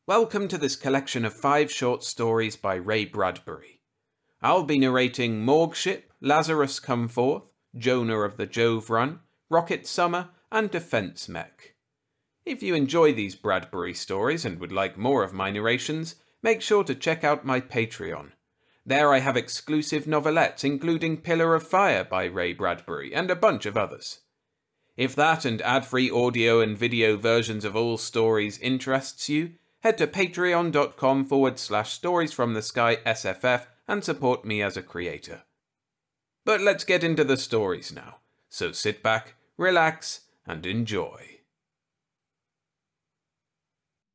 Welcome to this collection of 5 short stories by Ray Bradbury. I'll be narrating Morgue Ship, Lazarus Come Forth, Jonah of the Jove Run, Rocket Summer, and Defense Mech. If you enjoy these Bradbury stories and would like more of my narrations, make sure to check out my Patreon. There I have exclusive novelettes including Pillar of Fire by Ray Bradbury and a bunch of others. If that and ad-free audio and video versions of all stories interests you, head to patreon.com/storiesfromthesky_SFF and support me as a creator. But let's get into the stories now, so sit back, relax, and enjoy.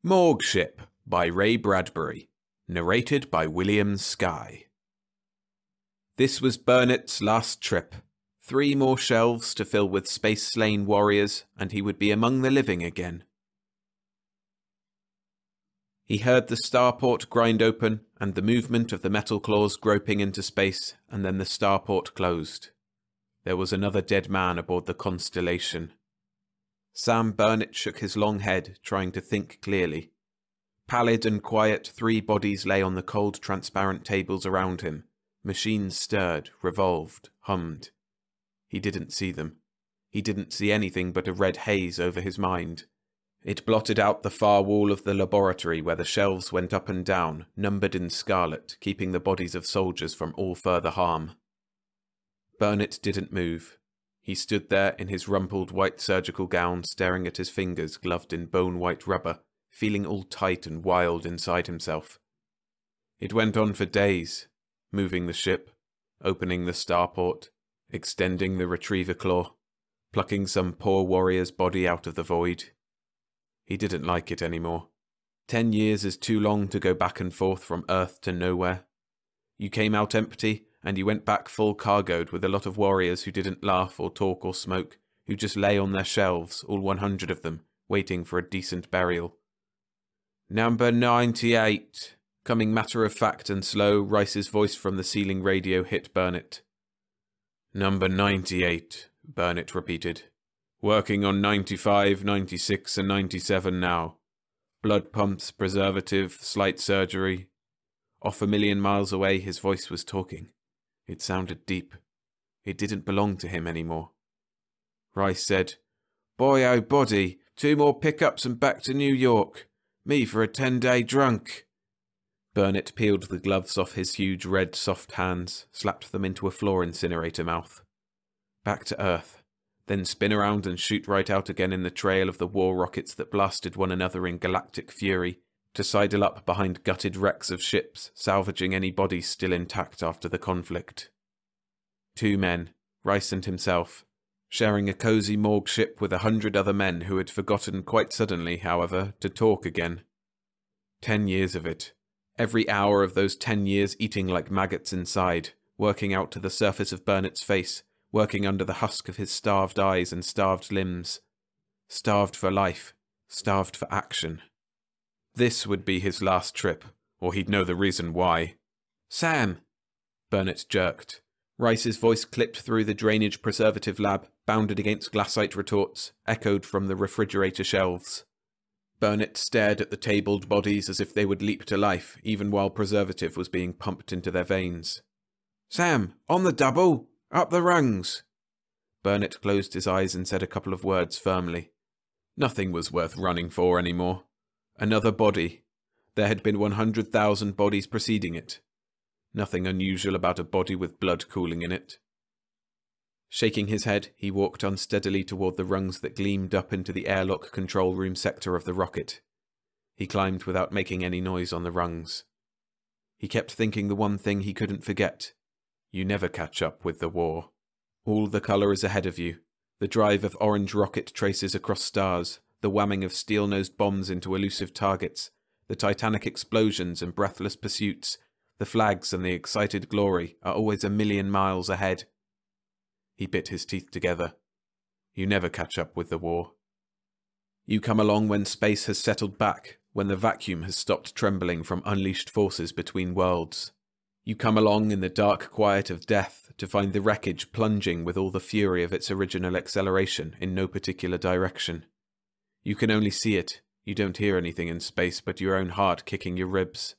Morgue Ship by Ray Bradbury, narrated by William Sky. This was Burnett's last trip. 3 more shelves to fill with space-slain warriors, and he would be among the living again. He heard the starport grind open, and the movement of the metal claws groping into space, and then the starport closed. There was another dead man aboard the Constellation. Sam Burnett shook his long head, trying to think clearly. Pallid and quiet, 3 bodies lay on the cold, transparent tables around him. Machines stirred, revolved, hummed. He didn't see them. He didn't see anything but a red haze over his mind. It blotted out the far wall of the laboratory where the shelves went up and down, numbered in scarlet, keeping the bodies of soldiers from all further harm. Burnett didn't move. He stood there in his rumpled white surgical gown, staring at his fingers gloved in bone-white rubber, feeling all tight and wild inside himself. It went on for days, moving the ship, opening the starport, extending the retriever claw, plucking some poor warrior's body out of the void. He didn't like it anymore. 10 years is too long to go back and forth from Earth to nowhere. You came out empty, and you went back full cargoed with a lot of warriors who didn't laugh or talk or smoke, who just lay on their shelves, all 100 of them, waiting for a decent burial. "Number 98, coming matter-of-fact and slow, Rice's voice from the ceiling radio hit Burnett. "Number 98, Burnett repeated. "Working on 95, 96, and 97 now. Blood pumps, preservative, slight surgery." Off a million miles away, his voice was talking. It sounded deep. It didn't belong to him anymore. Rice said, "Boy oh body, 2 more pickups and back to New York. Me for a 10-day drunk." Burnett peeled the gloves off his huge red soft hands, slapped them into a floor incinerator mouth. Back to Earth. Then spin around and shoot right out again in the trail of the war rockets that blasted one another in galactic fury, to sidle up behind gutted wrecks of ships, salvaging any bodies still intact after the conflict. 2 men, Rice and himself, sharing a cosy morgue ship with 100 other men who had forgotten quite suddenly, however, to talk again. 10 years of it. Every hour of those 10 years eating like maggots inside, working out to the surface of Burnett's face, working under the husk of his starved eyes and starved limbs. Starved for life, starved for action. This would be his last trip, or he'd know the reason why. "Sam!" Burnett jerked. Rice's voice clipped through the drainage preservative lab, bounded against glassite retorts, echoed from the refrigerator shelves. Burnett stared at the tabled bodies as if they would leap to life, even while preservative was being pumped into their veins. "Sam, on the double! Up the rungs!" Burnett closed his eyes and said a couple of words firmly. Nothing was worth running for anymore. Another body. There had been 100,000 bodies preceding it. Nothing unusual about a body with blood cooling in it. Shaking his head, he walked unsteadily toward the rungs that gleamed up into the airlock control room sector of the rocket. He climbed without making any noise on the rungs. He kept thinking the one thing he couldn't forget. You never catch up with the war. All the colour is ahead of you. The drive of orange rocket traces across stars, the whamming of steel-nosed bombs into elusive targets, the titanic explosions and breathless pursuits, the flags and the excited glory are always a million miles ahead. He bit his teeth together. You never catch up with the war. You come along when space has settled back, when the vacuum has stopped trembling from unleashed forces between worlds. You come along in the dark quiet of death to find the wreckage plunging with all the fury of its original acceleration in no particular direction. You can only see it, You don't hear anything in space but your own heart kicking your ribs.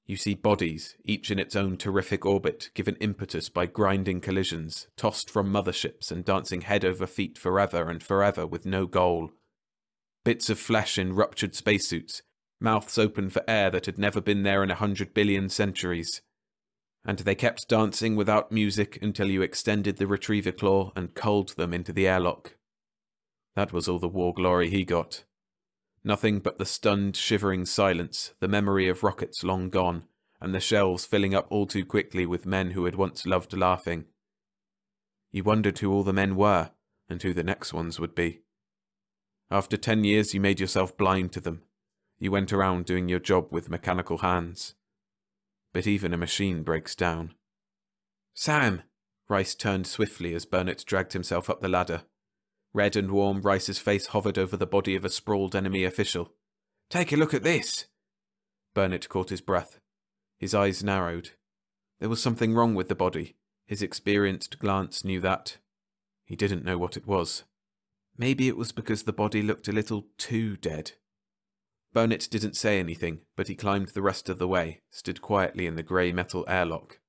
You see bodies, each in its own terrific orbit, given impetus by grinding collisions, tossed from motherships and dancing head over feet forever and forever with no goal. Bits of flesh in ruptured spacesuits, mouths open for air that had never been there in 100 billion centuries. And they kept dancing without music until you extended the retriever claw and culled them into the airlock. That was all the war glory he got. Nothing but the stunned, shivering silence, the memory of rockets long gone, and the shelves filling up all too quickly with men who had once loved laughing. You wondered who all the men were, and who the next ones would be. After 10 years you made yourself blind to them. You went around doing your job with mechanical hands. But even a machine breaks down. "Sam!" Rice turned swiftly as Burnett dragged himself up the ladder. Red and warm, Rice's face hovered over the body of a sprawled enemy official. "Take a look at this!" Burnett caught his breath. His eyes narrowed. There was something wrong with the body. His experienced glance knew that. He didn't know what it was. Maybe it was because the body looked a little too dead. Burnett didn't say anything, but he climbed the rest of the way, stood quietly in the grey metal airlock.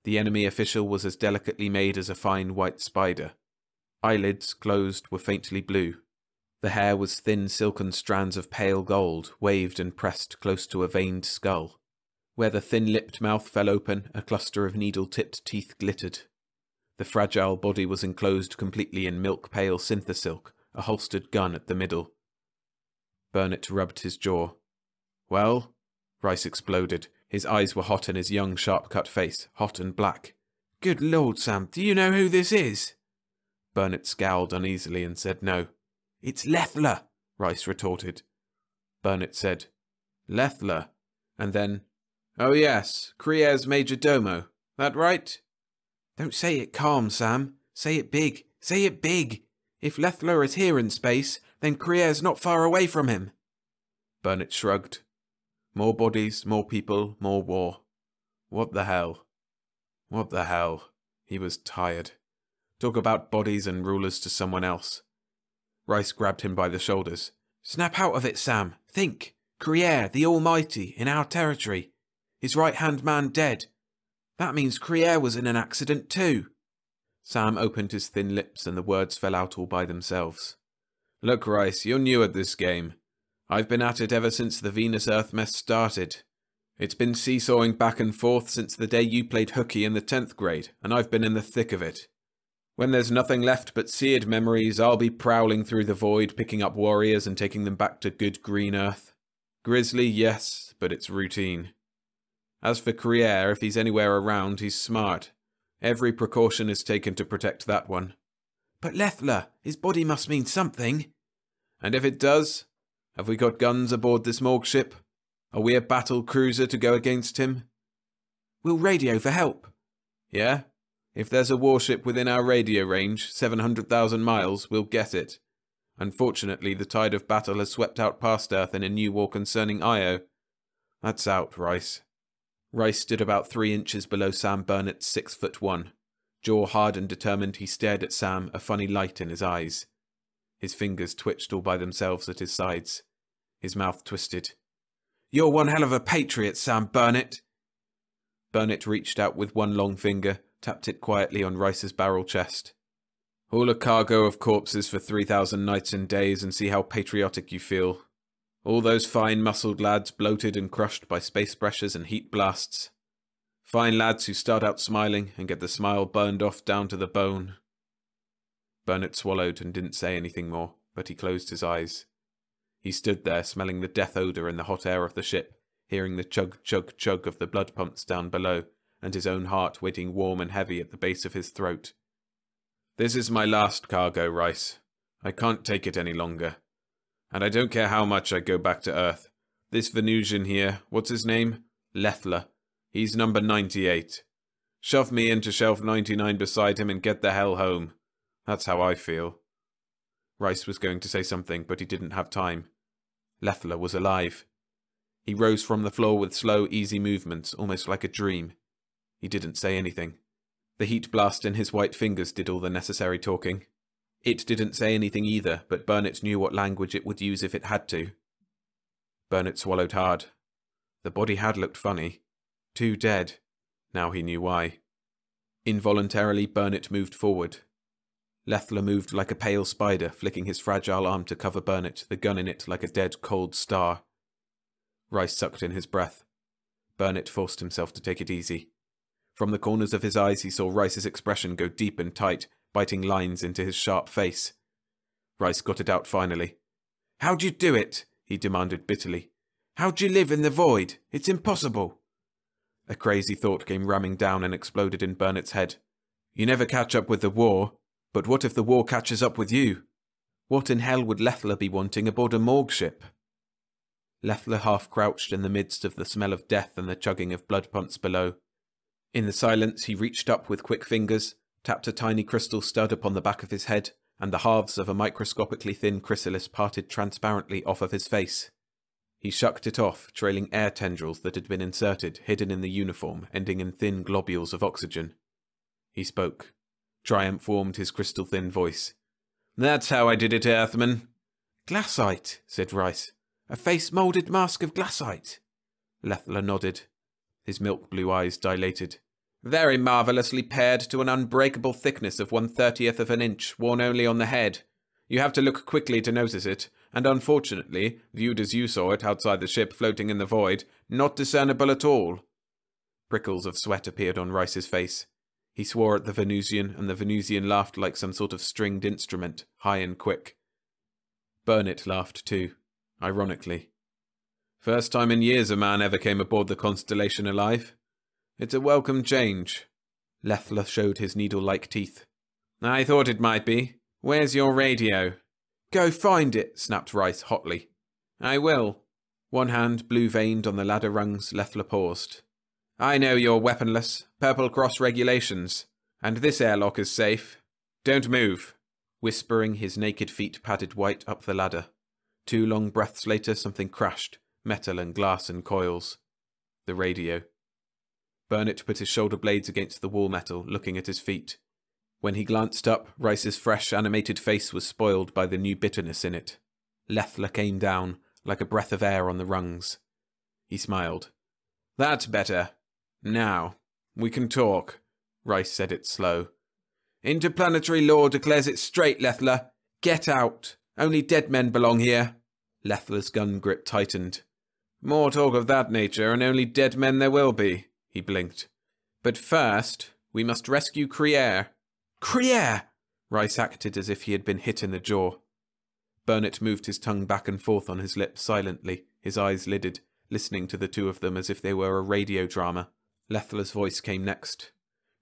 The enemy official was as delicately made as a fine white spider. Eyelids, closed, were faintly blue. The hair was thin silken strands of pale gold, waved and pressed close to a veined skull. Where the thin-lipped mouth fell open, a cluster of needle-tipped teeth glittered. The fragile body was enclosed completely in milk-pale synthisilk, a holstered gun at the middle. Burnett rubbed his jaw. "Well?" Rice exploded. His eyes were hot in his young, sharp-cut face, hot and black. "Good Lord, Sam, do you know who this is?" Burnett scowled uneasily and said no. "It's Leffler," Rice retorted. Burnett said, "Leffler?" And then, "Oh yes, Crier's major domo. That right?" "Don't say it calm, Sam. Say it big. Say it big. If Leffler is here in space, then Crier's not far away from him." Burnett shrugged. More bodies, more people, more war. What the hell? What the hell? He was tired. Talk about bodies and rulers to someone else. Rice grabbed him by the shoulders. "Snap out of it, Sam. Think. Crier, the Almighty, in our territory. His right-hand man dead. That means Crier was in an accident too." Sam opened his thin lips and the words fell out all by themselves. "Look, Rice, you're new at this game. I've been at it ever since the Venus-Earth mess started. It's been seesawing back and forth since the day you played hooky in the 10th grade, and I've been in the thick of it. When there's nothing left but seared memories, I'll be prowling through the void, picking up warriors and taking them back to good green Earth. Grisly, yes, but it's routine. As for Crier, if he's anywhere around, he's smart. Every precaution is taken to protect that one." "But Leffler, his body must mean something." "And if it does? Have we got guns aboard this Morgue ship? Are we a battle cruiser to go against him?" "We'll radio for help." "Yeah? If there's a warship within our radio range, 700,000 miles, we'll get it. Unfortunately, the tide of battle has swept out past Earth in a new war concerning Io. That's out, Rice." Rice stood about 3 inches below Sam Burnett's 6'1". Jaw hard and determined, he stared at Sam, a funny light in his eyes. His fingers twitched all by themselves at his sides. His mouth twisted. "You're one hell of a patriot, Sam Burnett." Burnett reached out with one long finger, tapped it quietly on Rice's barrel chest. "Haul a cargo of corpses for 3,000 nights and days and see how patriotic you feel. All those fine muscled lads bloated and crushed by space pressures and heat blasts. Fine lads who start out smiling and get the smile burned off down to the bone." Burnett swallowed and didn't say anything more, but he closed his eyes. He stood there, smelling the death odour in the hot air of the ship, hearing the chug-chug-chug of the blood pumps down below, and his own heart waiting warm and heavy at the base of his throat. "This is my last cargo, Rice. I can't take it any longer. And I don't care how much I go back to Earth. This Venusian here, what's his name? Leffler. He's number 98. Shove me into shelf 99 beside him and get the hell home. That's how I feel." Rice was going to say something, but he didn't have time. Leffler was alive. He rose from the floor with slow, easy movements, almost like a dream. He didn't say anything. The heat blast in his white fingers did all the necessary talking. It didn't say anything either, but Burnett knew what language it would use if it had to. Burnett swallowed hard. The body had looked funny. Too dead. Now he knew why. Involuntarily, Burnett moved forward. Lethler moved like a pale spider, flicking his fragile arm to cover Burnett, the gun in it like a dead, cold star. Rice sucked in his breath. Burnett forced himself to take it easy. From the corners of his eyes he saw Rice's expression go deep and tight, biting lines into his sharp face. Rice got it out finally. "How'd you do it?" he demanded bitterly. "How'd you live in the void? It's impossible." A crazy thought came ramming down and exploded in Burnett's head. You never catch up with the war, but what if the war catches up with you? What in hell would Lethler be wanting aboard a morgue ship? Lethler half-crouched in the midst of the smell of death and the chugging of blood pumps below. In the silence he reached up with quick fingers, tapped a tiny crystal stud upon the back of his head, and the halves of a microscopically thin chrysalis parted transparently off of his face. He shucked it off, trailing air tendrils that had been inserted, hidden in the uniform, ending in thin globules of oxygen. He spoke. Triumph warmed his crystal-thin voice. "That's how I did it, Earthman." "Glassite," said Rice. "A face-moulded mask of glassite." Lethler nodded. His milk-blue eyes dilated. "Very marvellously paired to an unbreakable thickness of 1/30th of an inch, worn only on the head. You have to look quickly to notice it, and unfortunately, viewed as you saw it outside the ship floating in the void, not discernible at all." Prickles of sweat appeared on Rice's face. He swore at the Venusian, and the Venusian laughed like some sort of stringed instrument, high and quick. Burnett laughed too, ironically. "First time in years a man ever came aboard the Constellation alive. It's a welcome change." Lethler showed his needle-like teeth. "I thought it might be. Where's your radio?" "Go find it," snapped Rice hotly. "I will." One hand blue-veined on the ladder rungs, Lethler paused. "I know you're weaponless. Purple Cross regulations. And this airlock is safe. Don't move." Whispering, his naked feet padded white up the ladder. 2 long breaths later, something crashed, metal and glass and coils. The radio. Burnett put his shoulder blades against the wall metal, looking at his feet. When he glanced up, Rice's fresh, animated face was spoiled by the new bitterness in it. Lethler came down, like a breath of air on the rungs. He smiled. "That's better. Now, we can talk." Rice said it slow. "Interplanetary law declares it straight, Lethler. Get out. Only dead men belong here." Lethler's gun grip tightened. "More talk of that nature, and only dead men there will be," he blinked. "But first, we must rescue Criere." "Criere!" Rice acted as if he had been hit in the jaw. Burnett moved his tongue back and forth on his lips silently, his eyes lidded, listening to the two of them as if they were a radio drama. Lethler's voice came next.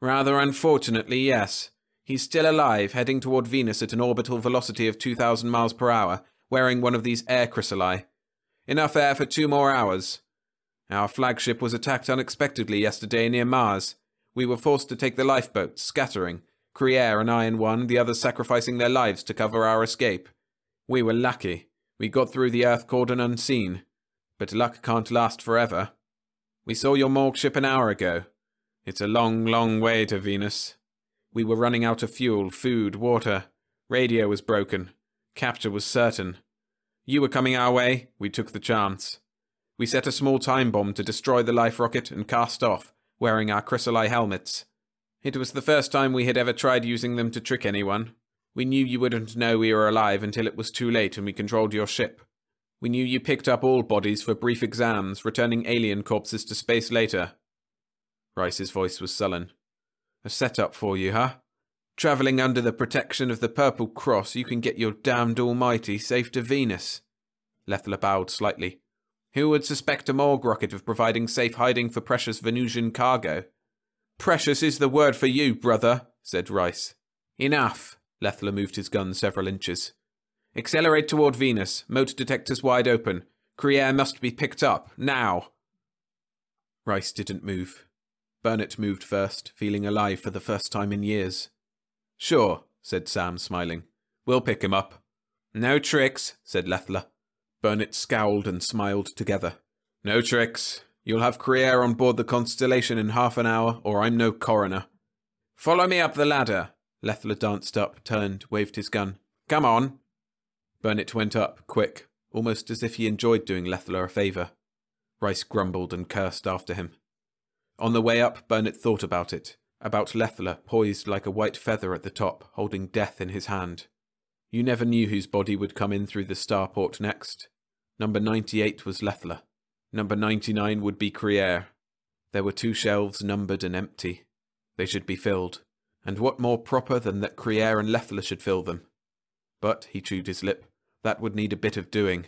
"Rather unfortunately, yes. He's still alive, heading toward Venus at an orbital velocity of 2,000 miles per hour, wearing one of these air chrysali. Enough air for 2 more hours. Our flagship was attacked unexpectedly yesterday near Mars. We were forced to take the lifeboats, scattering. Criere and I in one, the others sacrificing their lives to cover our escape. We were lucky. We got through the Earth cordon unseen. But luck can't last forever. We saw your morgue ship an hour ago. It's a long, long way to Venus. We were running out of fuel, food, water. Radio was broken. Capture was certain. You were coming our way. We took the chance. We set a small time bomb to destroy the life rocket and cast off, wearing our chrysali helmets. It was the first time we had ever tried using them to trick anyone. We knew you wouldn't know we were alive until it was too late and we controlled your ship. We knew you picked up all bodies for brief exams, returning alien corpses to space later." Rice's voice was sullen. "A setup for you, huh? Travelling under the protection of the Purple Cross, you can get your damned almighty safe to Venus." Lethler bowed slightly. "Who would suspect a morgue rocket of providing safe hiding for precious Venusian cargo?" "Precious is the word for you, brother," said Rice. "Enough." Lethler moved his gun several inches. "Accelerate toward Venus, motor detectors wide open. Criere must be picked up, now." Rice didn't move. Burnett moved first, feeling alive for the first time in years. "Sure," said Sam, smiling. "We'll pick him up." "No tricks," said Lethler. Burnett scowled and smiled together. "No tricks. You'll have Criere on board the Constellation in half an hour, or I'm no coroner." "Follow me up the ladder." Leffler danced up, turned, waved his gun. "Come on!" Burnett went up, quick, almost as if he enjoyed doing Leffler a favour. Rice grumbled and cursed after him. On the way up, Burnett thought about it, about Leffler poised like a white feather at the top, holding death in his hand. You never knew whose body would come in through the starport next. Number 98 was Leffler. Number 99 would be Criere. There were 2 shelves numbered and empty. They should be filled. And what more proper than that Criere and Leffler should fill them? But, he chewed his lip, that would need a bit of doing,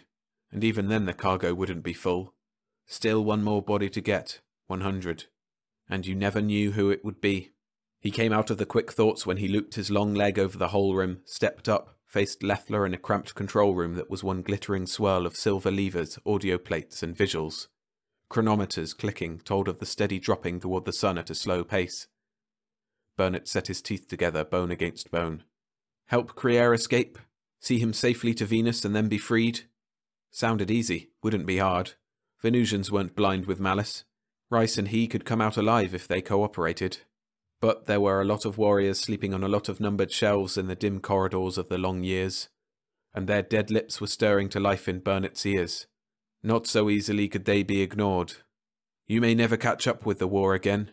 and even then the cargo wouldn't be full. Still one more body to get, 100. And you never knew who it would be. He came out of the quick thoughts when he looped his long leg over the hull rim, stepped up, faced Leffler in a cramped control room that was one glittering swirl of silver levers, audio plates and visuals. Chronometers clicking told of the steady dropping toward the sun at a slow pace. Burnett set his teeth together, bone against bone. Help Criere escape? See him safely to Venus and then be freed? Sounded easy, wouldn't be hard. Venusians weren't blind with malice. Rice and he could come out alive if they cooperated. But there were a lot of warriors sleeping on a lot of numbered shelves in the dim corridors of the long years, and their dead lips were stirring to life in Burnett's ears. Not so easily could they be ignored. You may never catch up with the war again.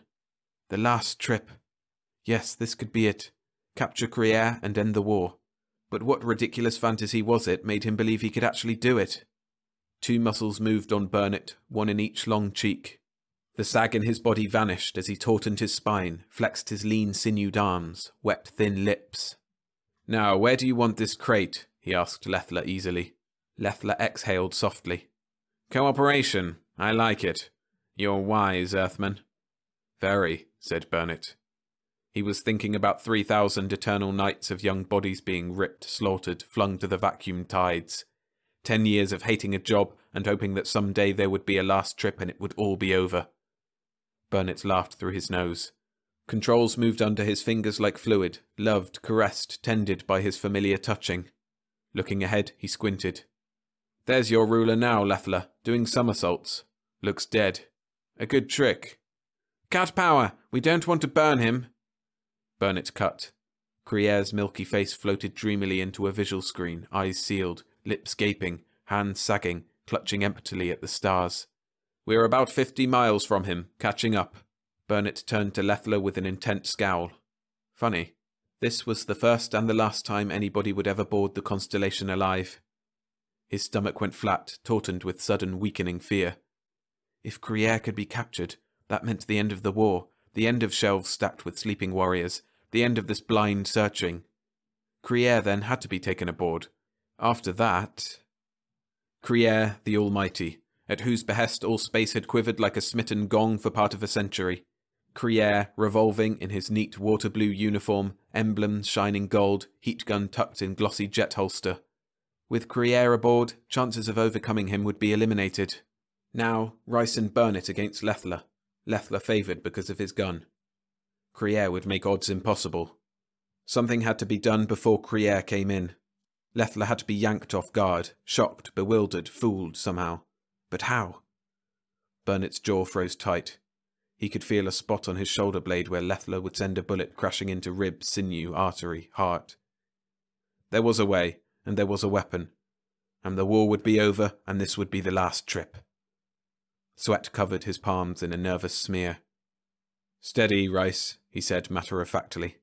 The last trip. Yes, this could be it. Capture Criere and end the war. But what ridiculous fantasy was it made him believe he could actually do it? 2 muscles moved on Burnett, one in each long cheek. The sag in his body vanished as he tautened his spine, flexed his lean sinewed arms, wet thin lips. "Now, where do you want this crate?" he asked Leffler easily. Leffler exhaled softly. "Cooperation. I like it. You're wise, Earthman." "Very," said Burnett. He was thinking about 3,000 eternal nights of young bodies being ripped, slaughtered, flung to the vacuum tides. 10 years of hating a job and hoping that someday there would be a last trip and it would all be over. Burnett laughed through his nose. Controls moved under his fingers like fluid, loved, caressed, tended by his familiar touching. Looking ahead, he squinted. "There's your ruler now, Leffler, doing somersaults. Looks dead. A good trick." "Cut power! We don't want to burn him!" Burnett cut. Criere's milky face floated dreamily into a visual screen, eyes sealed, lips gaping, hands sagging, clutching emptily at the stars. "We're about 50 miles from him, catching up." Burnett turned to Leffler with an intent scowl. Funny. This was the first and the last time anybody would ever board the Constellation alive. His stomach went flat, tautened with sudden weakening fear. If Criere could be captured, that meant the end of the war, the end of shelves stacked with sleeping warriors, the end of this blind searching. Criere then had to be taken aboard. After that... Criere, the Almighty, at whose behest all space had quivered like a smitten gong for part of a century. Criere, revolving in his neat water-blue uniform, emblems shining gold, heat gun tucked in glossy jet holster. With Criere aboard, chances of overcoming him would be eliminated. Now, Rice and Burnett against Leffler. Leffler favoured because of his gun. Criere would make odds impossible. Something had to be done before Criere came in. Leffler had to be yanked off guard, shocked, bewildered, fooled somehow. But how? Burnett's jaw froze tight. He could feel a spot on his shoulder blade where Leffler would send a bullet crashing into rib, sinew, artery, heart. There was a way, and there was a weapon. And the war would be over, and this would be the last trip. Sweat covered his palms in a nervous smear. "Steady, Rice," he said matter-of-factly.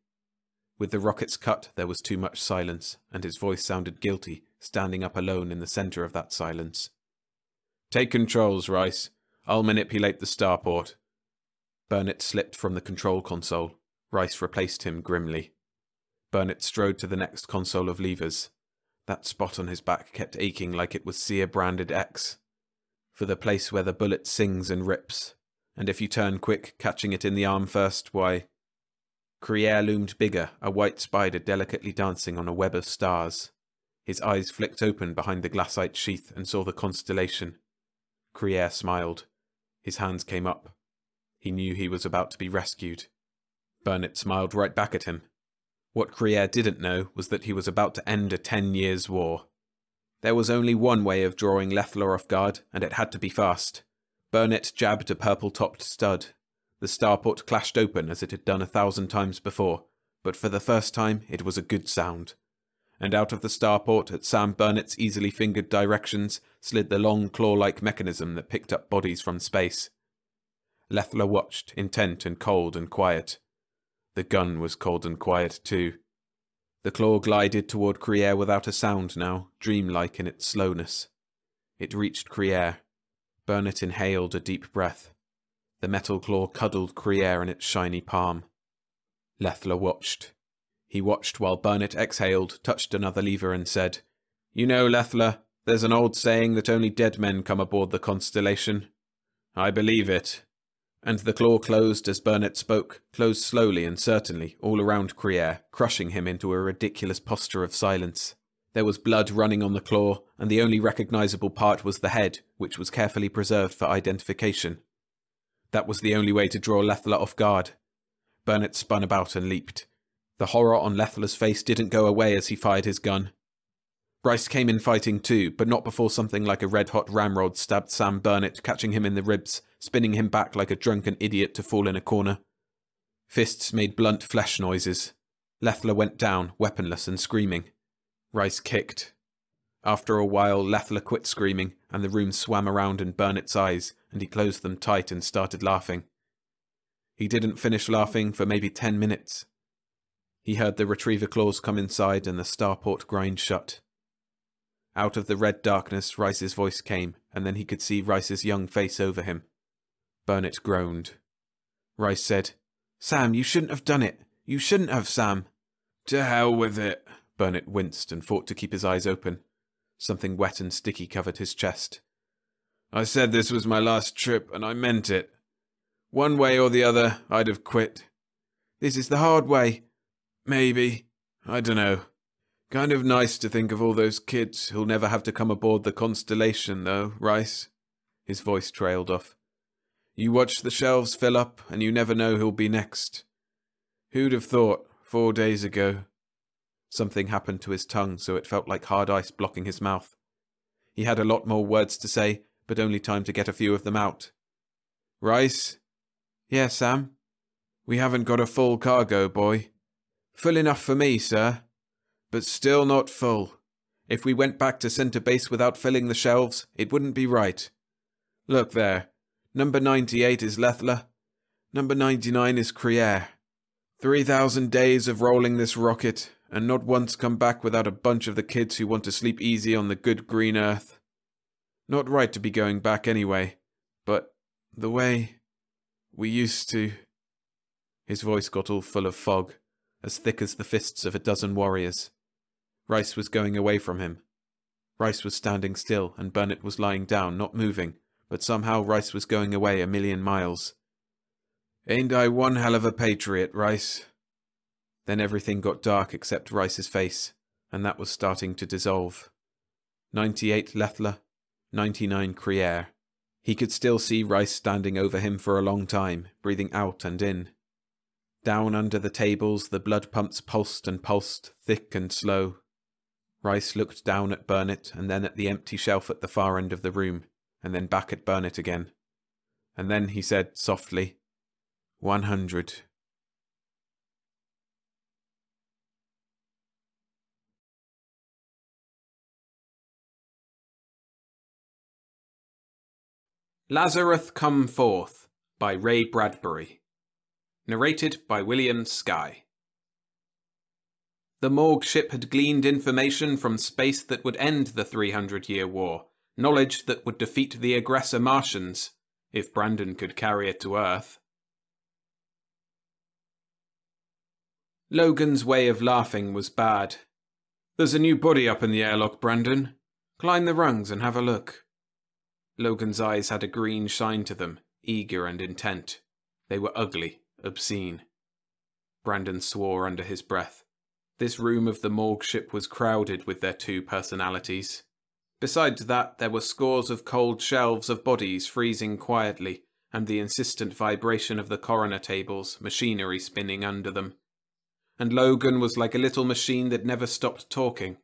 With the rockets cut, there was too much silence, and his voice sounded guilty, standing up alone in the centre of that silence. "Take controls, Rice. I'll manipulate the starport." Burnett slipped from the control console. Rice replaced him grimly. Burnett strode to the next console of levers. That spot on his back kept aching like it was Sear-branded X. For the place where the bullet sings and rips. And if you turn quick, catching it in the arm first, why... Criere loomed bigger, a white spider delicately dancing on a web of stars. His eyes flicked open behind the glassite sheath and saw the constellation. Criere smiled. His hands came up. He knew he was about to be rescued. Burnett smiled right back at him. What Criere didn't know was that he was about to end a 10 years war. There was only one way of drawing Leffler off guard, and it had to be fast. Burnett jabbed a purple-topped stud. The starport clashed open as it had done 1,000 times before. but for the first time it was a good sound. And out of the starport, at Sam Burnett's easily fingered directions, slid the long claw-like mechanism that picked up bodies from space. Lethler watched, intent and cold and quiet. The gun was cold and quiet too. The claw glided toward Crier without a sound now, dreamlike in its slowness. It reached Crier. Burnett inhaled a deep breath. The metal claw cuddled Crier in its shiny palm. Lethler watched. He watched while Burnett exhaled, touched another lever and said, "You know, Lethler, there's an old saying that only dead men come aboard the Constellation." "I believe it." And the claw closed as Burnett spoke, closed slowly and certainly, all around Crier, crushing him into a ridiculous posture of silence. There was blood running on the claw, and the only recognizable part was the head, which was carefully preserved for identification. That was the only way to draw Lethler off guard. Burnett spun about and leaped. The horror on Lethler's face didn't go away as he fired his gun. Rice came in fighting too, but not before something like a red-hot ramrod stabbed Sam Burnett, catching him in the ribs, spinning him back like a drunken idiot to fall in a corner. Fists made blunt flesh noises. Lethler went down, weaponless and screaming. Rice kicked. After a while, Lethler quit screaming, and the room swam around in Burnett's eyes, and he closed them tight and started laughing. He didn't finish laughing for maybe 10 minutes. He heard the retriever claws come inside and the starport grind shut. Out of the red darkness, Rice's voice came, and then he could see Rice's young face over him. Burnett groaned. Rice said, "Sam, you shouldn't have done it. You shouldn't have, Sam." "To hell with it." Burnett winced and fought to keep his eyes open. Something wet and sticky covered his chest. "I said this was my last trip, and I meant it. One way or the other, I'd have quit." "This is the hard way." "Maybe. I dunno. Kind of nice to think of all those kids who'll never have to come aboard the Constellation, though, Rice." His voice trailed off. "You watch the shelves fill up, and you never know who'll be next. Who'd have thought, 4 days ago?" Something happened to his tongue, so it felt like hard ice blocking his mouth. He had a lot more words to say, but only time to get a few of them out. "Rice?" "Yeah, Sam?" "We haven't got a full cargo, boy." "Full enough for me, sir." "But still not full. If we went back to center base without filling the shelves, it wouldn't be right. Look there. Number 98 is Lethler. Number 99 is Crier. 3,000 days of rolling this rocket, and not once come back without a bunch of the kids who want to sleep easy on the good green earth. Not right to be going back anyway, but the way we used to." His voice got all full of fog, as thick as the fists of a dozen warriors. Rice was going away from him. Rice was standing still, and Burnett was lying down, not moving, but somehow Rice was going away a million miles. "Ain't I one hell of a patriot, Rice?" Then everything got dark except Rice's face, and that was starting to dissolve. 98 Lethler, 99 Crier. He could still see Rice standing over him for a long time, breathing out and in. Down under the tables, the blood pumps pulsed and pulsed, thick and slow. Rice looked down at Burnett, and then at the empty shelf at the far end of the room, and then back at Burnett again. And then he said softly, 100. Lazarus Come Forth by Ray Bradbury. Narrated by William Skye. The Morgue Ship had gleaned information from space that would end the 300-year war, knowledge that would defeat the aggressor Martians, if Brandon could carry it to Earth. Logan's way of laughing was bad. "There's a new body up in the airlock, Brandon. Climb the rungs and have a look." Logan's eyes had a green shine to them, eager and intent. They were ugly, obscene. Brandon swore under his breath. This room of the Morgue Ship was crowded with their two personalities. Besides that, there were scores of cold shelves of bodies freezing quietly, and the insistent vibration of the coroner tables, machinery spinning under them. And Logan was like a little machine that never stopped talking.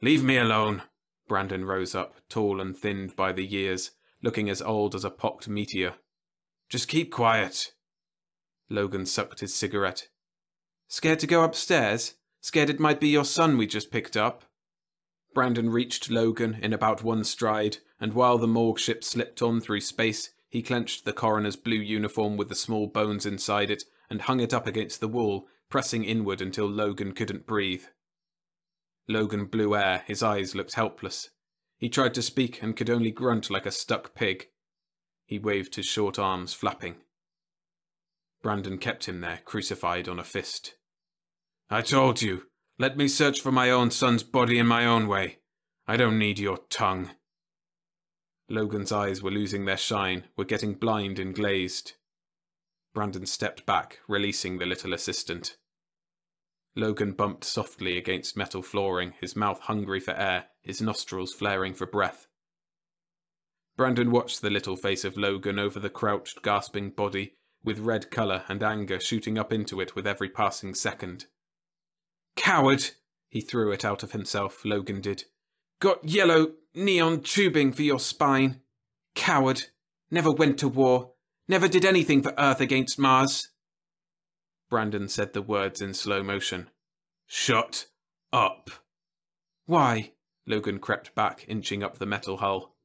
"Leave me alone." Brandon rose up, tall and thinned by the years, looking as old as a pocked meteor. "Just keep quiet." Logan sucked his cigarette. Scared to go upstairs? Scared it might be your son we just picked up? Brandon reached Logan in about one stride, and while the morgue ship slipped on through space, he clenched the coroner's blue uniform with the small bones inside it and hung it up against the wall, pressing inward until Logan couldn't breathe. Logan blew air, his eyes looked helpless. He tried to speak and could only grunt like a stuck pig. He waved his short arms, flapping. Brandon kept him there, crucified on a fist. I told you, let me search for my own son's body in my own way. I don't need your tongue. Logan's eyes were losing their shine, were getting blind and glazed. Brandon stepped back, releasing the little assistant. Logan bumped softly against metal flooring, his mouth hungry for air, his nostrils flaring for breath. Brandon watched the little face of Logan over the crouched, gasping body, with red colour and anger shooting up into it with every passing second. Coward! He threw it out of himself, Logan did. Got yellow, neon tubing for your spine. Coward! Never went to war. Never did anything for Earth against Mars. Brandon said the words in slow motion. Shut up. Why? Logan crept back, inching up the metal hull.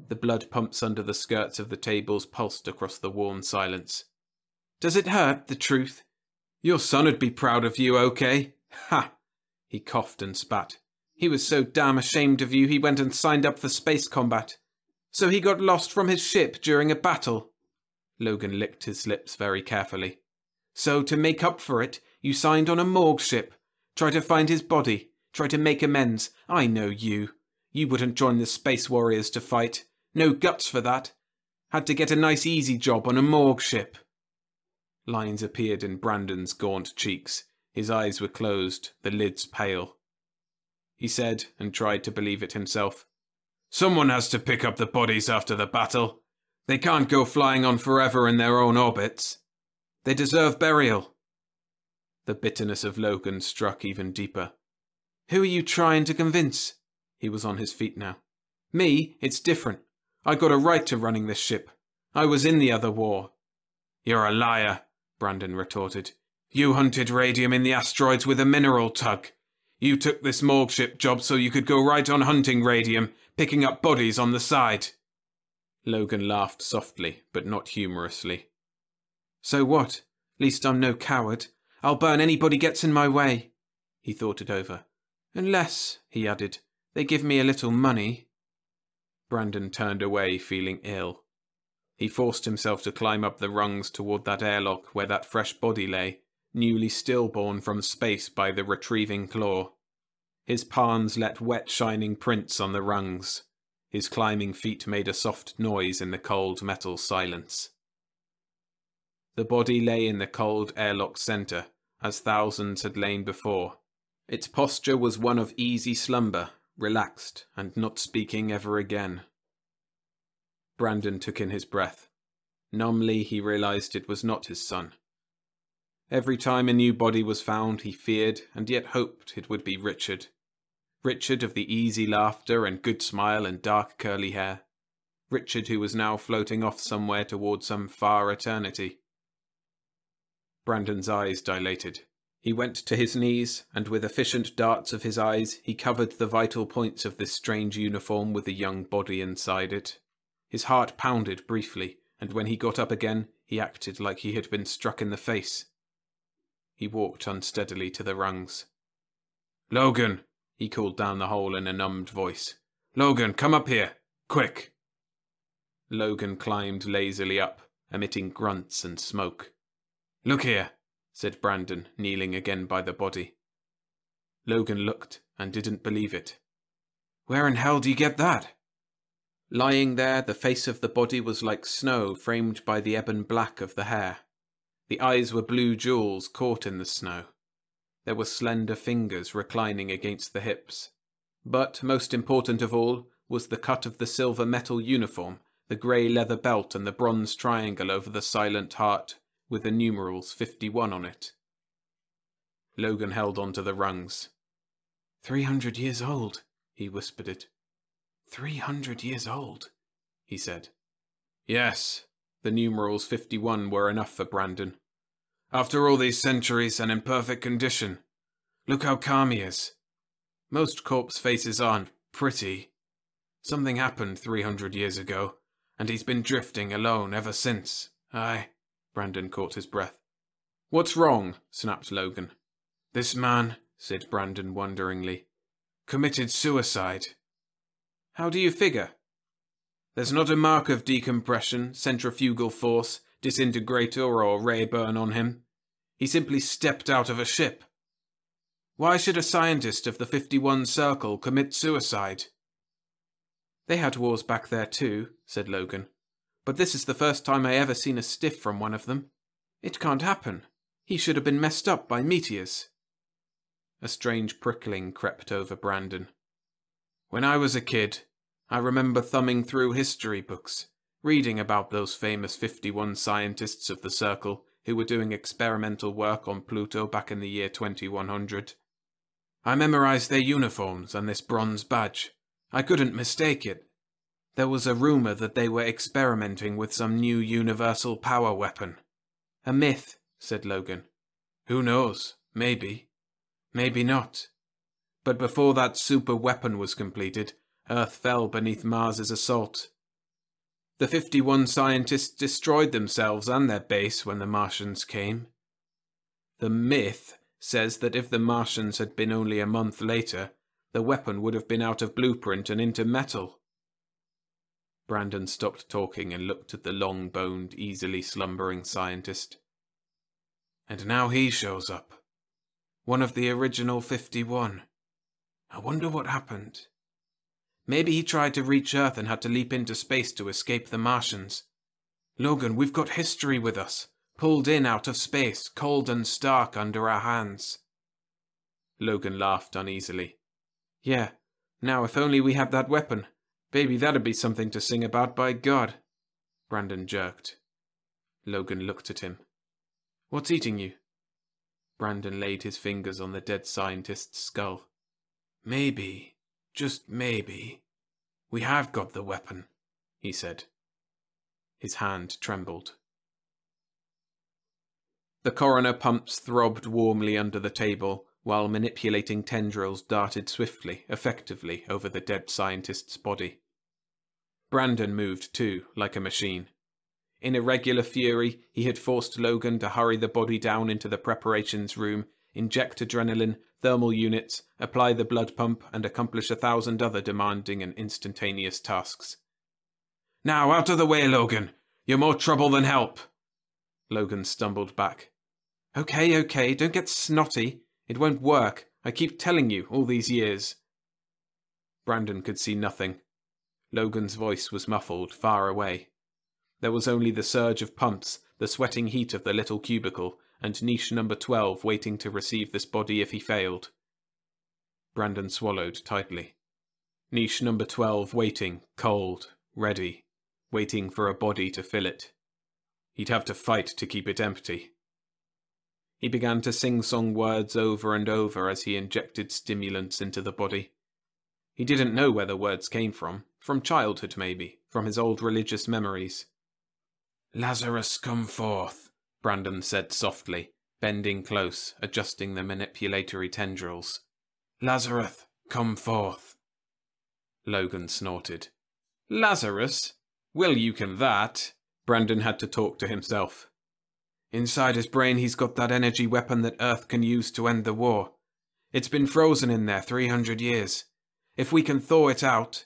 The blood pumps under the skirts of the tables pulsed across the warm silence. Does it hurt, the truth? Your son'd be proud of you, okay? Ha! He coughed and spat. He was so damn ashamed of you he went and signed up for space combat. So he got lost from his ship during a battle. Logan licked his lips very carefully. So, to make up for it, you signed on a morgue ship. Try to find his body. Try to make amends. I know you. You wouldn't join the space warriors to fight. No guts for that. Had to get a nice easy job on a morgue ship. Lines appeared in Brandon's gaunt cheeks. His eyes were closed, the lids pale. He said, and tried to believe it himself, Someone has to pick up the bodies after the battle. They can't go flying on forever in their own orbits. They deserve burial. The bitterness of Logan struck even deeper. Who are you trying to convince? He was on his feet now. Me? It's different. I got a right to running this ship. I was in the other war. You're a liar, Brandon retorted. You hunted radium in the asteroids with a mineral tug. You took this morgue ship job so you could go right on hunting radium, picking up bodies on the side. Logan laughed softly, but not humorously. So what? Least I'm no coward. I'll burn anybody gets in my way. He thought it over. Unless, he added, they give me a little money. Brandon turned away, feeling ill. He forced himself to climb up the rungs toward that airlock where that fresh body lay, newly stillborn from space by the retrieving claw. His palms let wet shining prints on the rungs. His climbing feet made a soft noise in the cold metal silence. The body lay in the cold airlock centre, as thousands had lain before. Its posture was one of easy slumber, relaxed, and not speaking ever again. Brandon took in his breath. Numbly he realized it was not his son. Every time a new body was found, he feared and yet hoped it would be Richard. Richard of the easy laughter and good smile and dark curly hair. Richard who was now floating off somewhere toward some far eternity. Brandon's eyes dilated. He went to his knees, and with efficient darts of his eyes, he covered the vital points of this strange uniform with the young body inside it. His heart pounded briefly, and when he got up again, he acted like he had been struck in the face. He walked unsteadily to the rungs. Logan, he called down the hole in a numbed voice. Logan, come up here, quick. Logan climbed lazily up, emitting grunts and smoke. Look here, said Brandon, kneeling again by the body. Logan looked and didn't believe it. Where in hell do you get that? Lying there, the face of the body was like snow framed by the ebon black of the hair. The eyes were blue jewels caught in the snow. There were slender fingers reclining against the hips. But, most important of all, was the cut of the silver metal uniform, the grey leather belt and the bronze triangle over the silent heart, with the numerals 51 on it. Logan held on to the rungs. 300 years old, he whispered it. 300 years old, he said. Yes, the numerals 51 were enough for Brandon. After all these centuries and in perfect condition. Look how calm he is. Most corpse faces aren't pretty. Something happened 300 years ago, and he's been drifting alone ever since. Aye. Brandon caught his breath. What's wrong? Snapped Logan. This man, said Brandon wonderingly, committed suicide. How do you figure? There's not a mark of decompression, centrifugal force, disintegrator or ray burn on him. He simply stepped out of a ship. Why should a scientist of the 51 Circle commit suicide? They had wars back there too, said Logan. But this is the first time I ever seen a stiff from one of them. It can't happen. He should have been messed up by meteors. A strange prickling crept over Brandon. When I was a kid, I remember thumbing through history books, reading about those famous 51 scientists of the Circle who were doing experimental work on Pluto back in the year 2100. I memorized their uniforms and this bronze badge. I couldn't mistake it. There was a rumor that they were experimenting with some new universal power weapon. A myth, said Logan. Who knows? Maybe. Maybe not. But before that super weapon was completed, Earth fell beneath Mars's assault. The 51 scientists destroyed themselves and their base when the Martians came. The myth says that if the Martians had been only a month later, the weapon would have been out of blueprint and into metal. Brandon stopped talking and looked at the long-boned, easily slumbering scientist. And now he shows up. One of the original 51. I wonder what happened. Maybe he tried to reach Earth and had to leap into space to escape the Martians. Logan, we've got history with us, pulled in out of space, cold and stark under our hands. Logan laughed uneasily. Yeah, now if only we had that weapon. Baby, that'd be something to sing about, by God. Brandon jerked. Logan looked at him. What's eating you? Brandon laid his fingers on the dead scientist's skull. Maybe, just maybe, we have got the weapon, he said. His hand trembled. The coroner pumps throbbed warmly under the table, while manipulating tendrils darted swiftly, effectively, over the dead scientist's body. Brandon moved too, like a machine. In irregular fury, he had forced Logan to hurry the body down into the preparations room, inject adrenaline, thermal units, apply the blood pump, and accomplish 1,000 other demanding and instantaneous tasks. Now, out of the way, Logan! You're more trouble than help! Logan stumbled back. Okay, don't get snotty. It won't work. I keep telling you all these years. Brandon could see nothing. Logan's voice was muffled, far away. There was only the surge of pumps, the sweating heat of the little cubicle, and niche number 12 waiting to receive this body if he failed. Brandon swallowed tightly. Niche number 12 waiting, cold, ready, waiting for a body to fill it. He'd have to fight to keep it empty. He began to sing-song words over and over as he injected stimulants into the body. He didn't know where the words came from childhood maybe, from his old religious memories. Lazarus, come forth, Brandon said softly, bending close, adjusting the manipulatory tendrils. Lazarus, come forth. Logan snorted. Lazarus? Well, you can that. Brandon had to talk to himself. Inside his brain he's got that energy weapon that Earth can use to end the war. It's been frozen in there 300 years. If we can thaw it out...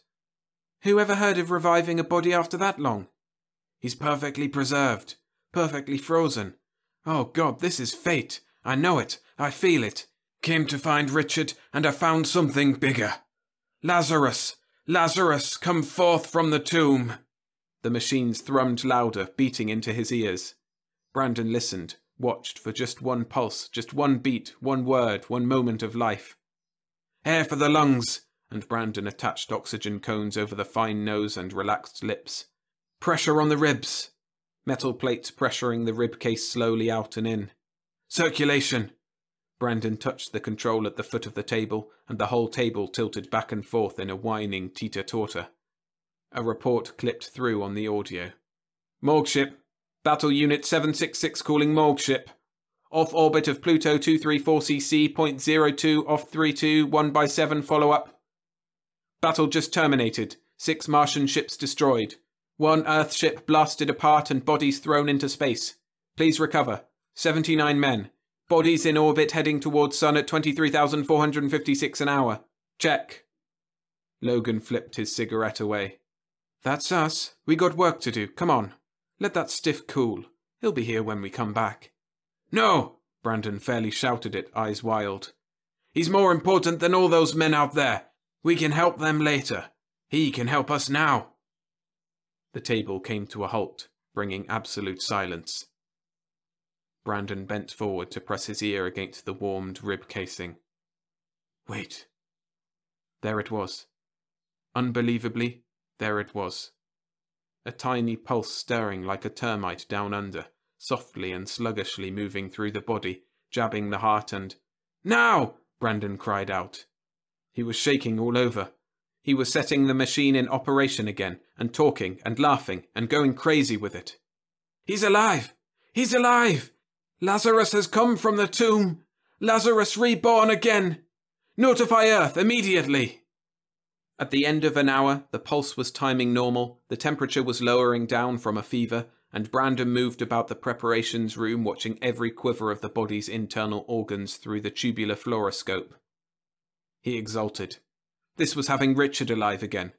Who ever heard of reviving a body after that long? He's perfectly preserved, perfectly frozen. Oh God, this is fate. I know it. I feel it. Came to find Richard, and I found something bigger. Lazarus! Lazarus, come forth from the tomb! The machines thrummed louder, beating into his ears. Brandon listened, watched for just one pulse, just one beat, one word, one moment of life. Air for the lungs! And Brandon attached oxygen cones over the fine nose and relaxed lips. Pressure on the ribs! Metal plates pressuring the rib case slowly out and in. Circulation! Brandon touched the control at the foot of the table, and the whole table tilted back and forth in a whining teeter-totter. A report clipped through on the audio. Morgue Ship! Battle Unit 766 calling Morgue Ship! Off orbit of Pluto 234cc, 0.02, off 32, 1/7 follow-up. Battle just terminated. 6 Martian ships destroyed. 1 Earth ship blasted apart and bodies thrown into space. Please recover. 79 men. Bodies in orbit heading towards Sun at 23,456 an hour. Check. Logan flipped his cigarette away. That's us. We got work to do. Come on. Let that stiff cool. He'll be here when we come back. No! Brandon fairly shouted it, eyes wild. He's more important than all those men out there. We can help them later. He can help us now. The table came to a halt, bringing absolute silence. Brandon bent forward to press his ear against the warmed rib casing. Wait. There it was. Unbelievably, there it was. A tiny pulse stirring like a termite down under, softly and sluggishly moving through the body, jabbing the heart and... Now! Brandon cried out. He was shaking all over. He was setting the machine in operation again, and talking and laughing and going crazy with it. He's alive! He's alive! Lazarus has come from the tomb! Lazarus reborn again! Notify Earth immediately! At the end of an hour, the pulse was timing normal, the temperature was lowering down from a fever, and Brandon moved about the preparations room watching every quiver of the body's internal organs through the tubular fluoroscope. He exulted. This was having Richard alive again.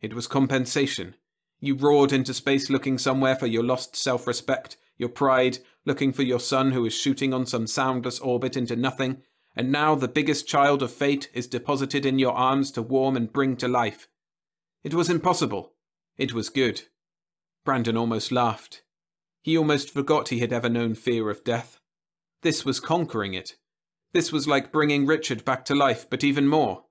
It was compensation. You roared into space looking somewhere for your lost self-respect, your pride, looking for your son who is shooting on some soundless orbit into nothing, and now the biggest child of fate is deposited in your arms to warm and bring to life. It was impossible. It was good. Brandon almost laughed. He almost forgot he had ever known fear of death. This was conquering it. This was like bringing Richard back to life, but even more.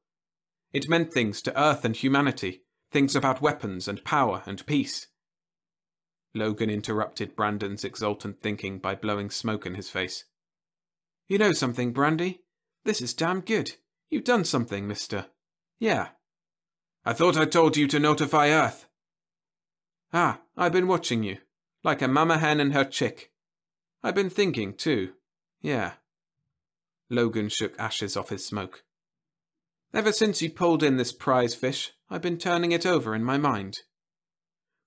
It meant things to Earth and humanity, things about weapons and power and peace. Logan interrupted Brandon's exultant thinking by blowing smoke in his face. You know something, Brandy? This is damn good. You've done something, mister. Yeah. I thought I told you to notify Earth. Ah, I've been watching you. Like a mama hen and her chick. I've been thinking, too. Yeah. Logan shook ashes off his smoke. Ever since you pulled in this prize fish, I've been turning it over in my mind.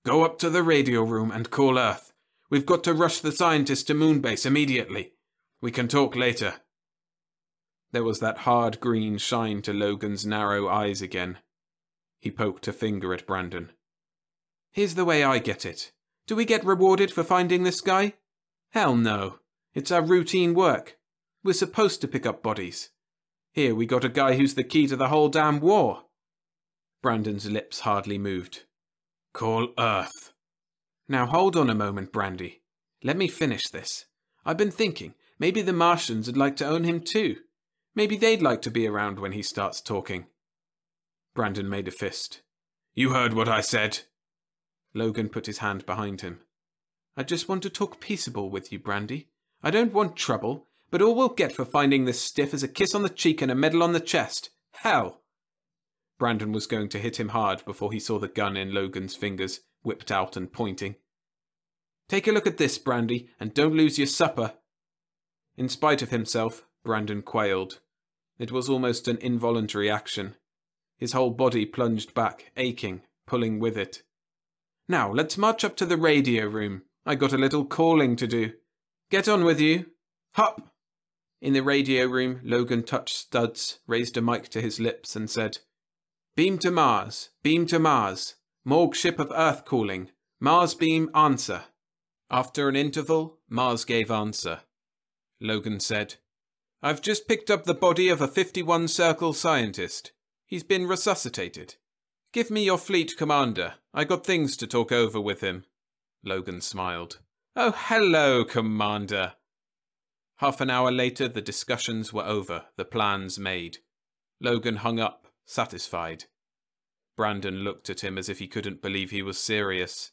Go up to the radio room and call Earth. We've got to rush the scientists to Moonbase immediately. We can talk later. There was that hard green shine to Logan's narrow eyes again. He poked a finger at Brandon. Here's the way I get it. Do we get rewarded for finding this guy? Hell no. It's our routine work. We're supposed to pick up bodies. Here we got a guy who's the key to the whole damn war. Brandon's lips hardly moved. Call Earth. Now hold on a moment, Brandy. Let me finish this. I've been thinking, maybe the Martians would like to own him too. Maybe they'd like to be around when he starts talking. Brandon made a fist. You heard what I said. Logan put his hand behind him. I just want to talk peaceable with you, Brandy. I don't want trouble, but all we'll get for finding this stiff is a kiss on the cheek and a medal on the chest. Hell! Brandon was going to hit him hard before he saw the gun in Logan's fingers, whipped out and pointing. Take a look at this, Brandy, and don't lose your supper. In spite of himself, Brandon quailed. It was almost an involuntary action. His whole body plunged back, aching, pulling with it. Now, let's march up to the radio room. I got a little calling to do. Get on with you. Hup! In the radio room, Logan touched studs, raised a mic to his lips and said, Beam to Mars. Beam to Mars. Morgue Ship of Earth calling. Mars beam answer. After an interval, Mars gave answer. Logan said, I've just picked up the body of a 51 Circle scientist. He's been resuscitated. Give me your fleet commander. I got things to talk over with him. Logan smiled. Oh, hello, Commander. Half an hour later, the discussions were over, the plans made. Logan hung up, satisfied. Brandon looked at him as if he couldn't believe he was serious.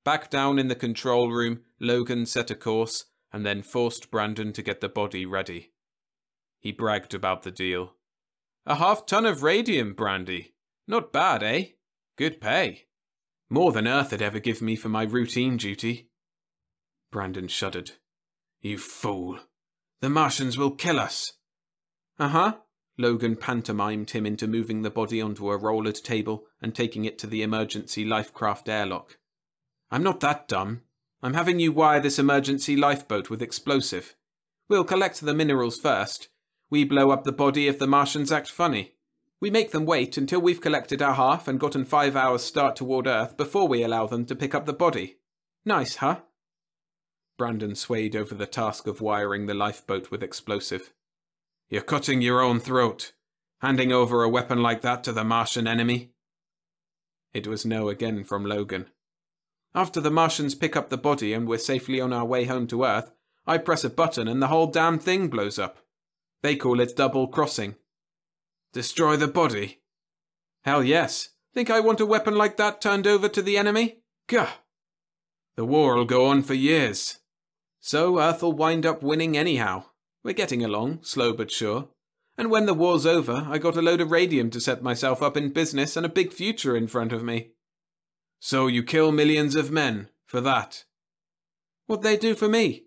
Back down in the control room, Logan set a course and then forced Brandon to get the body ready. He bragged about the deal. A half-ton of radium, Brandy. Not bad, eh? Good pay. More than Earth had ever give me for my routine duty. Brandon shuddered. You fool. The Martians will kill us. Uh-huh. Logan pantomimed him into moving the body onto a rollered table and taking it to the emergency lifecraft airlock. I'm not that dumb. I'm having you wire this emergency lifeboat with explosive. We'll collect the minerals first. We blow up the body if the Martians act funny. We make them wait until we've collected our half and gotten 5 hours start toward Earth before we allow them to pick up the body. Nice, huh? Brandon swayed over the task of wiring the lifeboat with explosive. You're cutting your own throat. Handing over a weapon like that to the Martian enemy? It was no again from Logan. After the Martians pick up the body and we're safely on our way home to Earth, I press a button and the whole damn thing blows up. They call it double-crossing. Destroy the body? Hell yes. Think I want a weapon like that turned over to the enemy? Gah! The war'll go on for years. So Earth'll wind up winning anyhow. We're getting along, slow but sure. And when the war's over, I got a load of radium to set myself up in business and a big future in front of me. So you kill millions of men, for that? What'd they do for me?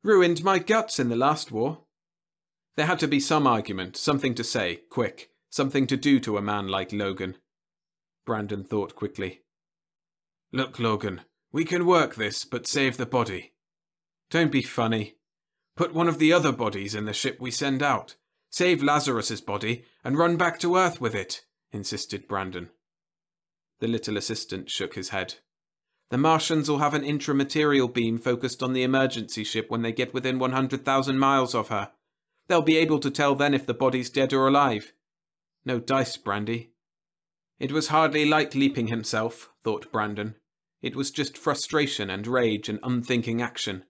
Ruined my guts in the last war. There had to be some argument, something to say, quick, something to do to a man like Logan. Brandon thought quickly. Look, Logan, we can work this, but save the body. Don't be funny. Put one of the other bodies in the ship we send out. Save Lazarus's body and run back to Earth with it, insisted Brandon. The little assistant shook his head. The Martians will have an intramaterial beam focused on the emergency ship when they get within 100,000 miles of her. They'll be able to tell then if the body's dead or alive. No dice, Brandy. It was hardly like leaping himself, thought Brandon. It was just frustration and rage and unthinking action.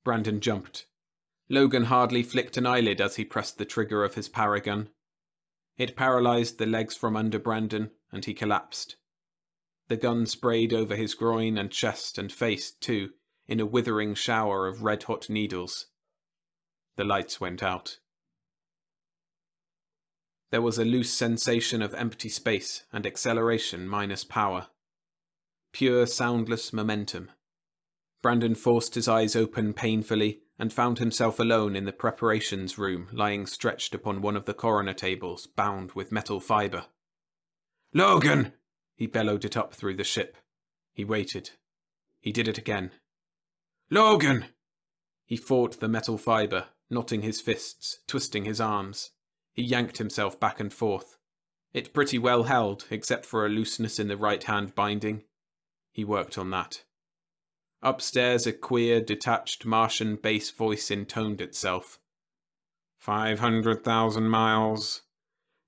Brandon jumped. Logan hardly flicked an eyelid as he pressed the trigger of his paragun. It paralyzed the legs from under Brandon, and he collapsed. The gun sprayed over his groin and chest and face, too, in a withering shower of red-hot needles. The lights went out. There was a loose sensation of empty space and acceleration minus power. Pure soundless momentum. Brandon forced his eyes open painfully and found himself alone in the preparations room, lying stretched upon one of the coroner tables, bound with metal fibre. Logan! He bellowed it up through the ship. He waited. He did it again. Logan! He fought the metal fibre, knotting his fists, twisting his arms. He yanked himself back and forth. It pretty well held, except for a looseness in the right-hand binding. He worked on that. Upstairs, a queer, detached Martian bass voice intoned itself. 500,000 miles.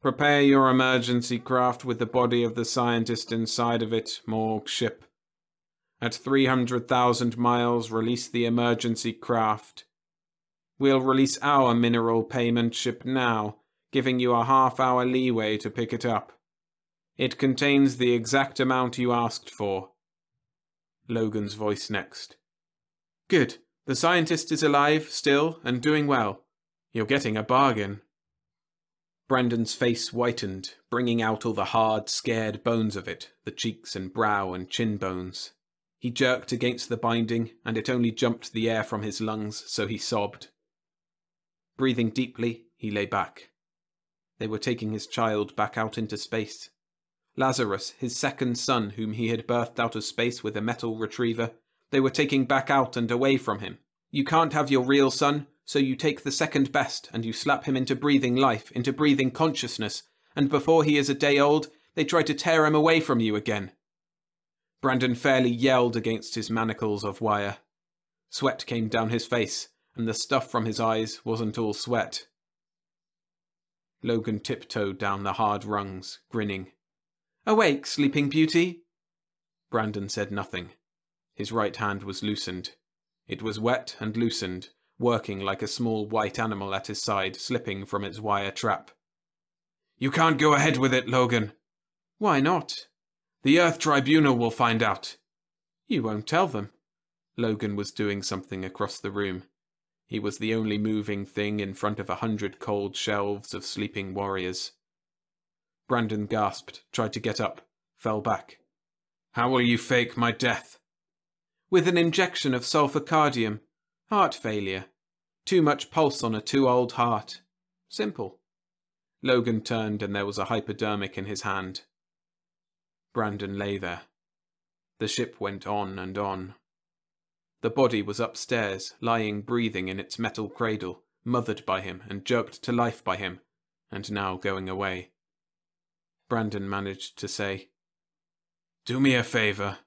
Prepare your emergency craft with the body of the scientist inside of it, Morgue Ship. At 300,000 miles, release the emergency craft. We'll release our mineral payment ship now, giving you a half-hour leeway to pick it up. It contains the exact amount you asked for. Logan's voice next. Good. The scientist is alive, still, and doing well. You're getting a bargain. Brandon's face whitened, bringing out all the hard, scared bones of it, the cheeks and brow and chin bones. He jerked against the binding, and it only jumped the air from his lungs, so he sobbed. Breathing deeply, he lay back. They were taking his child back out into space. Lazarus, his second son whom he had birthed out of space with a metal retriever, they were taking back out and away from him. You can't have your real son, so you take the second best and you slap him into breathing life, into breathing consciousness, and before he is a day old, they try to tear him away from you again. Brandon fairly yelled against his manacles of wire. Sweat came down his face, and the stuff from his eyes wasn't all sweat. Logan tiptoed down the hard rungs, grinning. Awake, Sleeping Beauty? Brandon said nothing. His right hand was loosened. It was wet and loosened, working like a small white animal at his side, slipping from its wire trap. You can't go ahead with it, Logan. Why not? The Earth Tribunal will find out. You won't tell them. Logan was doing something across the room. He was the only moving thing in front of 100 cold shelves of sleeping warriors. Brandon gasped, tried to get up, fell back. How will you fake my death? With an injection of sulfacardium. Heart failure. Too much pulse on a too old heart. Simple. Logan turned and there was a hypodermic in his hand. Brandon lay there. The ship went on and on. The body was upstairs, lying breathing in its metal cradle, mothered by him and jerked to life by him, and now going away. Brandon managed to say, "Do me a favour."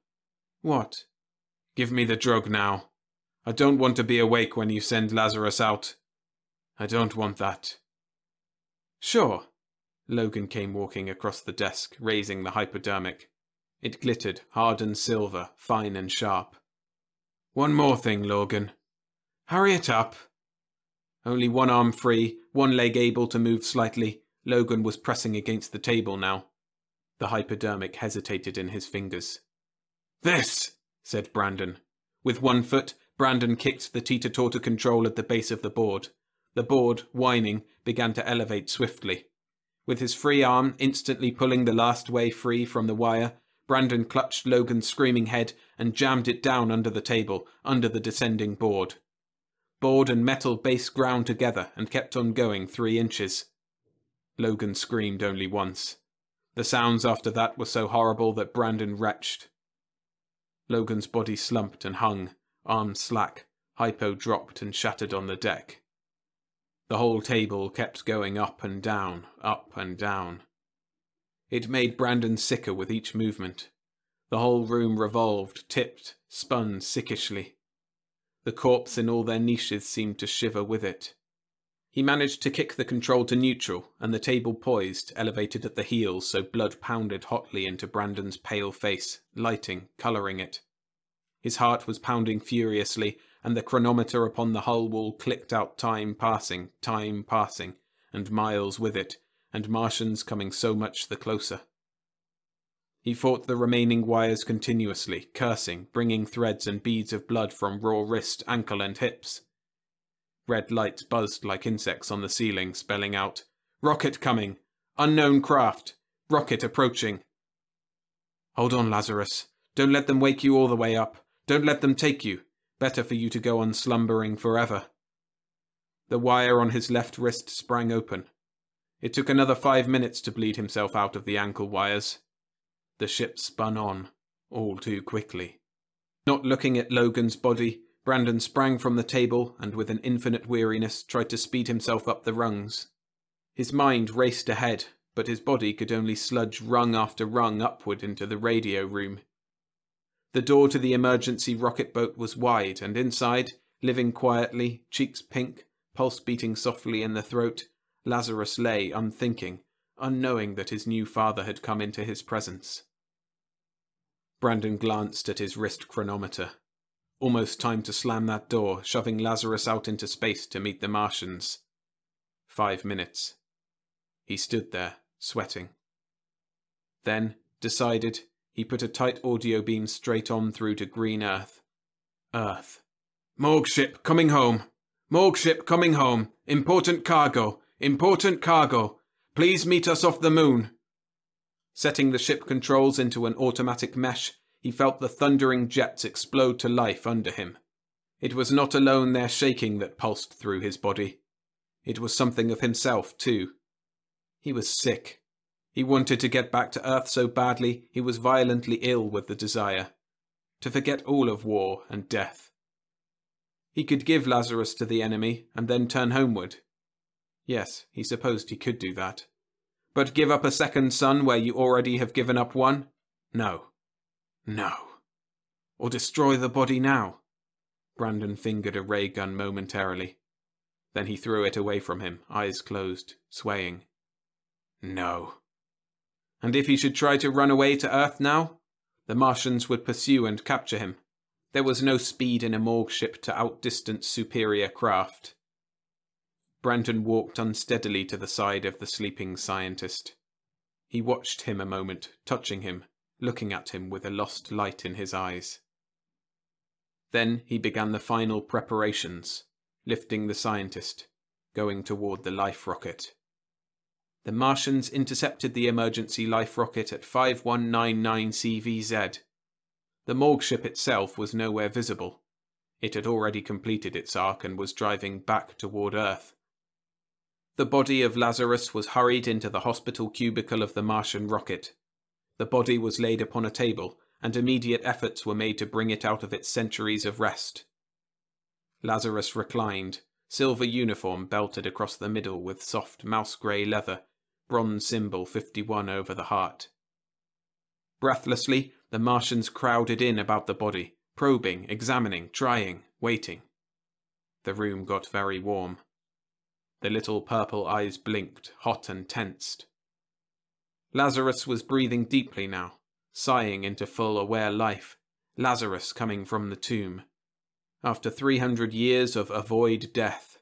"What?" "Give me the drug now. I don't want to be awake when you send Lazarus out. I don't want that." "Sure." Logan came walking across the desk, raising the hypodermic. It glittered, hard and silver, fine and sharp. "One more thing, Logan." "Hurry it up." Only one arm free, one leg able to move slightly, Logan was pressing against the table now. The hypodermic hesitated in his fingers. "This!" said Brandon. With one foot, Brandon kicked the teeter-totter control at the base of the board. The board, whining, began to elevate swiftly. With his free arm instantly pulling the last way free from the wire, Brandon clutched Logan's screaming head and jammed it down under the table, under the descending board. Board and metal base ground together and kept on going 3 inches. Logan screamed only once. The sounds after that were so horrible that Brandon retched. Logan's body slumped and hung, arms slack, hypo dropped and shattered on the deck. The whole table kept going up and down, up and down. It made Brandon sicker with each movement. The whole room revolved, tipped, spun sickishly. The corpses in all their niches seemed to shiver with it. He managed to kick the control to neutral, and the table poised, elevated at the heels so blood pounded hotly into Brandon's pale face, lighting, colouring it. His heart was pounding furiously, and the chronometer upon the hull wall clicked out time passing, and miles with it, and Martians coming so much the closer. He fought the remaining wires continuously, cursing, bringing threads and beads of blood from raw wrist, ankle and hips. Red lights buzzed like insects on the ceiling, spelling out, "Rocket coming! Unknown craft! Rocket approaching!" "Hold on, Lazarus. Don't let them wake you all the way up. Don't let them take you. Better for you to go on slumbering forever." The wire on his left wrist sprang open. It took another 5 minutes to bleed himself out of the ankle wires. The ship spun on, all too quickly. Not looking at Logan's body, Brandon sprang from the table and with an infinite weariness tried to speed himself up the rungs. His mind raced ahead, but his body could only sludge rung after rung upward into the radio room. The door to the emergency rocket boat was wide, and inside, living quietly, cheeks pink, pulse beating softly in the throat, Lazarus lay unthinking, unknowing that his new father had come into his presence. Brandon glanced at his wrist chronometer. Almost time to slam that door, shoving Lazarus out into space to meet the Martians. 5 minutes. He stood there, sweating. Then, decided, he put a tight audio beam straight on through to green Earth. Earth. "Morgue ship coming home! Morgue ship coming home! Important cargo! Important cargo! Please meet us off the moon!" Setting the ship controls into an automatic mesh, he felt the thundering jets explode to life under him. It was not alone their shaking that pulsed through his body. It was something of himself, too. He was sick. He wanted to get back to Earth so badly he was violently ill with the desire. To forget all of war and death. He could give Lazarus to the enemy and then turn homeward. Yes, he supposed he could do that. But give up a second son where you already have given up one? No. No. Or destroy the body now? Brandon fingered a ray gun momentarily. Then he threw it away from him, eyes closed, swaying. No. And if he should try to run away to Earth now? The Martians would pursue and capture him. There was no speed in a Morgue ship to outdistance superior craft. Brandon walked unsteadily to the side of the sleeping scientist. He watched him a moment, touching him, looking at him with a lost light in his eyes. Then he began the final preparations, lifting the scientist, going toward the life rocket. The Martians intercepted the emergency life rocket at 5199 CVZ. The Morgue ship itself was nowhere visible. It had already completed its arc and was driving back toward Earth. The body of Lazarus was hurried into the hospital cubicle of the Martian rocket. The body was laid upon a table, and immediate efforts were made to bring it out of its centuries of rest. Lazarus reclined, silver uniform belted across the middle with soft mouse-grey leather, bronze symbol 51 over the heart. Breathlessly, the Martians crowded in about the body, probing, examining, trying, waiting. The room got very warm. The little purple eyes blinked, hot and tensed. Lazarus was breathing deeply now, sighing into full aware life, Lazarus coming from the tomb. After 300 years of avoid death.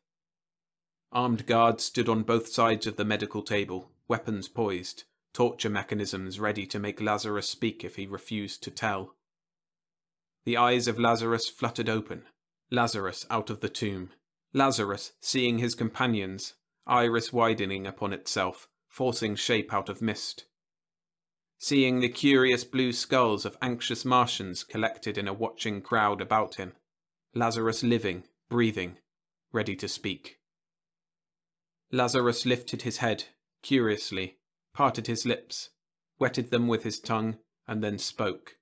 Armed guards stood on both sides of the medical table, weapons poised, torture mechanisms ready to make Lazarus speak if he refused to tell. The eyes of Lazarus fluttered open. Lazarus out of the tomb. Lazarus seeing his companions, iris widening upon itself, forcing shape out of mist. Seeing the curious blue skulls of anxious Martians collected in a watching crowd about him. Lazarus living, breathing, ready to speak. Lazarus lifted his head, curiously, parted his lips, wetted them with his tongue, and then spoke.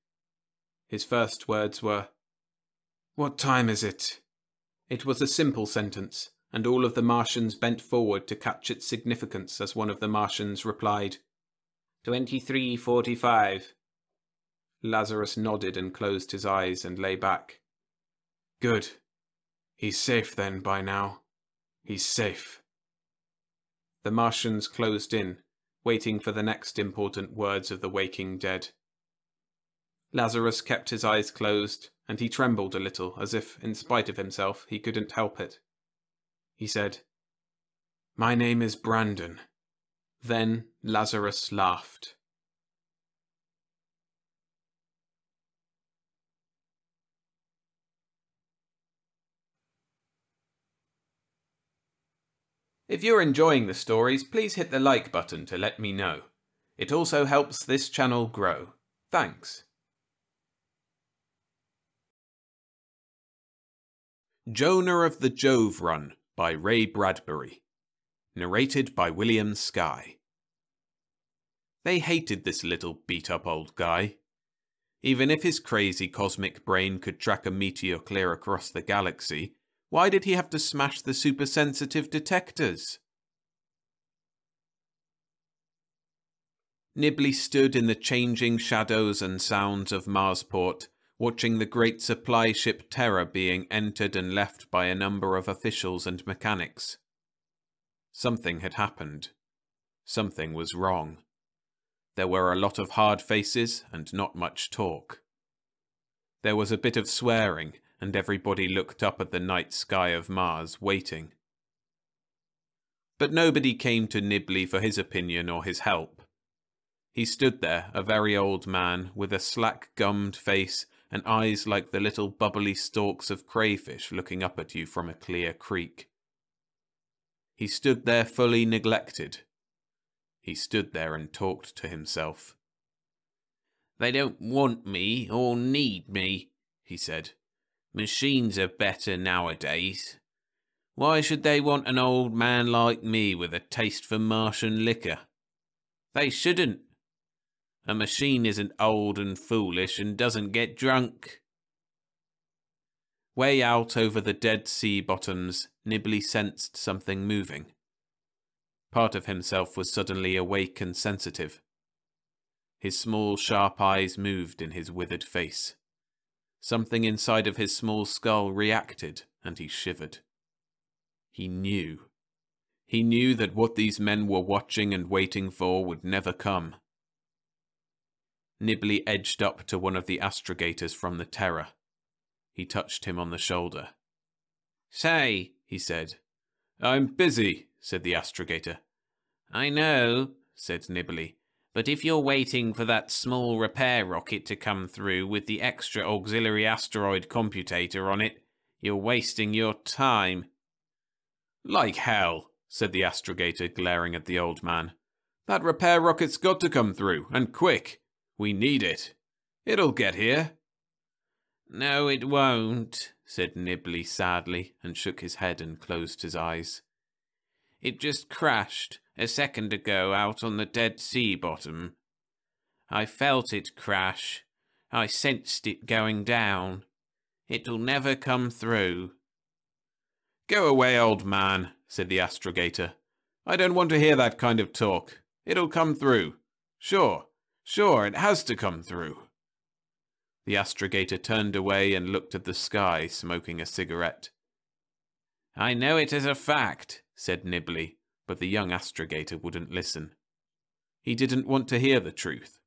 His first words were, "What time is it?" It was a simple sentence, and all of the Martians bent forward to catch its significance as one of the Martians replied, 23:45. Lazarus nodded and closed his eyes and lay back. Good. He's safe then by now. He's safe. The Martians closed in, waiting for the next important words of the waking dead. Lazarus kept his eyes closed, and he trembled a little, as if, in spite of himself, he couldn't help it. He said, "My name is Brandon." Then Lazarus laughed. If you're enjoying the stories, please hit the like button to let me know. It also helps this channel grow. Thanks. Jonah of the Jove Run by Ray Bradbury. Narrated by William Skye. They hated this little beat-up old guy. Even if his crazy cosmic brain could track a meteor clear across the galaxy, why did he have to smash the supersensitive detectors? Nibley stood in the changing shadows and sounds of Marsport, watching the great supply ship Terror being entered and left by a number of officials and mechanics. Something had happened. Something was wrong. There were a lot of hard faces and not much talk. There was a bit of swearing, and everybody looked up at the night sky of Mars, waiting. But nobody came to Nibley for his opinion or his help. He stood there, a very old man, with a slack-gummed face and eyes like the little bubbly stalks of crayfish looking up at you from a clear creek. He stood there fully neglected. He stood there and talked to himself. "They don't want me or need me," he said. "Machines are better nowadays. Why should they want an old man like me with a taste for Martian liquor? They shouldn't. A machine isn't old and foolish and doesn't get drunk." Way out over the Dead Sea bottoms, Nibley sensed something moving. Part of himself was suddenly awake and sensitive. His small, sharp eyes moved in his withered face. Something inside of his small skull reacted, and he shivered. He knew. He knew that what these men were watching and waiting for would never come. Nibley edged up to one of the astrogators from the Terror. He touched him on the shoulder. "Say," he said. "I'm busy," said the astrogator. "I know," said Nibley, "but if you're waiting for that small repair rocket to come through with the extra auxiliary asteroid computator on it, you're wasting your time." "Like hell," said the astrogator, glaring at the old man. "That repair rocket's got to come through, and quick. We need it. It'll get here." No, it won't, said Nibley sadly, and shook his head and closed his eyes. It just crashed a second ago out on the Dead Sea bottom. I felt it crash. I sensed it going down. It'll never come through. Go away, old man, said the astrogator. I don't want to hear that kind of talk. It'll come through. Sure, it has to come through. The astrogator turned away and looked at the sky, smoking a cigarette. I know it as a fact, said Nibley, but the young astrogator wouldn't listen. He didn't want to hear the truth.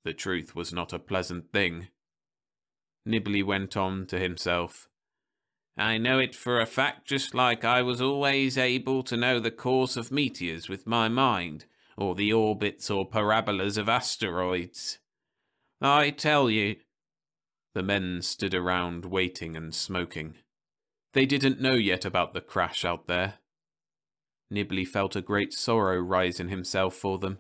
The truth was not a pleasant thing. Nibley went on to himself. I know it for a fact, just like I was always able to know the course of meteors with my mind, or the orbits or parabolas of asteroids. I tell you... The men stood around waiting and smoking. They didn't know yet about the crash out there. Nibley felt a great sorrow rise in himself for them.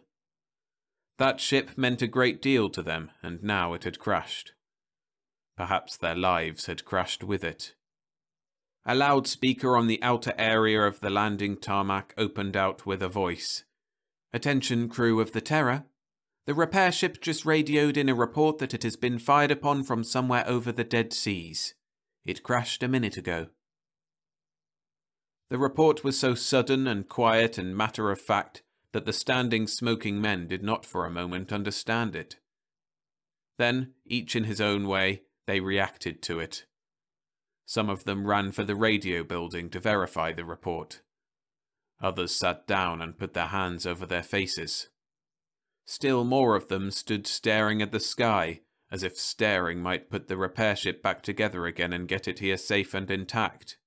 That ship meant a great deal to them, and now it had crashed. Perhaps their lives had crashed with it. A loudspeaker on the outer area of the landing tarmac opened out with a voice. Attention, crew of the Terror. The repair ship just radioed in a report that it has been fired upon from somewhere over the Dead Seas. It crashed a minute ago. The report was so sudden and quiet and matter-of-fact that the standing smoking men did not for a moment understand it. Then, each in his own way, they reacted to it. Some of them ran for the radio building to verify the report. Others sat down and put their hands over their faces. Still more of them stood staring at the sky, as if staring might put the repair ship back together again and get it here safe and intact.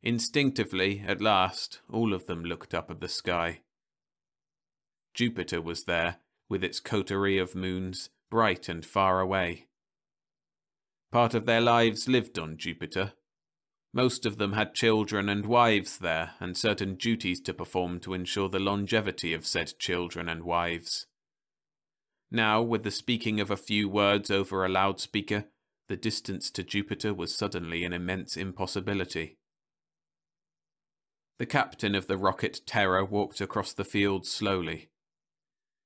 Instinctively, at last, all of them looked up at the sky. Jupiter was there, with its coterie of moons, bright and far away. Part of their lives lived on Jupiter. Most of them had children and wives there, and certain duties to perform to ensure the longevity of said children and wives. Now, with the speaking of a few words over a loudspeaker, the distance to Jupiter was suddenly an immense impossibility. The captain of the rocket Terror walked across the field slowly.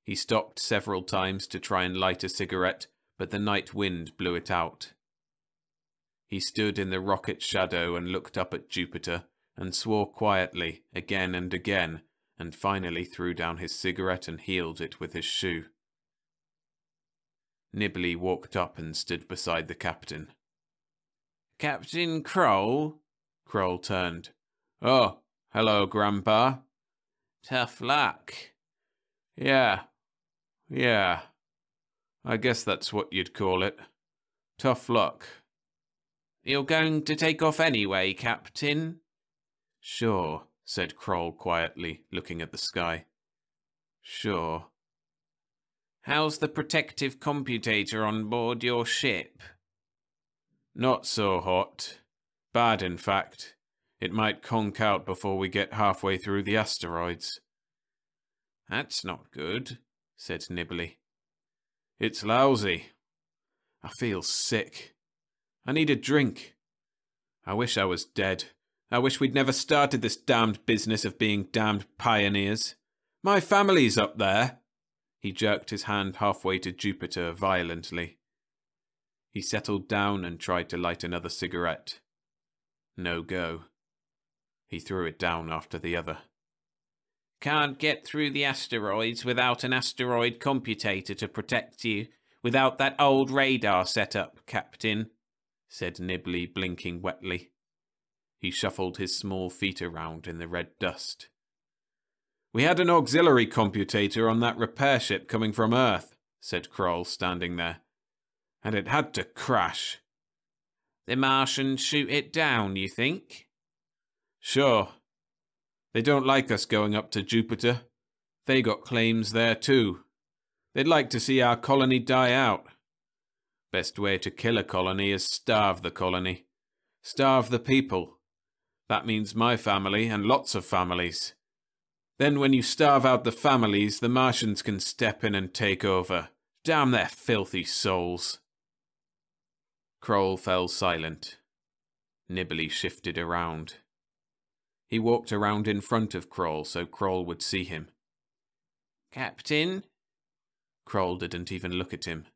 He stopped several times to try and light a cigarette, but the night wind blew it out. He stood in the rocket's shadow and looked up at Jupiter and swore quietly again and again, and finally threw down his cigarette and heeled it with his shoe. Nibley walked up and stood beside the captain. Captain Kroll? Kroll turned. Oh, hello, Grandpa. Tough luck. Yeah. I guess that's what you'd call it. Tough luck. You're going to take off anyway, Captain? Sure, said Kroll quietly, looking at the sky. Sure. How's the protective computator on board your ship? Not so hot. Bad, in fact. It might conk out before we get halfway through the asteroids. That's not good, said Nibley. It's lousy. I feel sick. I need a drink. I wish I was dead. I wish we'd never started this damned business of being damned pioneers. My family's up there. He jerked his hand halfway to Jupiter violently. He settled down and tried to light another cigarette. No go. He threw it down after the other. Can't get through the asteroids without an asteroid computator to protect you, without that old radar setup, Captain, said Nibley, blinking wetly. He shuffled his small feet around in the red dust. We had an auxiliary computator on that repair ship coming from Earth, said Kroll, standing there. And it had to crash. The Martians shoot it down, you think? Sure. They don't like us going up to Jupiter. They got claims there too. They'd like to see our colony die out. Best way to kill a colony is starve the colony. Starve the people. That means my family and lots of families. Then when you starve out the families, the Martians can step in and take over. Damn their filthy souls. Kroll fell silent. Nibley shifted around. He walked around in front of Kroll so Kroll would see him. Captain? Kroll didn't even look at him.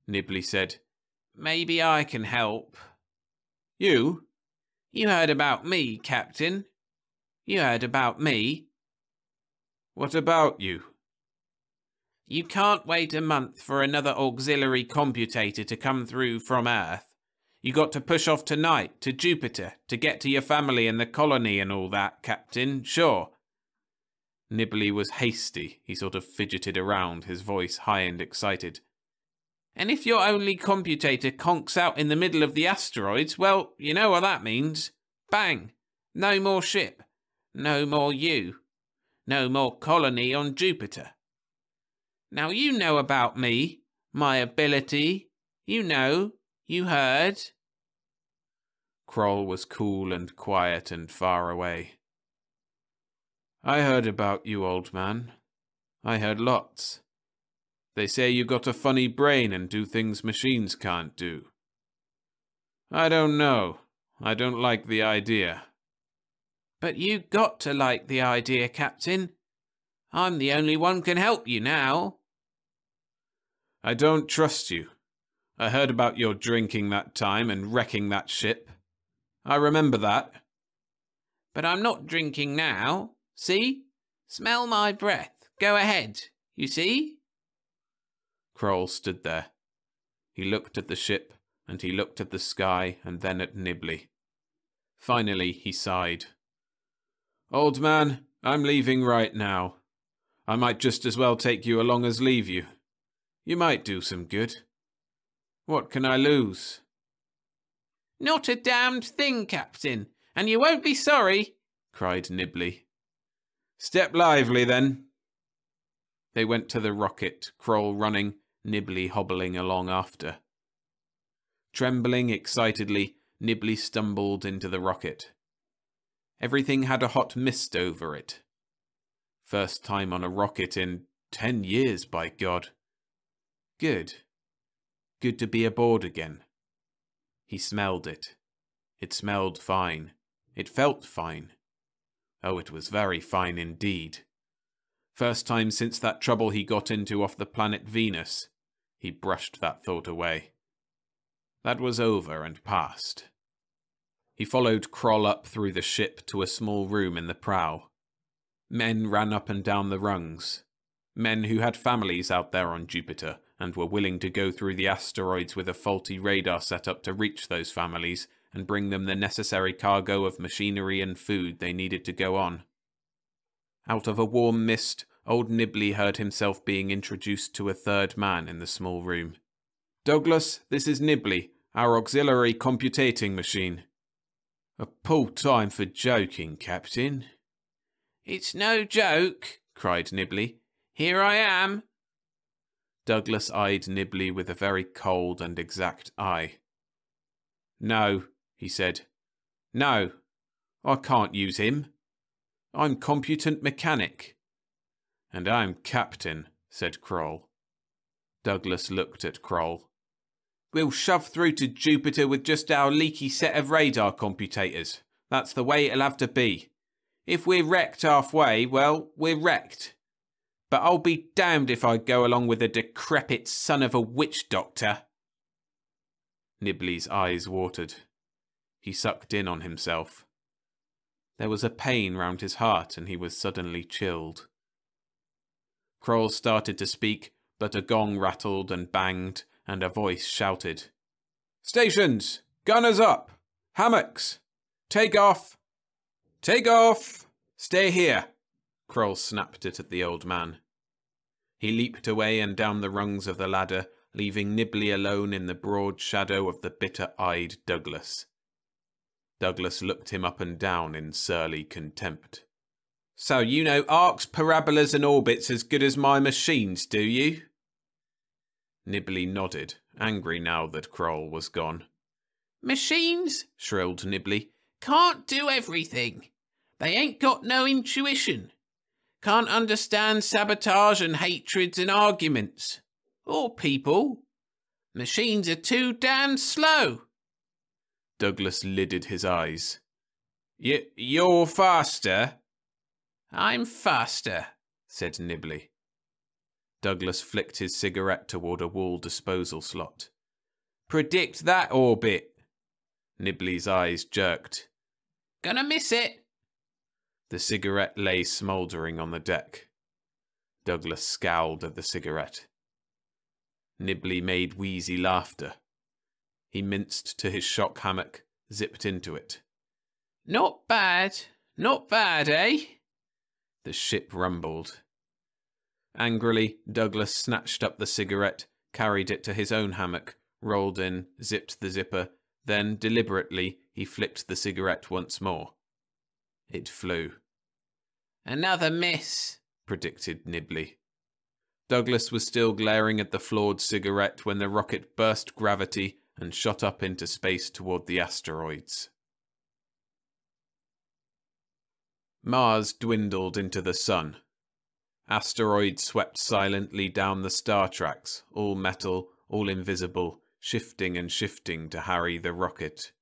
Nibley said, Maybe I can help. You? You heard about me, Captain. You heard about me. What about you? You can't wait a month for another auxiliary computator to come through from Earth. You got to push off tonight to Jupiter to get to your family and the colony and all that, Captain, sure. Nibley was hasty. He sort of fidgeted around, his voice high and excited. And if your only computator conks out in the middle of the asteroids, well, you know what that means. Bang! No more ship. No more you. No more colony on Jupiter. Now you know about me, my ability. You know, you heard. Kroll was cool and quiet and far away. I heard about you, old man. I heard lots. They say you got a funny brain and do things machines can't do. I don't know. I don't like the idea. But you got to like the idea, Captain. I'm the only one can help you now. I don't trust you. I heard about your drinking that time and wrecking that ship. I remember that. But I'm not drinking now. See? Smell my breath. Go ahead. You see? Kroll stood there. He looked at the ship, and he looked at the sky, and then at Nibley. Finally, he sighed. Old man, I'm leaving right now. I might just as well take you along as leave you. You might do some good. What can I lose? Not a damned thing, Captain, and you won't be sorry, cried Nibley. Step lively, then. They went to the rocket, Kroll running, Nibley hobbling along after. Trembling excitedly, Nibley stumbled into the rocket. Everything had a hot mist over it. First time on a rocket in 10 years, by God. Good. Good to be aboard again. He smelled it. It smelled fine. It felt fine. Oh, it was very fine indeed. First time since that trouble he got into off the planet Venus. He brushed that thought away. That was over and past. He followed Kroll up through the ship to a small room in the prow. Men ran up and down the rungs. Men who had families out there on Jupiter and were willing to go through the asteroids with a faulty radar setup to reach those families and bring them the necessary cargo of machinery and food they needed to go on. Out of a warm mist, old Nibley heard himself being introduced to a third man in the small room. Douglas, this is Nibley, our auxiliary computating machine. A pull time for joking, Captain. It's no joke, cried Nibley. Here I am. Douglas eyed Nibley with a very cold and exact eye. No, he said. No, I can't use him. I'm computant mechanic. And I'm captain, said Kroll. Douglas looked at Kroll. We'll shove through to Jupiter with just our leaky set of radar computators. That's the way it'll have to be. If we're wrecked halfway, well, we're wrecked. But I'll be damned if I go along with a decrepit son of a witch doctor. Nibley's eyes watered. He sucked in on himself. There was a pain round his heart and he was suddenly chilled. Kroll started to speak, but a gong rattled and banged and a voice shouted. Stations! Gunners up! Hammocks! Take off! Take off! Stay here! Kroll snapped it at the old man. He leaped away and down the rungs of the ladder, leaving Nibley alone in the broad shadow of the bitter-eyed Douglas. Douglas looked him up and down in surly contempt. So you know arcs, parabolas and orbits as good as my machines, do you? Nibley nodded, angry now that Kroll was gone. Machines, shrilled Nibley, can't do everything. They ain't got no intuition. Can't understand sabotage and hatreds and arguments. Or people. Machines are too damn slow. Douglas lidded his eyes. You're faster? I'm faster, said Nibley. Douglas flicked his cigarette toward a wall disposal slot. Predict that orbit. Nibley's eyes jerked. Gonna miss it. The cigarette lay smouldering on the deck. Douglas scowled at the cigarette. Nibley made wheezy laughter. He minced to his shock hammock, zipped into it. Not bad, eh? The ship rumbled. Angrily, Douglas snatched up the cigarette, carried it to his own hammock, rolled in, zipped the zipper, then, deliberately, he flicked the cigarette once more. It flew. Another miss, predicted Nibley. Douglas was still glaring at the flawed cigarette when the rocket burst gravity and shot up into space toward the asteroids. Mars dwindled into the sun. Asteroids swept silently down the star tracks, all metal, all invisible, shifting and shifting to harry the rocket.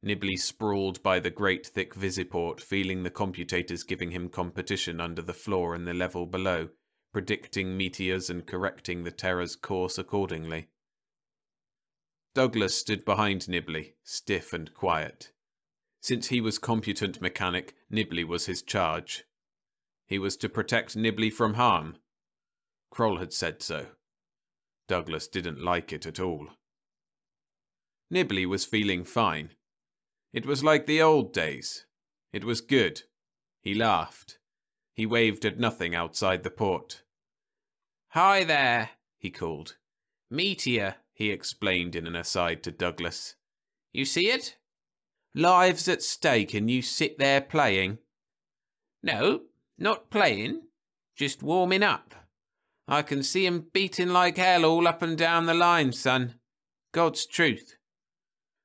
Nibley sprawled by the great thick visiport, feeling the computators giving him competition under the floor and the level below, predicting meteors and correcting the Terra's course accordingly. Douglas stood behind Nibley, stiff and quiet. Since he was computant mechanic, Nibley was his charge. He was to protect Nibley from harm. Kroll had said so. Douglas didn't like it at all. Nibley was feeling fine. It was like the old days. It was good. He laughed. He waved at nothing outside the port. Hi there, he called. Meteor, he explained in an aside to Douglas. You see it? Lives at stake and you sit there playing? No, not playing. Just warming up. I can see 'em beating like hell all up and down the line, son. God's truth.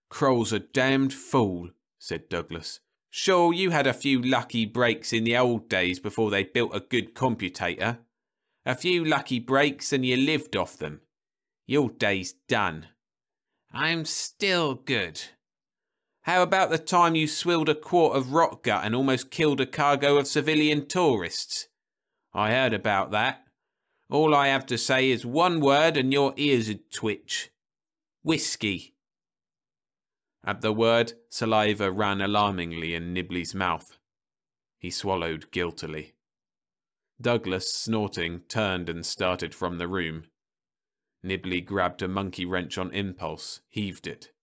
Kroll's a damned fool, said Douglas. Sure, you had a few lucky breaks in the old days before they built a good computator. A few lucky breaks and you lived off them. Your day's done. I'm still good. How about the time you swilled a quart of rot gut and almost killed a cargo of civilian tourists? I heard about that. All I have to say is one word and your ears would twitch. Whiskey. At the word, saliva ran alarmingly in Nibley's mouth. He swallowed guiltily. Douglas, snorting, turned and started from the room. Nibley grabbed a monkey wrench on impulse, heaved it.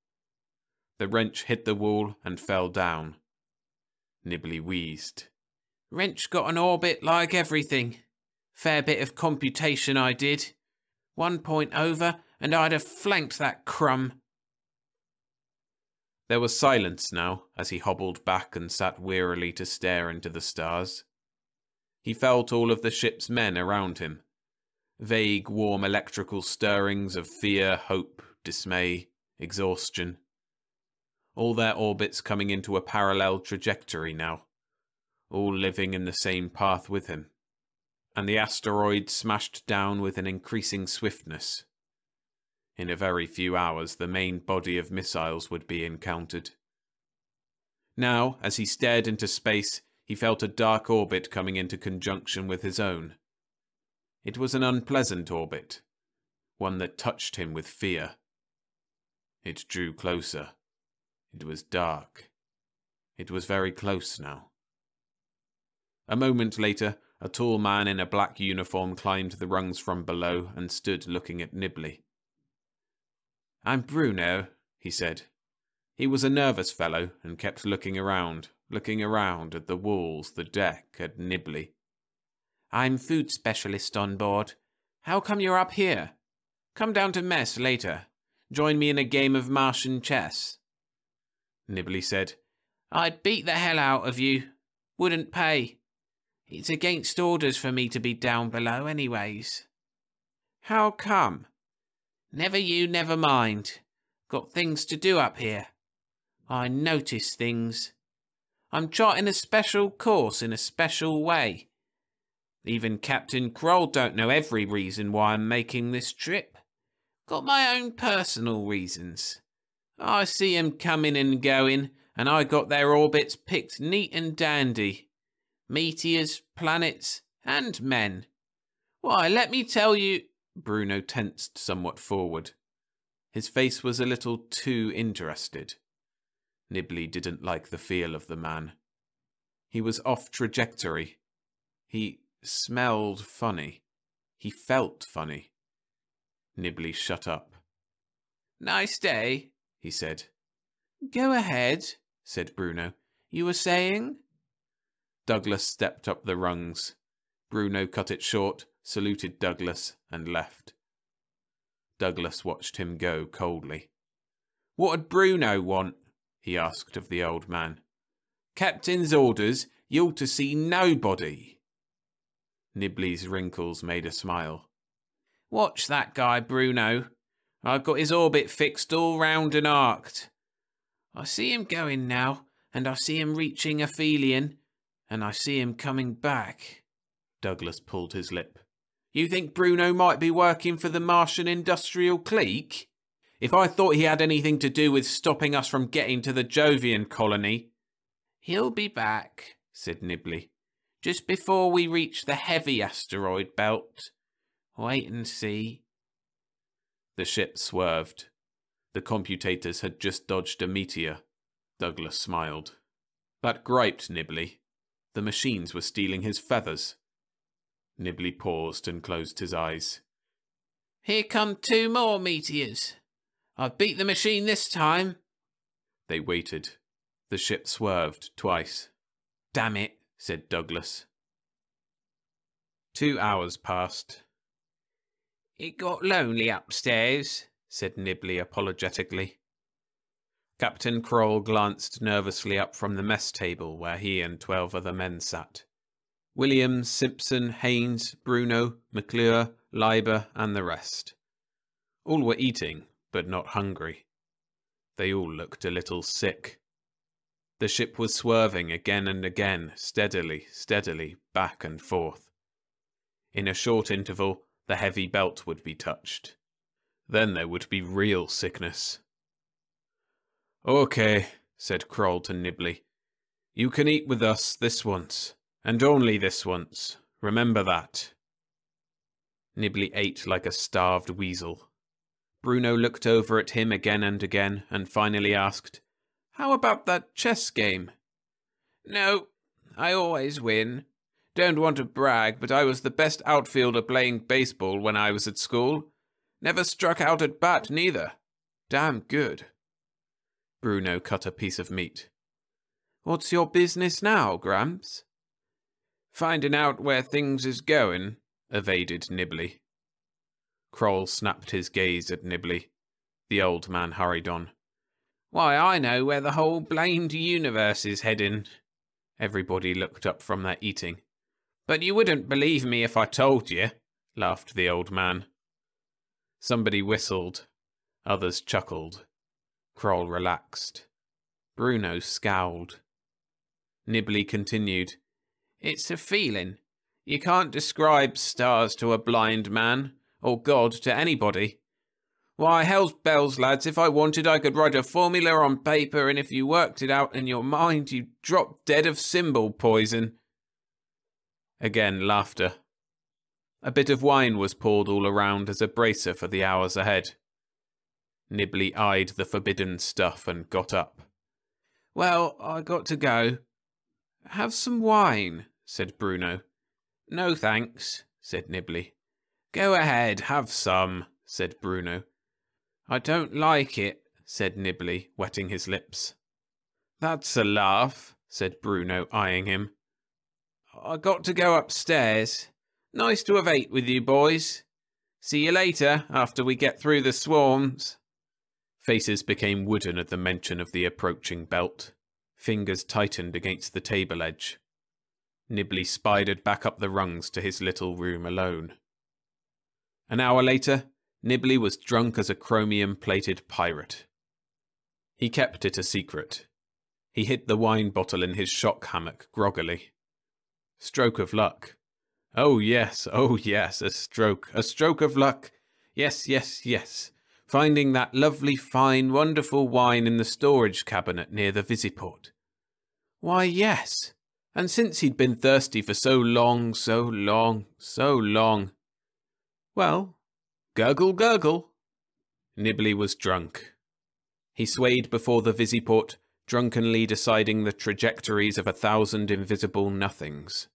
The wrench hit the wall and fell down. Nibley wheezed. Wrench got an orbit like everything. Fair bit of computation I did. 1 point over and I'd have flanked that crumb. There was silence now as he hobbled back and sat wearily to stare into the stars. He felt all of the ship's men around him. Vague, warm electrical stirrings of fear, hope, dismay, exhaustion. All their orbits coming into a parallel trajectory now. All living in the same path with him. And the asteroid smashed down with an increasing swiftness. In a very few hours, the main body of missiles would be encountered. Now, as he stared into space, he felt a dark orbit coming into conjunction with his own. It was an unpleasant orbit, one that touched him with fear. It drew closer. It was dark. It was very close now. A moment later, a tall man in a black uniform climbed the rungs from below and stood looking at Nibley. "I'm Bruno," he said. He was a nervous fellow and kept looking around at the walls, the deck, at Nibley. "I'm food specialist on board. How come you're up here? Come down to mess later. Join me in a game of Martian chess." Nibley said, "I'd beat the hell out of you. Wouldn't pay. It's against orders for me to be down below anyways." "How come?" "Never you, never mind. Got things to do up here. I notice things. I'm charting a special course in a special way. Even Captain Kroll don't know every reason why I'm making this trip. Got my own personal reasons. I see 'em coming and going, and I got their orbits picked neat and dandy. Meteors, planets, and men. Why, let me tell you... Bruno tensed somewhat forward. His face was a little too interested. Nibley didn't like the feel of the man. He was off trajectory. He smelled funny. He felt funny. Nibley shut up. Nice day, he said. Go ahead, said Bruno. You were saying? Douglas stepped up the rungs. Bruno cut it short, saluted Douglas, and left. Douglas watched him go coldly. What'd Bruno want? He asked of the old man. Captain's orders, you're to see nobody. Nibley's wrinkles made a smile. Watch that guy, Bruno. I've got his orbit fixed all round and arced. I see him going now, and I see him reaching aphelion, and I see him coming back. Douglas pulled his lip. You think Bruno might be working for the Martian industrial clique? If I thought he had anything to do with stopping us from getting to the Jovian colony... He'll be back, said Nibley, just before we reach the heavy asteroid belt. Wait and see. The ship swerved. The computators had just dodged a meteor. Douglas smiled. That griped Nibley. The machines were stealing his feathers. Nibley paused and closed his eyes. Here come 2 more meteors. I've beat the machine this time. They waited. The ship swerved twice. Damn it, said Douglas. 2 hours passed. It got lonely upstairs, said Nibley apologetically. Captain Kroll glanced nervously up from the mess table where he and 12 other men sat. Williams, Simpson, Haynes, Bruno, McClure, Leiber, and the rest. All were eating, but not hungry. They all looked a little sick. The ship was swerving again and again, steadily, back and forth. In a short interval, the heavy belt would be touched. Then there would be real sickness. Okay, said Kroll to Nibley. You can eat with us this once, and only this once. Remember that. Nibley ate like a starved weasel. Bruno looked over at him again and finally asked, How about that chess game? No, I always win. Don't want to brag, but I was the best outfielder playing baseball when I was at school. Never struck out at bat, neither. Damn good. Bruno cut a piece of meat. What's your business now, Gramps? Finding out where things is going, evaded Nibley. Kroll snapped his gaze at Nibley. The old man hurried on. Why, I know where the whole blamed universe is heading. Everybody looked up from their eating. But you wouldn't believe me if I told you, laughed the old man. Somebody whistled. Others chuckled. Kroll relaxed. Bruno scowled. Nibley continued. It's a feeling. You can't describe stars to a blind man, or God to anybody. Why, hell's bells, lads, if I wanted I could write a formula on paper, and if you worked it out in your mind, you'd drop dead of symbol poison. Again laughter. A bit of wine was poured all around as a bracer for the hours ahead. Nibley eyed the forbidden stuff and got up. Well, I got to go. Have some wine, said Bruno. No thanks, said Nibley. Go ahead, have some, said Bruno. I don't like it, said Nibley, wetting his lips. That's a laugh, said Bruno, eyeing him. I got to go upstairs. Nice to have ate with you boys. See you later, after we get through the swarms. Faces became wooden at the mention of the approaching belt. Fingers tightened against the table edge. Nibley spidered back up the rungs to his little room alone. An hour later, Nibley was drunk as a chromium-plated pirate. He kept it a secret. He hid the wine bottle in his shock hammock groggily. Stroke of luck. Oh yes, a stroke of luck. Yes. finding that lovely, fine, wonderful wine in the storage cabinet near the visiport. Why, yes, and since he'd been thirsty for so long, so long, so long. Well, gurgle, gurgle. Nibley was drunk. He swayed before the visiport, drunkenly deciding the trajectories of 1,000 invisible nothings.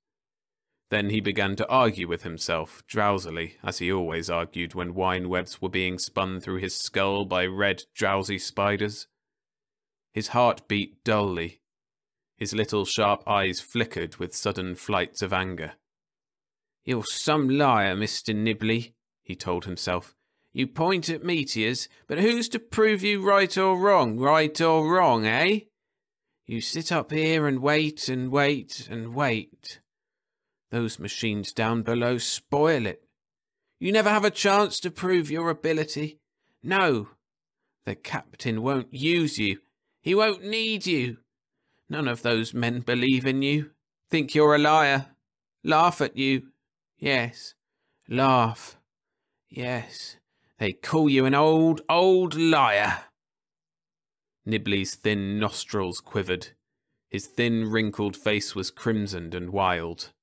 Then he began to argue with himself, drowsily, as he always argued when wine webs were being spun through his skull by red, drowsy spiders. His heart beat dully. His little sharp eyes flickered with sudden flights of anger. "You're some liar, Mr. Nibley," he told himself. "You point at meteors, but who's to prove you right or wrong, eh? You sit up here and wait and wait and wait. Those machines down below spoil it. You never have a chance to prove your ability. No, the captain won't use you. He won't need you. None of those men believe in you, think you're a liar, laugh at you. Yes, laugh. Yes, they call you an old liar." Nibley's thin nostrils quivered. His thin, wrinkled face was crimsoned and wild.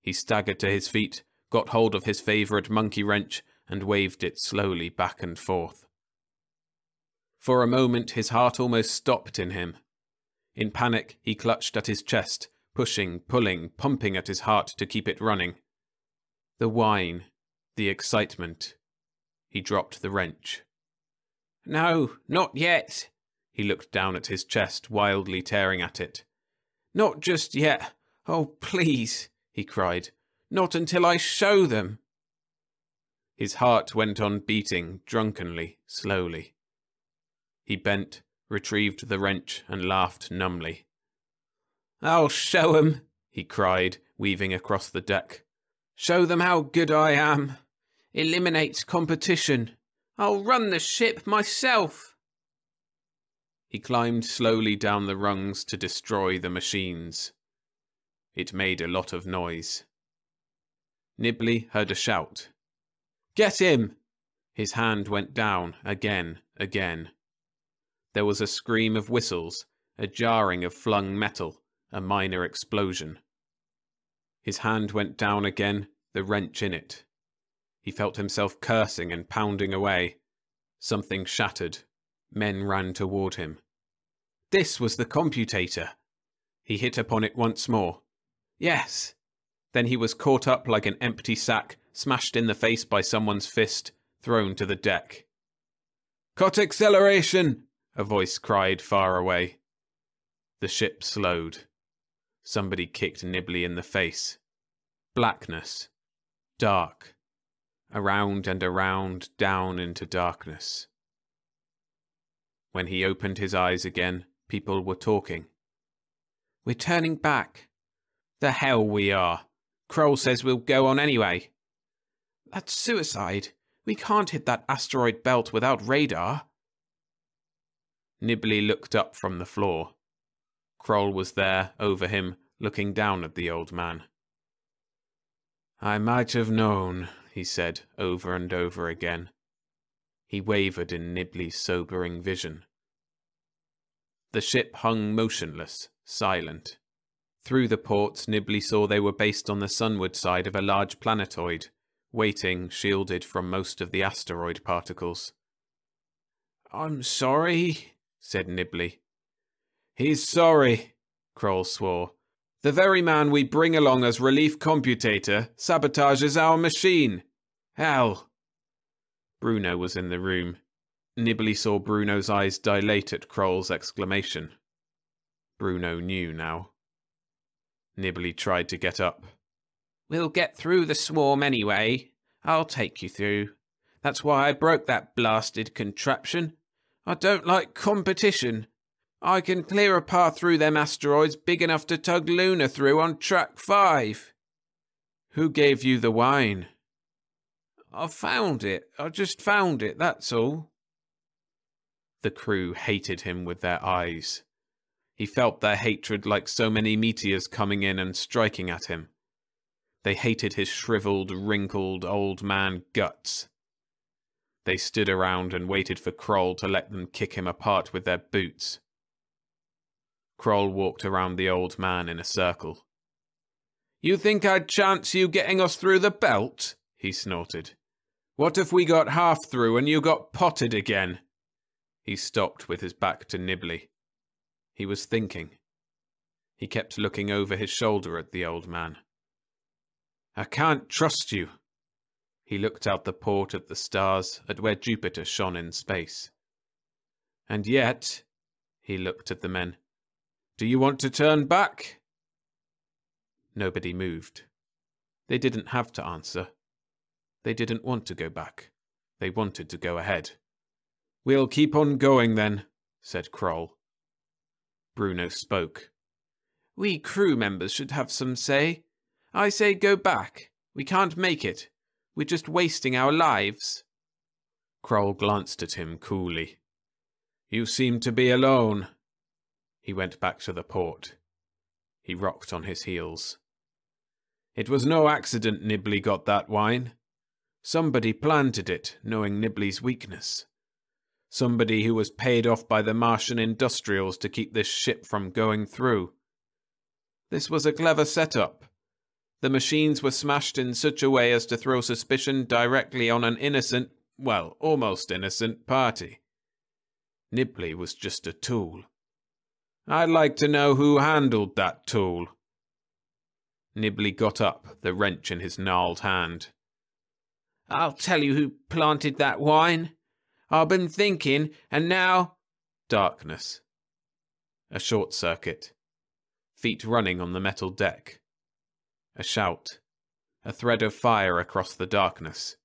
He staggered to his feet, got hold of his favourite monkey wrench, and waved it slowly back and forth. For a moment his heart almost stopped in him. In panic he clutched at his chest, pushing, pulling, pumping at his heart to keep it running. The wine, the excitement. He dropped the wrench. "No, not yet." He looked down at his chest, wildly tearing at it. "Not just yet. Oh, please," he cried. "Not until I show them." His heart went on beating, drunkenly, slowly. He bent, retrieved the wrench, and laughed numbly. "I'll show 'em," he cried, weaving across the deck. "Show them how good I am. Eliminate competition. I'll run the ship myself." He climbed slowly down the rungs to destroy the machines. It made a lot of noise. Nibley heard a shout. "Get him!" His hand went down again. There was a scream of whistles, a jarring of flung metal, a minor explosion. His hand went down again, the wrench in it. He felt himself cursing and pounding away. Something shattered. Men ran toward him. This was the computator. He hit upon it once more. Yes! Then he was caught up like an empty sack, smashed in the face by someone's fist, thrown to the deck. "Cut acceleration!" a voice cried far away. The ship slowed. Somebody kicked Nibley in the face. Blackness. Dark. Around and around, down into darkness. When he opened his eyes again, people were talking. "We're turning back." "The hell we are. Kroll says we'll go on anyway." "That's suicide. We can't hit that asteroid belt without radar." Nibley looked up from the floor. Kroll was there, over him, looking down at the old man. "I might have known," he said, over and over again. He wavered in Nibley's sobering vision. The ship hung motionless, silent. Through the ports, Nibley saw they were based on the sunward side of a large planetoid, waiting, shielded from most of the asteroid particles. "I'm sorry," said Nibley. "He's sorry," Kroll swore. "The very man we bring along as relief computator sabotages our machine. Hell!" Bruno was in the room. Nibley saw Bruno's eyes dilate at Kroll's exclamation. Bruno knew now. Nibley tried to get up. "We'll get through the swarm anyway. I'll take you through. That's why I broke that blasted contraption. I don't like competition. I can clear a path through them asteroids big enough to tug Luna through on track 5. "Who gave you the wine?" "I found it. I just found it, that's all." The crew hated him with their eyes. He felt their hatred like so many meteors coming in and striking at him. They hated his shriveled, wrinkled old man guts. They stood around and waited for Kroll to let them kick him apart with their boots. Kroll walked around the old man in a circle. "You think I'd chance you getting us through the belt?" he snorted. "What if we got half through and you got potted again?" He stopped with his back to Nibley. He was thinking. He kept looking over his shoulder at the old man. "I can't trust you." He looked out the port at the stars, at where Jupiter shone in space. "And yet," he looked at the men, "do you want to turn back?" Nobody moved. They didn't have to answer. They didn't want to go back. They wanted to go ahead. "We'll keep on going then," said Kroll. Bruno spoke. "We crew members should have some say. I say go back. We can't make it. We're just wasting our lives." Kroll glanced at him coolly. "You seem to be alone." He went back to the port. He rocked on his heels. "It was no accident Nibley got that wine. Somebody planted it, knowing Nibley's weakness. Somebody who was paid off by the Martian industrials to keep this ship from going through. This was a clever setup. The machines were smashed in such a way as to throw suspicion directly on an innocent, well, almost innocent party. Nibley was just a tool. I'd like to know who handled that tool." Nibley got up, the wrench in his gnarled hand. "I'll tell you who planted that wine. I've been thinking, and now—" Darkness. A short circuit. Feet running on the metal deck. A shout. A thread of fire across the darkness.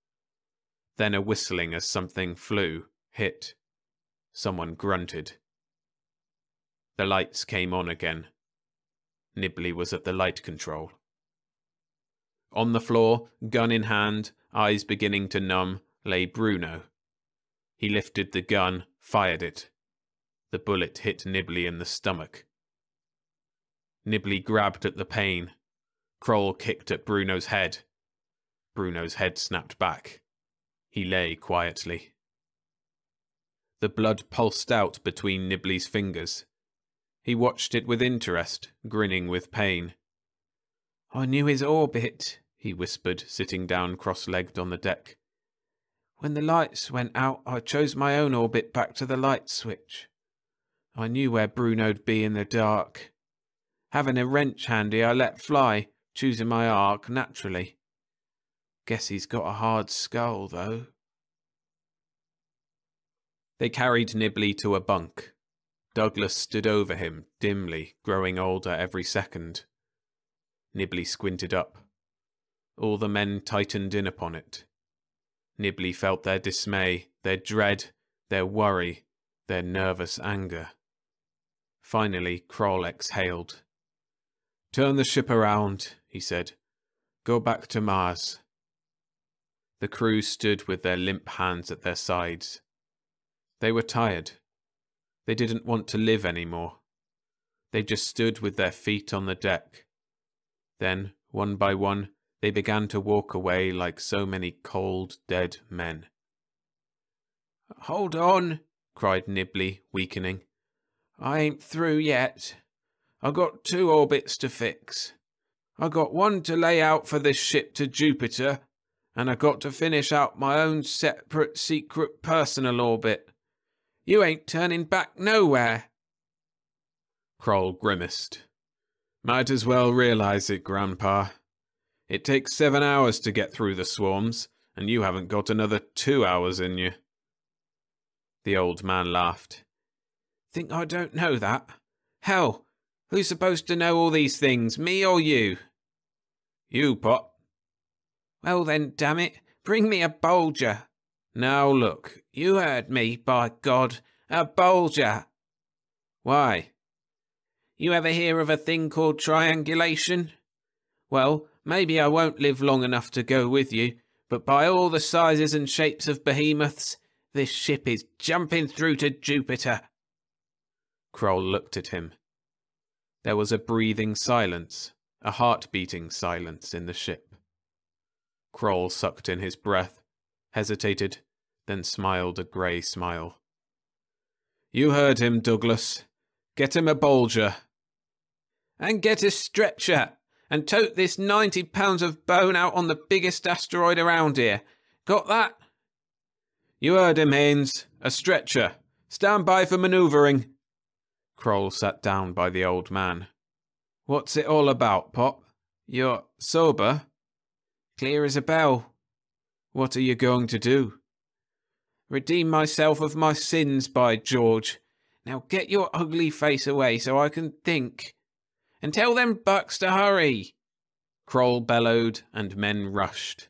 Then a whistling as something flew, hit. Someone grunted. The lights came on again. Nibley was at the light control. On the floor, gun in hand, eyes beginning to numb, lay Bruno. He lifted the gun, fired it. The bullet hit Nibley in the stomach. Nibley grabbed at the pain. Kroll kicked at Bruno's head. Bruno's head snapped back. He lay quietly. The blood pulsed out between Nibley's fingers. He watched it with interest, grinning with pain. "I knew his orbit," he whispered, sitting down cross-legged on the deck. "When the lights went out, I chose my own orbit back to the light switch. I knew where Bruno'd be in the dark. Having a wrench handy, I let fly, choosing my arc naturally. Guess he's got a hard skull, though." They carried Nibley to a bunk. Douglas stood over him, dimly, growing older every second. Nibley squinted up. All the men tightened in upon it. Nibley felt their dismay, their dread, their worry, their nervous anger. Finally, Kroll exhaled. "Turn the ship around," he said. "Go back to Mars." The crew stood with their limp hands at their sides. They were tired. They didn't want to live anymore. They just stood with their feet on the deck. Then, one by one, they began to walk away like so many cold, dead men. "Hold on," cried Nibley, weakening. "I ain't through yet. I got 2 orbits to fix. I got one to lay out for this ship to Jupiter, and I got to finish out my own separate, secret, personal orbit. You ain't turning back nowhere." Kroll grimaced. "Might as well realize it, Grandpa. It takes 7 hours to get through the swarms, and you haven't got another 2 hours in you." The old man laughed. "Think I don't know that? Hell, who's supposed to know all these things, me or you?" "You, Pop." "Well then, damn it, bring me a Bolger." "Now look, you heard me, by God, a Bolger." "Why?" "You ever hear of a thing called triangulation? Well, maybe I won't live long enough to go with you, but by all the sizes and shapes of behemoths, this ship is jumping through to Jupiter." Kroll looked at him. There was a breathing silence, a heart-beating silence in the ship. Kroll sucked in his breath, hesitated, then smiled a grey smile. "You heard him, Douglas. Get him a Bolger." "And get a stretcher, and tote this 90 pounds of bone out on the biggest asteroid around here. Got that?" "You heard him, Haynes. A stretcher. Stand by for manoeuvring." Kroll sat down by the old man. "What's it all about, Pop? You're sober?" "Clear as a bell." "What are you going to do?" "Redeem myself of my sins, by George. Now get your ugly face away so I can think. And tell them bucks to hurry." Kroll bellowed, and men rushed.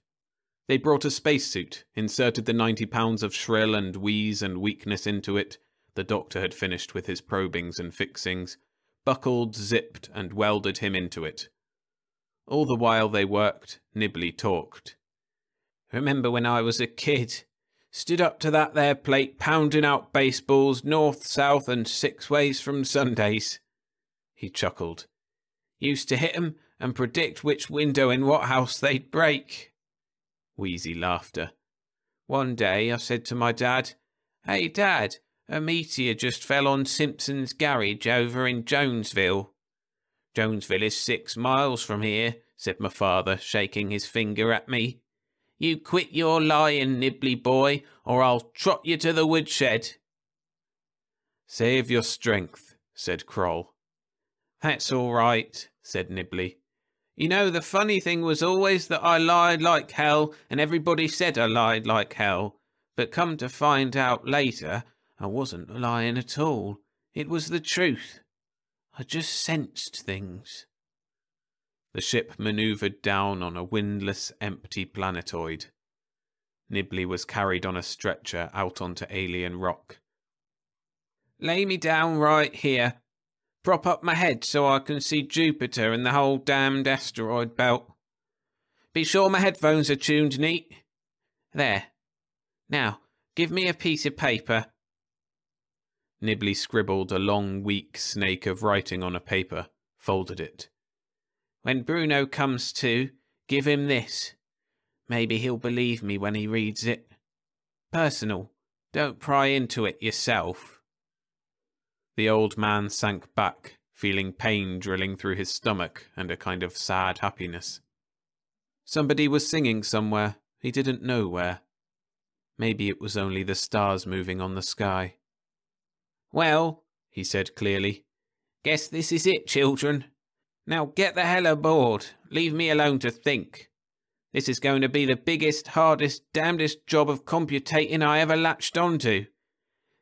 They brought a spacesuit, inserted the 90 pounds of shrill and wheeze and weakness into it. The doctor had finished with his probings and fixings, buckled, zipped, and welded him into it. All the while they worked, Nibley talked. "Remember when I was a kid? Stood up to that there plate pounding out baseballs north, south, and 6 ways from Sundays." He chuckled. "Used to hit 'em and predict which window in what house they'd break." Wheezy laughter. "One day I said to my dad, 'Hey Dad, a meteor just fell on Simpson's garage over in Jonesville.' 'Jonesville is 6 miles from here,' said my father, shaking his finger at me. 'You quit your lying, Nibley boy, or I'll trot you to the woodshed.'" "Save your strength," said Kroll. "That's all right," said Nibley. "You know, the funny thing was always that I lied like hell, and everybody said I lied like hell. But come to find out later, I wasn't lying at all. It was the truth. I just sensed things." The ship manoeuvred down on a windless, empty planetoid. Nibley was carried on a stretcher out onto alien rock. "Lay me down right here. Prop up my head so I can see Jupiter and the whole damned asteroid belt. Be sure my headphones are tuned neat. There. Now, give me a piece of paper." Nibley scribbled a long, weak snake of writing on a paper, folded it. "When Bruno comes to, give him this. Maybe he'll believe me when he reads it. Personal. Don't pry into it yourself." The old man sank back, feeling pain drilling through his stomach and a kind of sad happiness. Somebody was singing somewhere, he didn't know where. Maybe it was only the stars moving on the sky. "Well," he said clearly, "guess this is it, children. Now get the hell aboard. Leave me alone to think. This is going to be the biggest, hardest, damnedest job of computating I ever latched onto.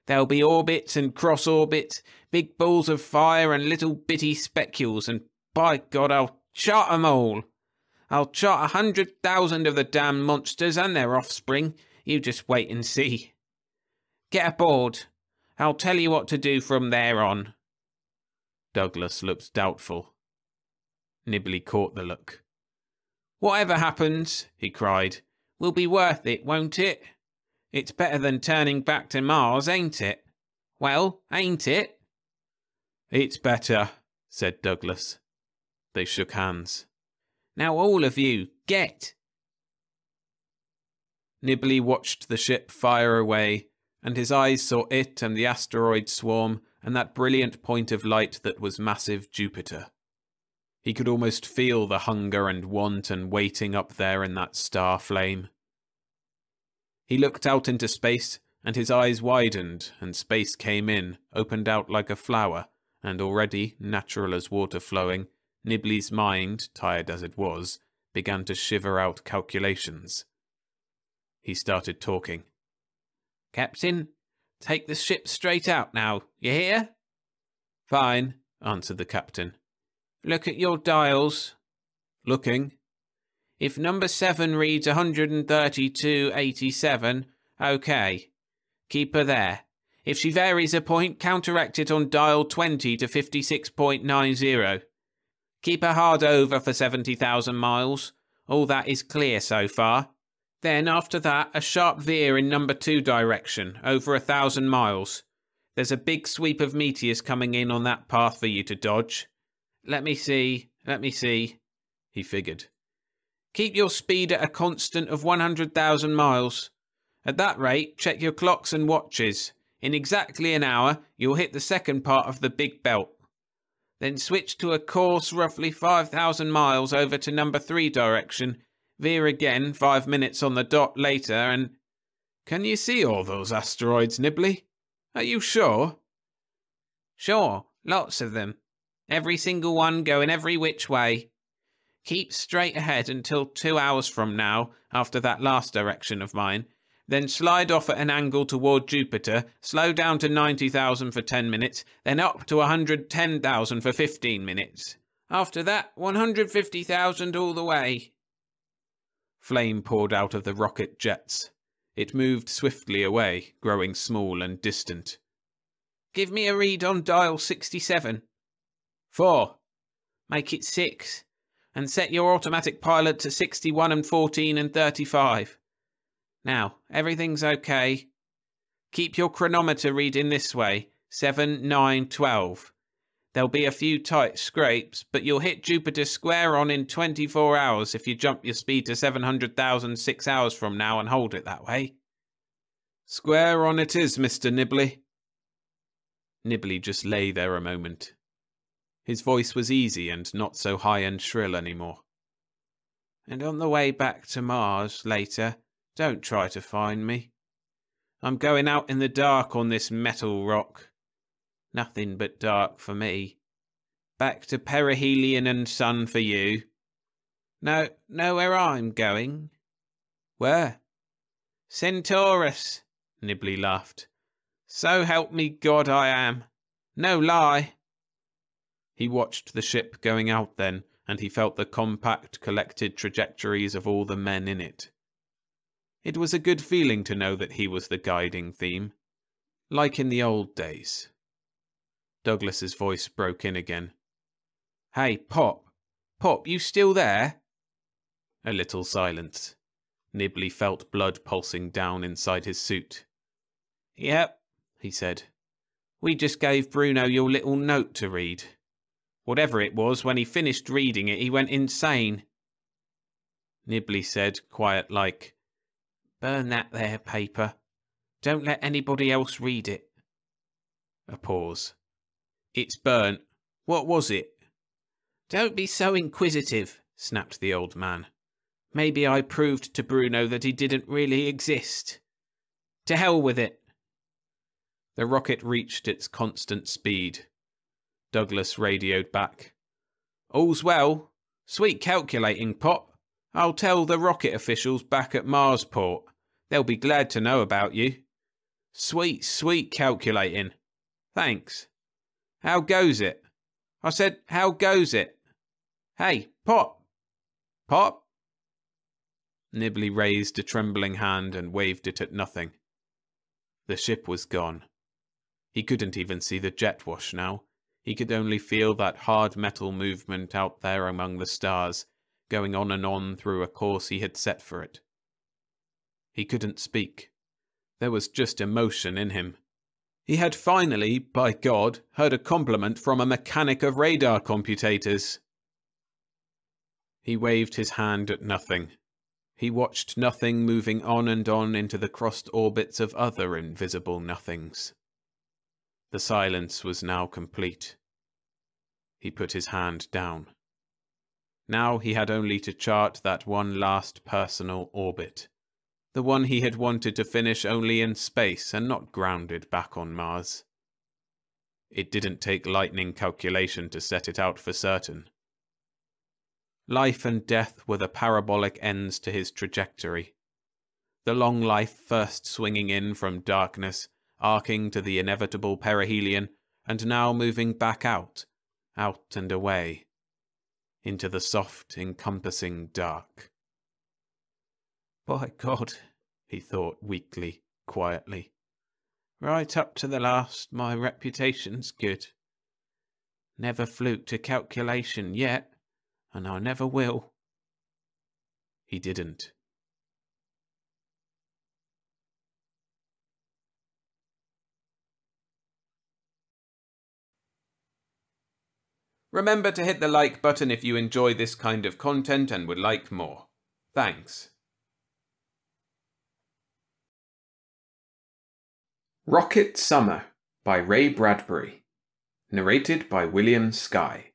There'll be orbits and cross-orbits, big balls of fire and little bitty specules, and by God, I'll chart 'em all. I'll chart 100,000 of the damn monsters and their offspring. You just wait and see. Get aboard. I'll tell you what to do from there on." Douglas looked doubtful. Nibley caught the look. "Whatever happens," he cried, "will be worth it, won't it? It's better than turning back to Mars, ain't it? Well, ain't it?" "It's better," said Douglas. They shook hands. "Now all of you, get!" Nibley watched the ship fire away, and his eyes saw it and the asteroid swarm and that brilliant point of light that was massive Jupiter. He could almost feel the hunger and want and waiting up there in that star flame. He looked out into space, and his eyes widened, and space came in, opened out like a flower, and already, natural as water flowing, Nibley's mind, tired as it was, began to shiver out calculations. He started talking. "Captain, take the ship straight out now, you hear?" "Fine," answered the captain. "Look at your dials." "Looking." "If number 7 reads 132.87, OK. Keep her there. If she varies a point, counteract it on dial 20 to 56.90. Keep her hard over for 70,000 miles. All that is clear so far. Then, after that, a sharp veer in number 2 direction, over 1,000 miles. There's a big sweep of meteors coming in on that path for you to dodge. Let me see, he figured. Keep your speed at a constant of 100,000 miles. At that rate, check your clocks and watches. In exactly an hour, you'll hit the second part of the Big Belt. Then switch to a course roughly 5,000 miles over to number 3 direction. Veer again 5 minutes on the dot later and... Can you see all those asteroids, Nibley? Are you sure? Sure, lots of them. Every single one going every which way. Keep straight ahead until 2 hours from now, after that last direction of mine. Then slide off at an angle toward Jupiter, slow down to 90,000 for 10 minutes, then up to 110,000 for 15 minutes. After that, 150,000 all the way. Flame poured out of the rocket jets. It moved swiftly away, growing small and distant. Give me a read on dial 67. 4. Make it 6. And set your automatic pilot to 61 and 14 and 35. Now, everything's okay. Keep your chronometer reading this way, 7, 9, 12. There'll be a few tight scrapes, but you'll hit Jupiter square on in 24 hours if you jump your speed to 700,000 6 hours from now and hold it that way. Square on it is, Mr. Nibley. Nibley just lay there a moment. His voice was easy and not so high and shrill anymore. And on the way back to Mars later, don't try to find me. I'm going out in the dark on this metal rock. Nothing but dark for me. Back to perihelion and sun for you. Know where I'm going? Where? Centaurus, Nibley laughed. So help me God I am. No lie. He watched the ship going out then, and he felt the compact, collected trajectories of all the men in it. It was a good feeling to know that he was the guiding theme, like in the old days. Douglas's voice broke in again. Hey, Pop, you still there? A little silence. Nibley felt blood pulsing down inside his suit. Yep, he said. We just gave Bruno your little note to read. Whatever it was, when he finished reading it, he went insane. Nibley said, quiet-like, Burn that there paper. Don't let anybody else read it. A pause. It's burnt. What was it? Don't be so inquisitive, snapped the old man. Maybe I proved to Bruno that he didn't really exist. To hell with it. The rocket reached its constant speed. Douglas radioed back. All's well. Sweet calculating, Pop. I'll tell the rocket officials back at Marsport. They'll be glad to know about you. Sweet calculating. Thanks. How goes it? I said, how goes it? Hey, Pop. Pop? Nibley raised a trembling hand and waved it at nothing. The ship was gone. He couldn't even see the jet wash now. He could only feel that hard metal movement out there among the stars, going on and on through a course he had set for it. He couldn't speak. There was just emotion in him. He had finally, by God, heard a compliment from a mechanic of radar computators. He waved his hand at nothing. He watched nothing moving on and on into the crossed orbits of other invisible nothings. The silence was now complete. He put his hand down. Now he had only to chart that one last personal orbit, the one he had wanted to finish only in space and not grounded back on Mars. It didn't take lightning calculation to set it out for certain. Life and death were the parabolic ends to his trajectory. The long life first swinging in from darkness, arcing to the inevitable perihelion, and now moving back out and away, into the soft, encompassing dark. By God, he thought weakly, quietly. Right up to the last, my reputation's good. Never fluked a calculation yet, and I never will. He didn't. Remember to hit the like button if you enjoy this kind of content and would like more. Thanks. Rocket Summer by Ray Bradbury. Narrated by William Skye.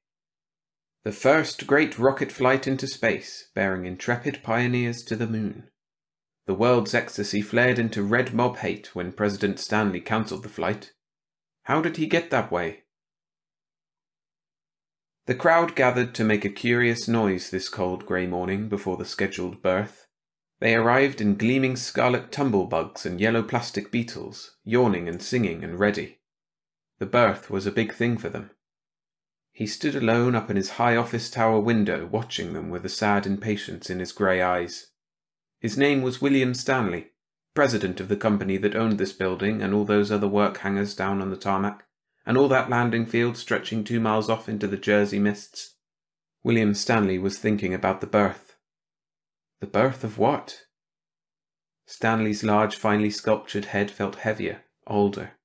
The first great rocket flight into space, bearing intrepid pioneers to the moon. The world's ecstasy flared into red mob hate when President Stanley cancelled the flight. How did he get that way? The crowd gathered to make a curious noise this cold grey morning before the scheduled birth. They arrived in gleaming scarlet tumblebugs and yellow plastic beetles, yawning and singing and ready. The birth was a big thing for them. He stood alone up in his high office tower window, watching them with a sad impatience in his grey eyes. His name was William Stanley, president of the company that owned this building and all those other work hangars down on the tarmac, and all that landing field stretching 2 miles off into the Jersey mists. William Stanley was thinking about the birth. The birth of what? Stanley's large, finely sculptured head felt heavier, older.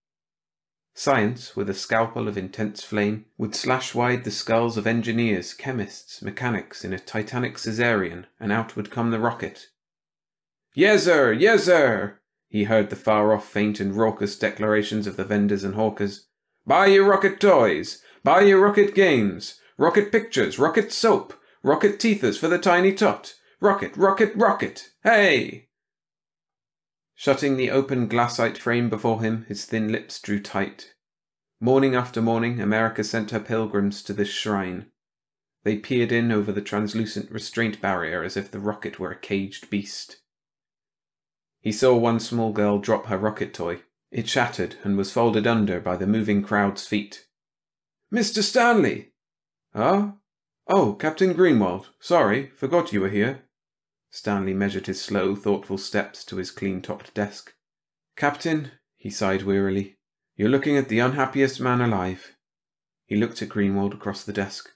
Science, with a scalpel of intense flame, would slash wide the skulls of engineers, chemists, mechanics in a titanic caesarean, and out would come the rocket. "Yes, sir! Yes, sir!" He heard the far-off faint and raucous declarations of the vendors and hawkers. "Buy your rocket toys! Buy your rocket games! Rocket pictures! Rocket soap! Rocket teethers for the tiny tot! Rocket, rocket, rocket! Hey!" Shutting the open glassite frame before him, his thin lips drew tight. Morning after morning, America sent her pilgrims to this shrine. They peered in over the translucent restraint barrier as if the rocket were a caged beast. He saw one small girl drop her rocket toy. It shattered and was folded under by the moving crowd's feet. "Mr. Stanley!" "Huh? Oh, Captain Greenwald. Sorry, forgot you were here." Stanley measured his slow, thoughtful steps to his clean-topped desk. "Captain," he sighed wearily, "you're looking at the unhappiest man alive." He looked at Greenwald across the desk.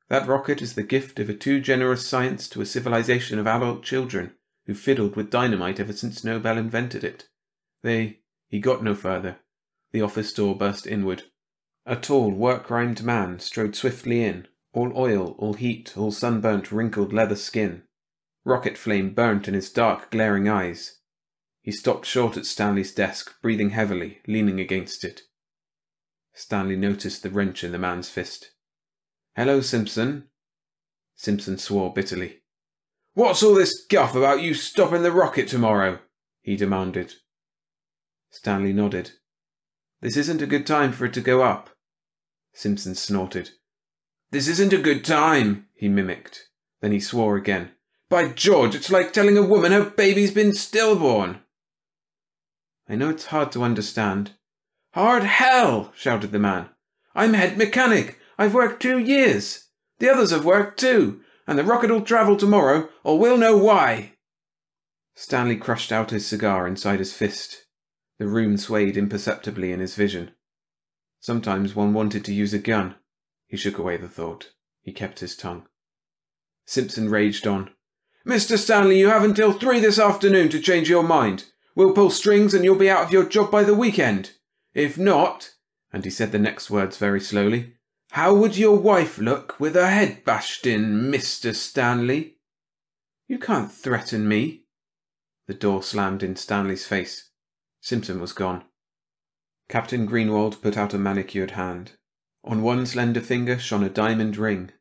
"That rocket is the gift of a too generous science to a civilization of adult children who fiddled with dynamite ever since Nobel invented it. He got no further. The office door burst inward. A tall, work-grimed man strode swiftly in, all oil, all heat, all sunburnt, wrinkled leather skin. Rocket flame burnt in his dark, glaring eyes. He stopped short at Stanley's desk, breathing heavily, leaning against it. Stanley noticed the wrench in the man's fist. "Hello, Simpson." Simpson swore bitterly. "What's all this guff about you stopping the rocket tomorrow?" he demanded. Stanley nodded. "This isn't a good time for it to go up." Simpson snorted. "This isn't a good time," he mimicked. Then he swore again. "By George, it's like telling a woman her baby's been stillborn." "I know it's hard to understand." "Hard hell!" shouted the man. "I'm head mechanic. I've worked 2 years. The others have worked too, and the rocket'll travel tomorrow, or we'll know why." Stanley crushed out his cigar inside his fist. The room swayed imperceptibly in his vision. Sometimes one wanted to use a gun. He shook away the thought. He kept his tongue. Simpson raged on. "Mr. Stanley, you have until 3 this afternoon to change your mind. We'll pull strings and you'll be out of your job by the weekend. If not," and he said the next words very slowly, "how would your wife look with her head bashed in, Mr. Stanley?" "You can't threaten me." The door slammed in Stanley's face. Simpson was gone. Captain Greenwald put out a manicured hand. On one slender finger shone a diamond ring.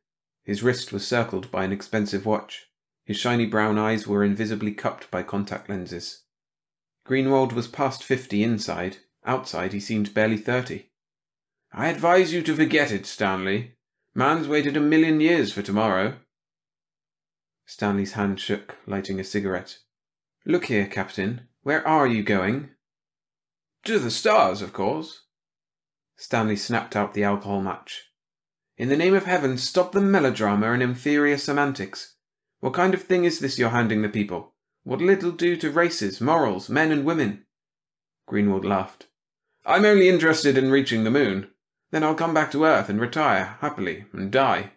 His wrist was circled by an expensive watch. His shiny brown eyes were invisibly cupped by contact lenses. Greenwald was past 50 inside. Outside he seemed barely 30. "I advise you to forget it, Stanley. Man's waited 1,000,000 years for tomorrow." Stanley's hand shook, lighting a cigarette. "Look here, Captain. Where are you going?" "To the stars, of course." Stanley snapped out the alcohol match. "In the name of heaven, stop the melodrama and inferior semantics. What kind of thing is this you're handing the people? What'll it do to races, morals, men and women?" Greenwald laughed. "I'm only interested in reaching the moon. Then I'll come back to Earth and retire, happily, and die."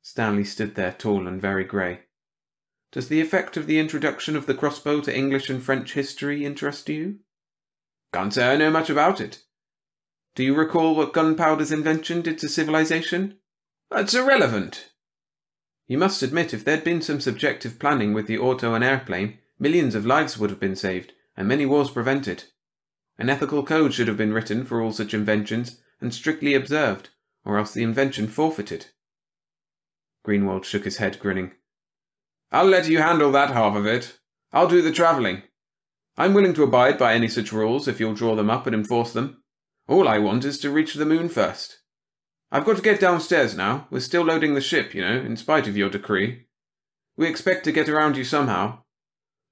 Stanley stood there tall and very grey. "Does the effect of the introduction of the crossbow to English and French history interest you?" "Can't say I know much about it." "Do you recall what gunpowder's invention did to civilization?" "That's irrelevant." "You must admit if there'd been some subjective planning with the auto and airplane, millions of lives would have been saved, and many wars prevented." An ethical code should have been written for all such inventions and strictly observed, or else the invention forfeited. Greenwald shook his head, grinning. I'll let you handle that half of it. I'll do the travelling. I'm willing to abide by any such rules if you'll draw them up and enforce them. All I want is to reach the moon first. I've got to get downstairs now. We're still loading the ship, in spite of your decree. We expect to get around you somehow.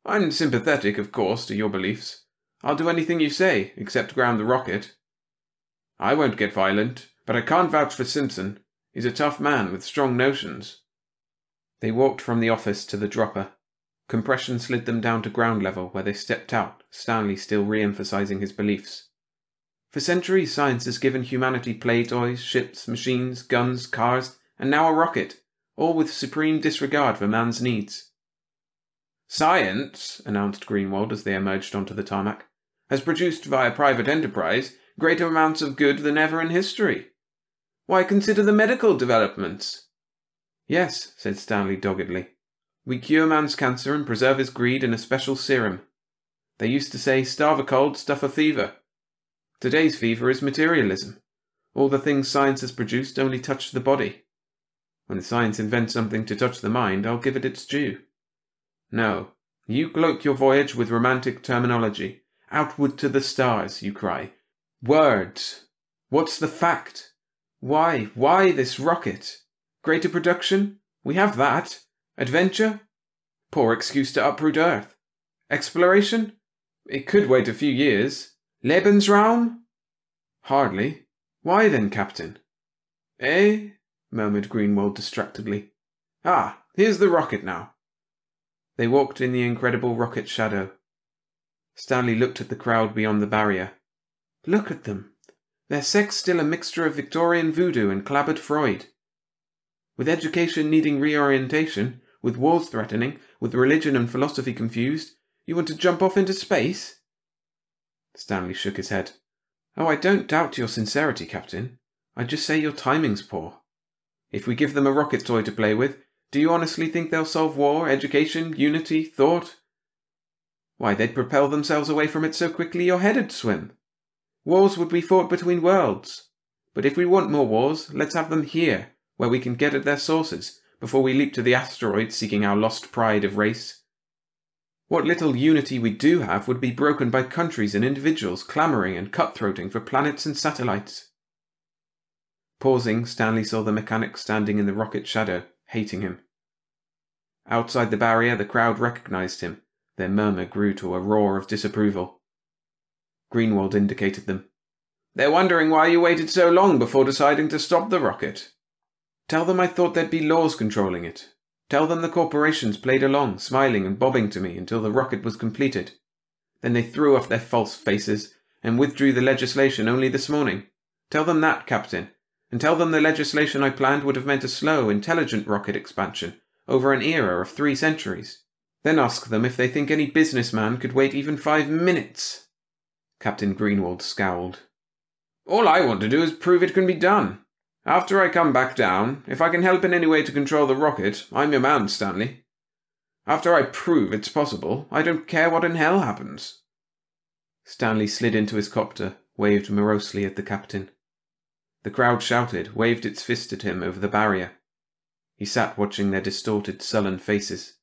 I'm sympathetic, of course, to your beliefs. I'll do anything you say, except ground the rocket. I won't get violent, but I can't vouch for Simpson. He's a tough man with strong notions. They walked from the office to the dropper. Compression slid them down to ground level, where they stepped out, Stanley still re-emphasizing his beliefs. For centuries, science has given humanity play toys, ships, machines, guns, cars, and now a rocket, all with supreme disregard for man's needs. Science, announced Greenwald as they emerged onto the tarmac, has produced via private enterprise greater amounts of good than ever in history. Why consider the medical developments? Yes, said Stanley doggedly. We cure man's cancer and preserve his greed in a special serum. They used to say, starve a cold, stuff a fever. Today's fever is materialism. All the things science has produced only touch the body. When science invents something to touch the mind, I'll give it its due. No, you cloak your voyage with romantic terminology. Outward to the stars, you cry. Words. What's the fact? Why this rocket? Greater production? We have that. Adventure? Poor excuse to uproot Earth. Exploration? It could wait a few years. Lebensraum? Hardly. Why then, Captain? Eh? Murmured Greenwald distractedly. Ah, here's the rocket now. They walked in the incredible rocket shadow. Stanley looked at the crowd beyond the barrier. Look at them. Their sex still a mixture of Victorian voodoo and clabbered Freud. With education needing reorientation, with wars threatening, with religion and philosophy confused, you want to jump off into space? Stanley shook his head. Oh, I don't doubt your sincerity, Captain. I just say your timing's poor. If we give them a rocket toy to play with, do you honestly think they'll solve war, education, unity, thought? Why, they'd propel themselves away from it so quickly your head'd swim. Wars would be fought between worlds. But if we want more wars, let's have them here, where we can get at their sources, before we leap to the asteroids seeking our lost pride of race. What little unity we do have would be broken by countries and individuals clamouring and cutthroating for planets and satellites. Pausing, Stanley saw the mechanic standing in the rocket shadow, hating him. Outside the barrier, the crowd recognised him. Their murmur grew to a roar of disapproval. Greenwald indicated them. They're wondering why you waited so long before deciding to stop the rocket. Tell them I thought there'd be laws controlling it. Tell them the corporations played along, smiling and bobbing to me until the rocket was completed. Then they threw off their false faces and withdrew the legislation only this morning. Tell them that, Captain. And tell them the legislation I planned would have meant a slow, intelligent rocket expansion over an era of 3 centuries. Then ask them if they think any businessman could wait even 5 minutes. Captain Greenwald scowled. All I want to do is prove it can be done. After I come back down, if I can help in any way to control the rocket, I'm your man, Stanley. After I prove it's possible, I don't care what in hell happens. Stanley slid into his copter, waved morosely at the captain. The crowd shouted, waved its fist at him over the barrier. He sat watching their distorted, sullen faces.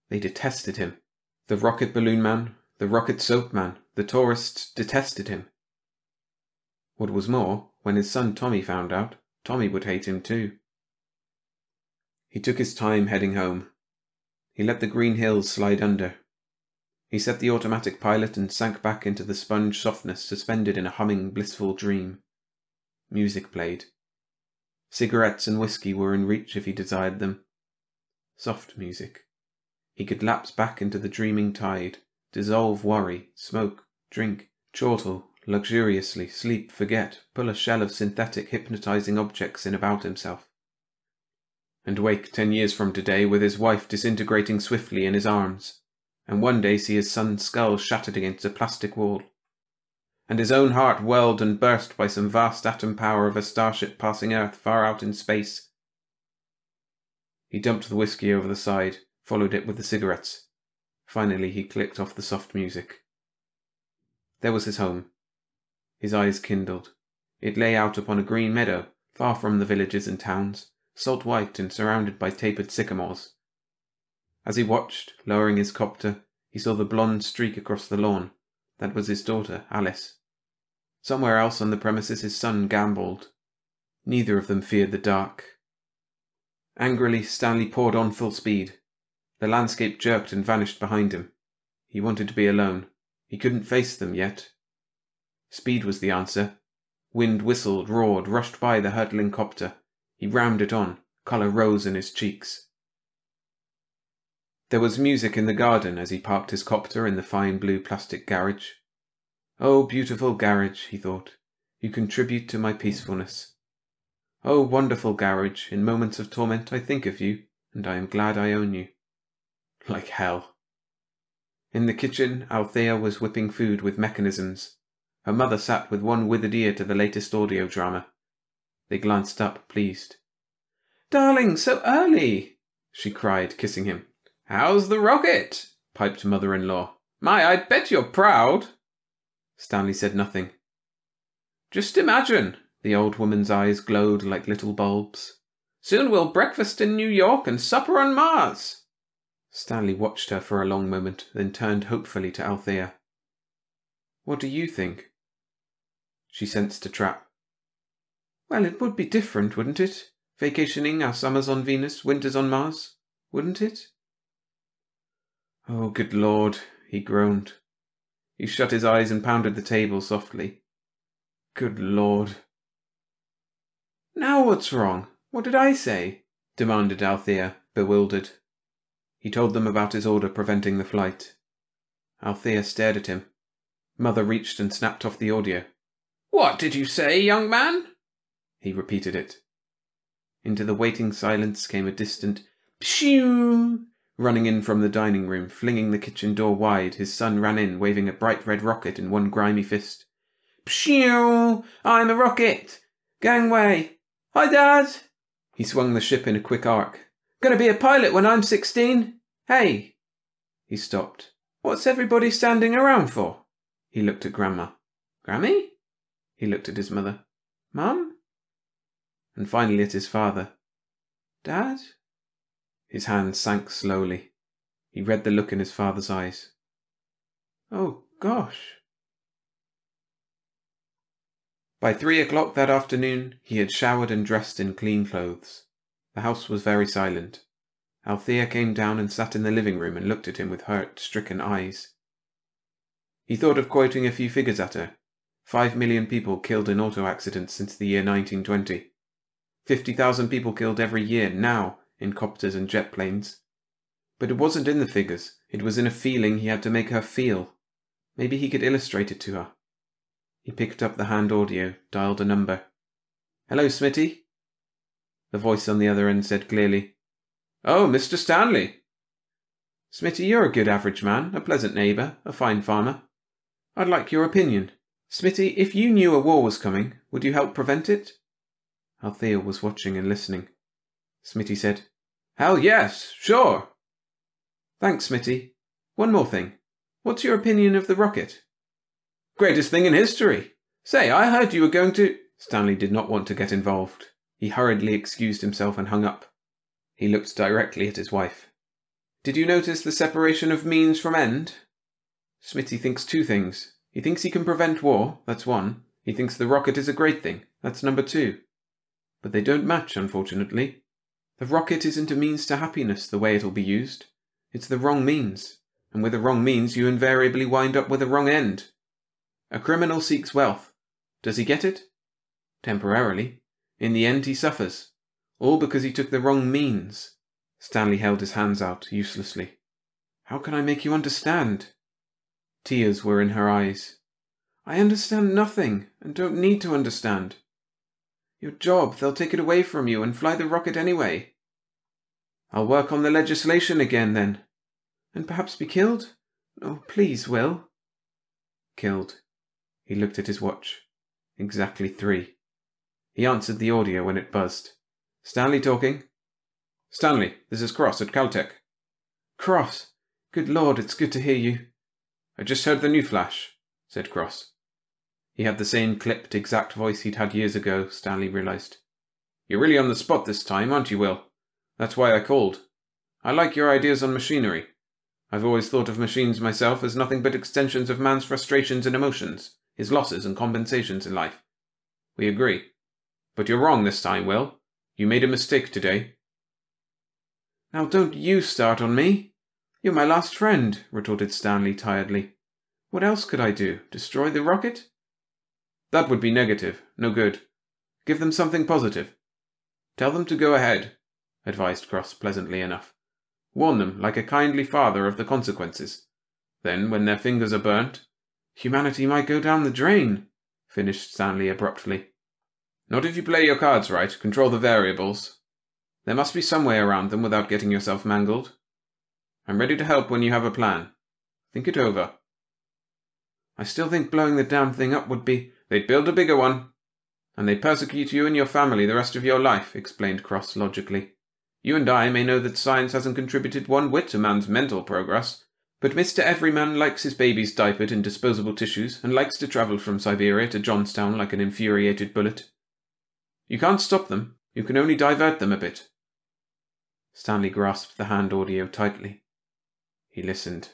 They detested him. The rocket balloon man, the rocket soap man, the tourists detested him. What was more, when his son Tommy found out, Tommy would hate him too. He took his time heading home. He let the green hills slide under. He set the automatic pilot and sank back into the sponge softness suspended in a humming, blissful dream. Music played. Cigarettes and whiskey were in reach if he desired them. Soft music. He could lapse back into the dreaming tide, dissolve worry, smoke, drink, chortle, luxuriously, sleep, forget, pull a shell of synthetic hypnotizing objects in about himself. And wake 10 years from today with his wife disintegrating swiftly in his arms, and one day see his son's skull shattered against a plastic wall, and his own heart whirled and burst by some vast atom power of a starship passing Earth far out in space. He dumped the whiskey over the side, followed it with the cigarettes. Finally he clicked off the soft music. There was his home. His eyes kindled. It lay out upon a green meadow, far from the villages and towns, salt white and surrounded by tapered sycamores. As he watched, lowering his copter, he saw the blonde streak across the lawn. That was his daughter, Alice. Somewhere else on the premises his son gambolled. Neither of them feared the dark. Angrily, Stanley poured on full speed. The landscape jerked and vanished behind him. He wanted to be alone. He couldn't face them yet. Speed was the answer. Wind whistled, roared, rushed by the hurtling copter. He rammed it on. Colour rose in his cheeks. There was music in the garden as he parked his copter in the fine blue plastic garage. Oh, beautiful garage, he thought. You contribute to my peacefulness. Oh, wonderful garage, in moments of torment I think of you, and I am glad I own you. Like hell. In the kitchen, Althea was whipping food with mechanisms. Her mother sat with one withered ear to the latest audio drama. They glanced up, pleased. "Darling, so early!" she cried, kissing him. "How's the rocket?" piped mother-in-law. "My, I bet you're proud." Stanley said nothing. "Just imagine," the old woman's eyes glowed like little bulbs. "Soon we'll breakfast in New York and supper on Mars." Stanley watched her for a long moment, then turned hopefully to Althea. "What do you think?" She sensed a trap. "Well, it would be different, wouldn't it? Vacationing our summers on Venus, winters on Mars, wouldn't it?" "Oh, good Lord," he groaned. He shut his eyes and pounded the table softly. "Good Lord." "Now what's wrong? What did I say?" demanded Althea, bewildered. He told them about his order preventing the flight. Althea stared at him. Mother reached and snapped off the audio. "What did you say, young man?" He repeated it. Into the waiting silence came a distant pshoo. Running in from the dining room, flinging the kitchen door wide, his son ran in, waving a bright red rocket in one grimy fist. "Pshoo! I'm a rocket! Gangway! Hi, Dad!" He swung the ship in a quick arc. "Gonna be a pilot when I'm 16! Hey!" He stopped. "What's everybody standing around for?" He looked at Grandma. "Grammy?" He looked at his mother. "Mum?" And finally at his father. "Dad?" His hand sank slowly. He read the look in his father's eyes. "Oh, gosh." By 3 o'clock that afternoon, he had showered and dressed in clean clothes. The house was very silent. Althea came down and sat in the living room and looked at him with hurt, stricken eyes. He thought of quoting a few figures at her. 5 million people killed in auto accidents since the year 1920. 50,000 people killed every year now in copters and jet planes. But it wasn't in the figures. It was in a feeling he had to make her feel. Maybe he could illustrate it to her. He picked up the hand audio, dialed a number. "Hello, Smitty?" The voice on the other end said clearly, "Oh, Mr. Stanley." "Smitty, you're a good average man, a pleasant neighbour, a fine farmer. I'd like your opinion. Smitty, if you knew a war was coming, would you help prevent it?" Althea was watching and listening. Smitty said, "Hell yes, sure." "Thanks, Smitty. One more thing. What's your opinion of the rocket?" "Greatest thing in history. Say, I heard you were going to—" Stanley did not want to get involved. He hurriedly excused himself and hung up. He looked directly at his wife. "Did you notice the separation of means from end?" Smitty thinks two things. He thinks he can prevent war, that's one. He thinks the rocket is a great thing, that's number two. But they don't match, unfortunately. The rocket isn't a means to happiness the way it'll be used. It's the wrong means. And with the wrong means you invariably wind up with a wrong end. A criminal seeks wealth. Does he get it? Temporarily. In the end he suffers. All because he took the wrong means. Stanley held his hands out, uselessly. "How can I make you understand?" Tears were in her eyes. "I understand nothing, and don't need to understand. Your job, they'll take it away from you and fly the rocket anyway." "I'll work on the legislation again, then." "And perhaps be killed? Oh, please, Will." Killed. He looked at his watch. Exactly 3. He answered the audio when it buzzed. "Stanley talking." "Stanley, this is Cross at Caltech." "Cross. Good Lord, it's good to hear you." "I just heard the new flash. said Cross. He had the same clipped, exact voice he'd had years ago, Stanley realised. You're really on the spot this time, aren't you, Will? That's why I called. I like your ideas on machinery. I've always thought of machines myself as nothing but extensions of man's frustrations and emotions, his losses and compensations in life. We agree. But you're wrong this time, Will. You made a mistake today. Now don't you start on me. You're my last friend, retorted Stanley tiredly. What else could I do? Destroy the rocket? That would be negative. No good. Give them something positive. Tell them to go ahead, advised Cross pleasantly enough. Warn them, like a kindly father, of the consequences. Then, when their fingers are burnt... Humanity might go down the drain, finished Stanley abruptly. Not if you play your cards right, control the variables. There must be some way around them without getting yourself mangled. I'm ready to help when you have a plan. Think it over. I still think blowing the damn thing up would be... They'd build a bigger one. And they'd persecute you and your family the rest of your life, explained Cross logically. You and I may know that science hasn't contributed one whit to man's mental progress, but Mr. Everyman likes his babies diapered in disposable tissues and likes to travel from Siberia to Johnstown like an infuriated bullet. You can't stop them. You can only divert them a bit. Stanley grasped the hand audio tightly. He listened.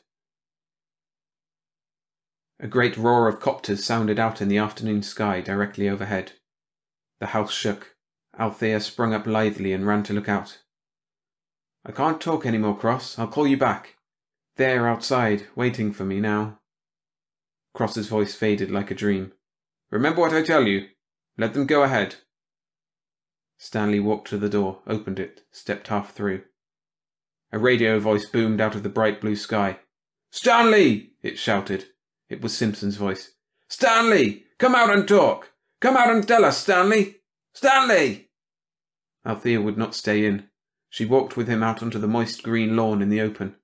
A great roar of copters sounded out in the afternoon sky directly overhead. The house shook. Althea sprung up lithely and ran to look out. I can't talk any more, Cross. I'll call you back. They're outside, waiting for me now. Cross's voice faded like a dream. Remember what I tell you. Let them go ahead. Stanley walked to the door, opened it, stepped half through. A radio voice boomed out of the bright blue sky. Stanley! It shouted. It was Simpson's voice. Stanley! Come out and talk! Come out and tell us, Stanley! Stanley! Althea would not stay in. She walked with him out onto the moist green lawn in the open.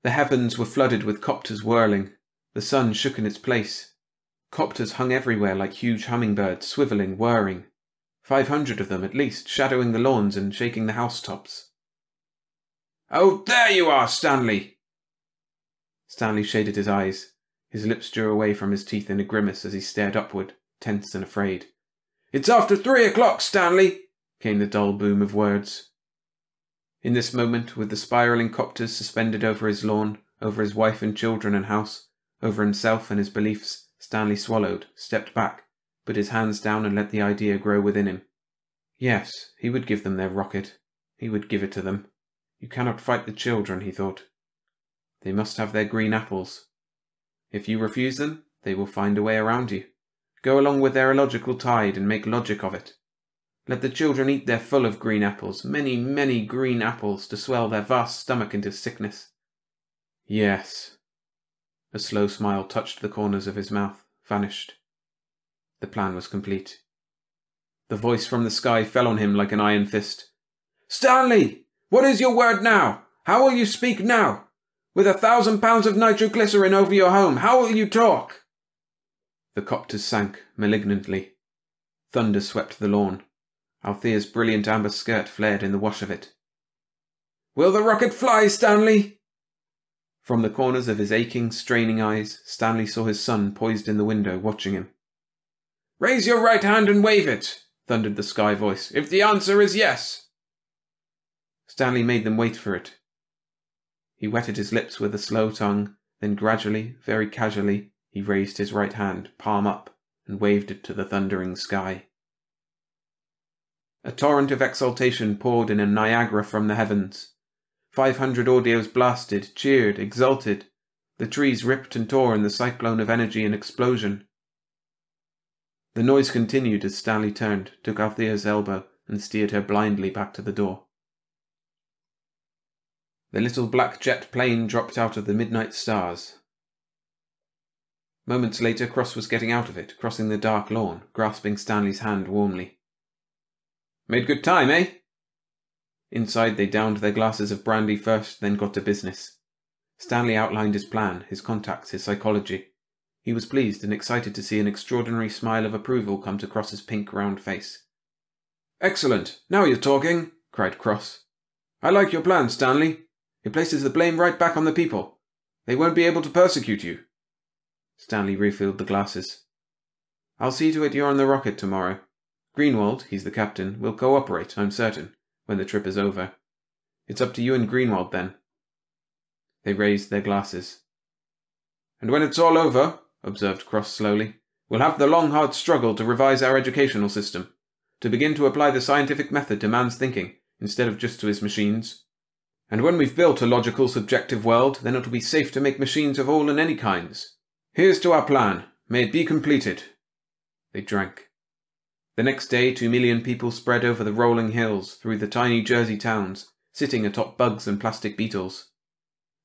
The heavens were flooded with copters whirling. The sun shook in its place. Copters hung everywhere like huge hummingbirds, swivelling, whirring. 500 of them at least, shadowing the lawns and shaking the housetops. Oh, there you are, Stanley! Stanley shaded his eyes. His lips drew away from his teeth in a grimace as he stared upward, tense and afraid. It's after 3 o'clock, Stanley! Came the dull boom of words. In this moment, with the spiralling copters suspended over his lawn, over his wife and children and house, over himself and his beliefs, Stanley swallowed, stepped back, put his hands down and let the idea grow within him. Yes, he would give them their rocket. He would give it to them. You cannot fight the children, he thought. They must have their green apples. If you refuse them, they will find a way around you. Go along with their illogical tide and make logic of it. Let the children eat their full of green apples, many, many green apples to swell their vast stomach into sickness. Yes. A slow smile touched the corners of his mouth, vanished. The plan was complete. The voice from the sky fell on him like an iron fist. Stanley! What is your word now? How will you speak now? With 1,000 pounds of nitroglycerin over your home, how will you talk? The copters sank, malignantly. Thunder swept the lawn. Althea's brilliant amber skirt flared in the wash of it. Will the rocket fly, Stanley? From the corners of his aching, straining eyes, Stanley saw his son poised in the window, watching him. Raise your right hand and wave it, thundered the sky voice, if the answer is yes. Stanley made them wait for it. He wetted his lips with a slow tongue, then gradually, very casually, he raised his right hand, palm up, and waved it to the thundering sky. A torrent of exultation poured in a Niagara from the heavens. 500 audios blasted, cheered, exulted. The trees ripped and tore in the cyclone of energy and explosion. The noise continued as Stanley turned, took Althea's elbow, and steered her blindly back to the door. The little black jet plane dropped out of the midnight stars. Moments later, Cross was getting out of it, crossing the dark lawn, grasping Stanley's hand warmly. Made good time, eh? Inside, they downed their glasses of brandy first, then got to business. Stanley outlined his plan, his contacts, his psychology. He was pleased and excited to see an extraordinary smile of approval come to Cross's pink, round face. Excellent! Now you're talking, cried Cross. I like your plan, Stanley. It places the blame right back on the people. They won't be able to persecute you. Stanley refilled the glasses. "I'll see to it you're on the rocket tomorrow. Greenwald, he's the captain, will cooperate, I'm certain, when the trip is over. It's up to you and Greenwald then." They raised their glasses. "And when it's all over," observed Cross slowly, "we'll have the long hard struggle to revise our educational system, to begin to apply the scientific method to man's thinking, instead of just to his machines. And when we've built a logical subjective world, then it'll be safe to make machines of all and any kinds. Here's to our plan. May it be completed." They drank. The next day 2 million people spread over the rolling hills, through the tiny Jersey towns, sitting atop bugs and plastic beetles.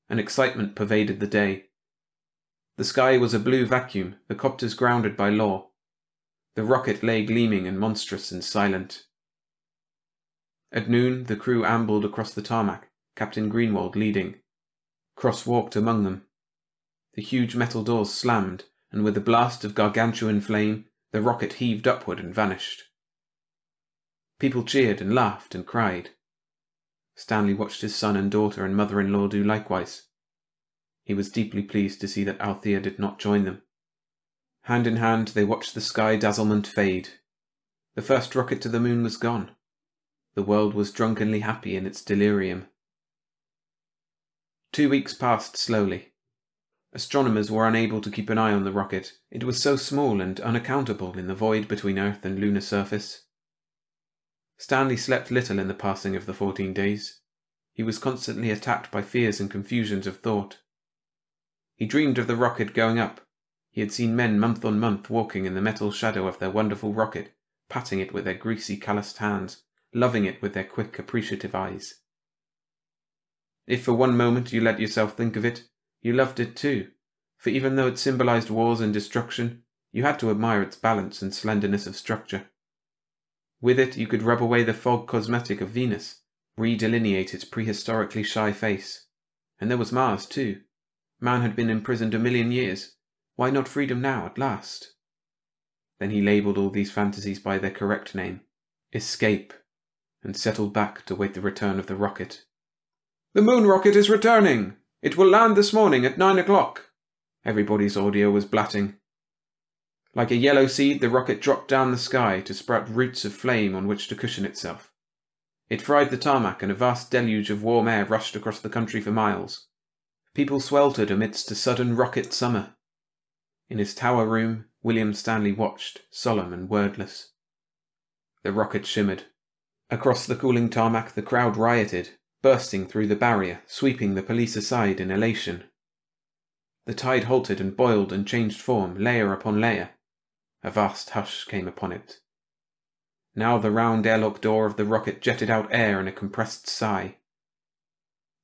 An excitement pervaded the day. The sky was a blue vacuum, the copters grounded by law. The rocket lay gleaming and monstrous and silent. At noon, the crew ambled across the tarmac, Captain Greenwald leading. Cross walked among them. The huge metal doors slammed, and with a blast of gargantuan flame, the rocket heaved upward and vanished. People cheered and laughed and cried. Stanley watched his son and daughter and mother-in-law do likewise. He was deeply pleased to see that Althea did not join them. Hand in hand, they watched the sky dazzlement fade. The first rocket to the moon was gone. The world was drunkenly happy in its delirium. 2 weeks passed slowly. Astronomers were unable to keep an eye on the rocket. It was so small and unaccountable in the void between Earth and lunar surface. Stanley slept little in the passing of the 14 days. He was constantly attacked by fears and confusions of thought. He dreamed of the rocket going up. He had seen men month on month walking in the metal shadow of their wonderful rocket, patting it with their greasy, calloused hands, loving it with their quick, appreciative eyes. If for one moment you let yourself think of it, you loved it too, for even though it symbolized wars and destruction, you had to admire its balance and slenderness of structure. With it you could rub away the fog cosmetic of Venus, redelineate its prehistorically shy face. And there was Mars too. Man had been imprisoned 1 million years. Why not freedom now, at last? Then he labelled all these fantasies by their correct name, escape, and settled back to wait the return of the rocket. "The moon rocket is returning! It will land this morning at 9 o'clock!" Everybody's audio was blatting. Like a yellow seed, the rocket dropped down the sky to sprout roots of flame on which to cushion itself. It fried the tarmac, and a vast deluge of warm air rushed across the country for miles. People sweltered amidst a sudden rocket summer. In his tower room, William Stanley watched, solemn and wordless. The rocket shimmered. Across the cooling tarmac the crowd rioted, bursting through the barrier, sweeping the police aside in elation. The tide halted and boiled and changed form, layer upon layer. A vast hush came upon it. Now the round airlock door of the rocket jetted out air in a compressed sigh.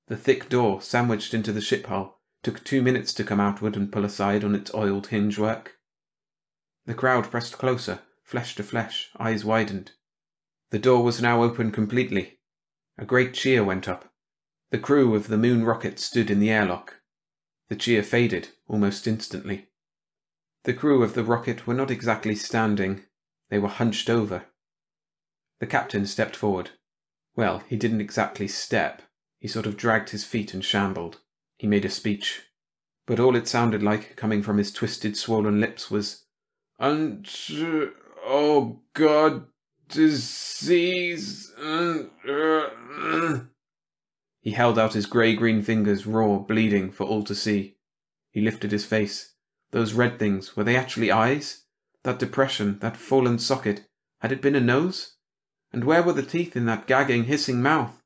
The thick door, sandwiched into the ship hull, took 2 minutes to come outward and pull aside on its oiled hinge-work. The crowd pressed closer, flesh to flesh, eyes widened. The door was now open completely. A great cheer went up. The crew of the moon rocket stood in the airlock. The cheer faded almost instantly. The crew of the rocket were not exactly standing. They were hunched over. The captain stepped forward. Well, he didn't exactly step. He sort of dragged his feet and shambled. He made a speech. But all it sounded like, coming from his twisted, swollen lips, was, "Oh God, disease." He held out his grey-green fingers, raw, bleeding, for all to see. He lifted his face. Those red things, were they actually eyes? That depression, that fallen socket, had it been a nose? And where were the teeth in that gagging, hissing mouth?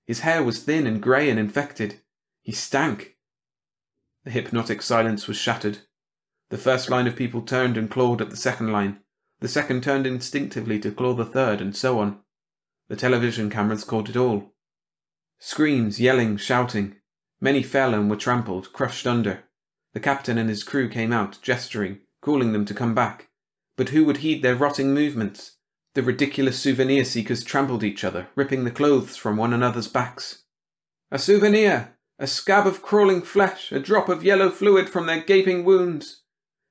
His hair was thin and grey and infected. He stank. The hypnotic silence was shattered. The first line of people turned and clawed at the second line. The second turned instinctively to claw the third, and so on. The television cameras caught it all. Screams, yelling, shouting. Many fell and were trampled, crushed under. The captain and his crew came out, gesturing, calling them to come back. But who would heed their rotting movements? The ridiculous souvenir seekers trampled each other, ripping the clothes from one another's backs. "A souvenir! A scab of crawling flesh, a drop of yellow fluid from their gaping wounds.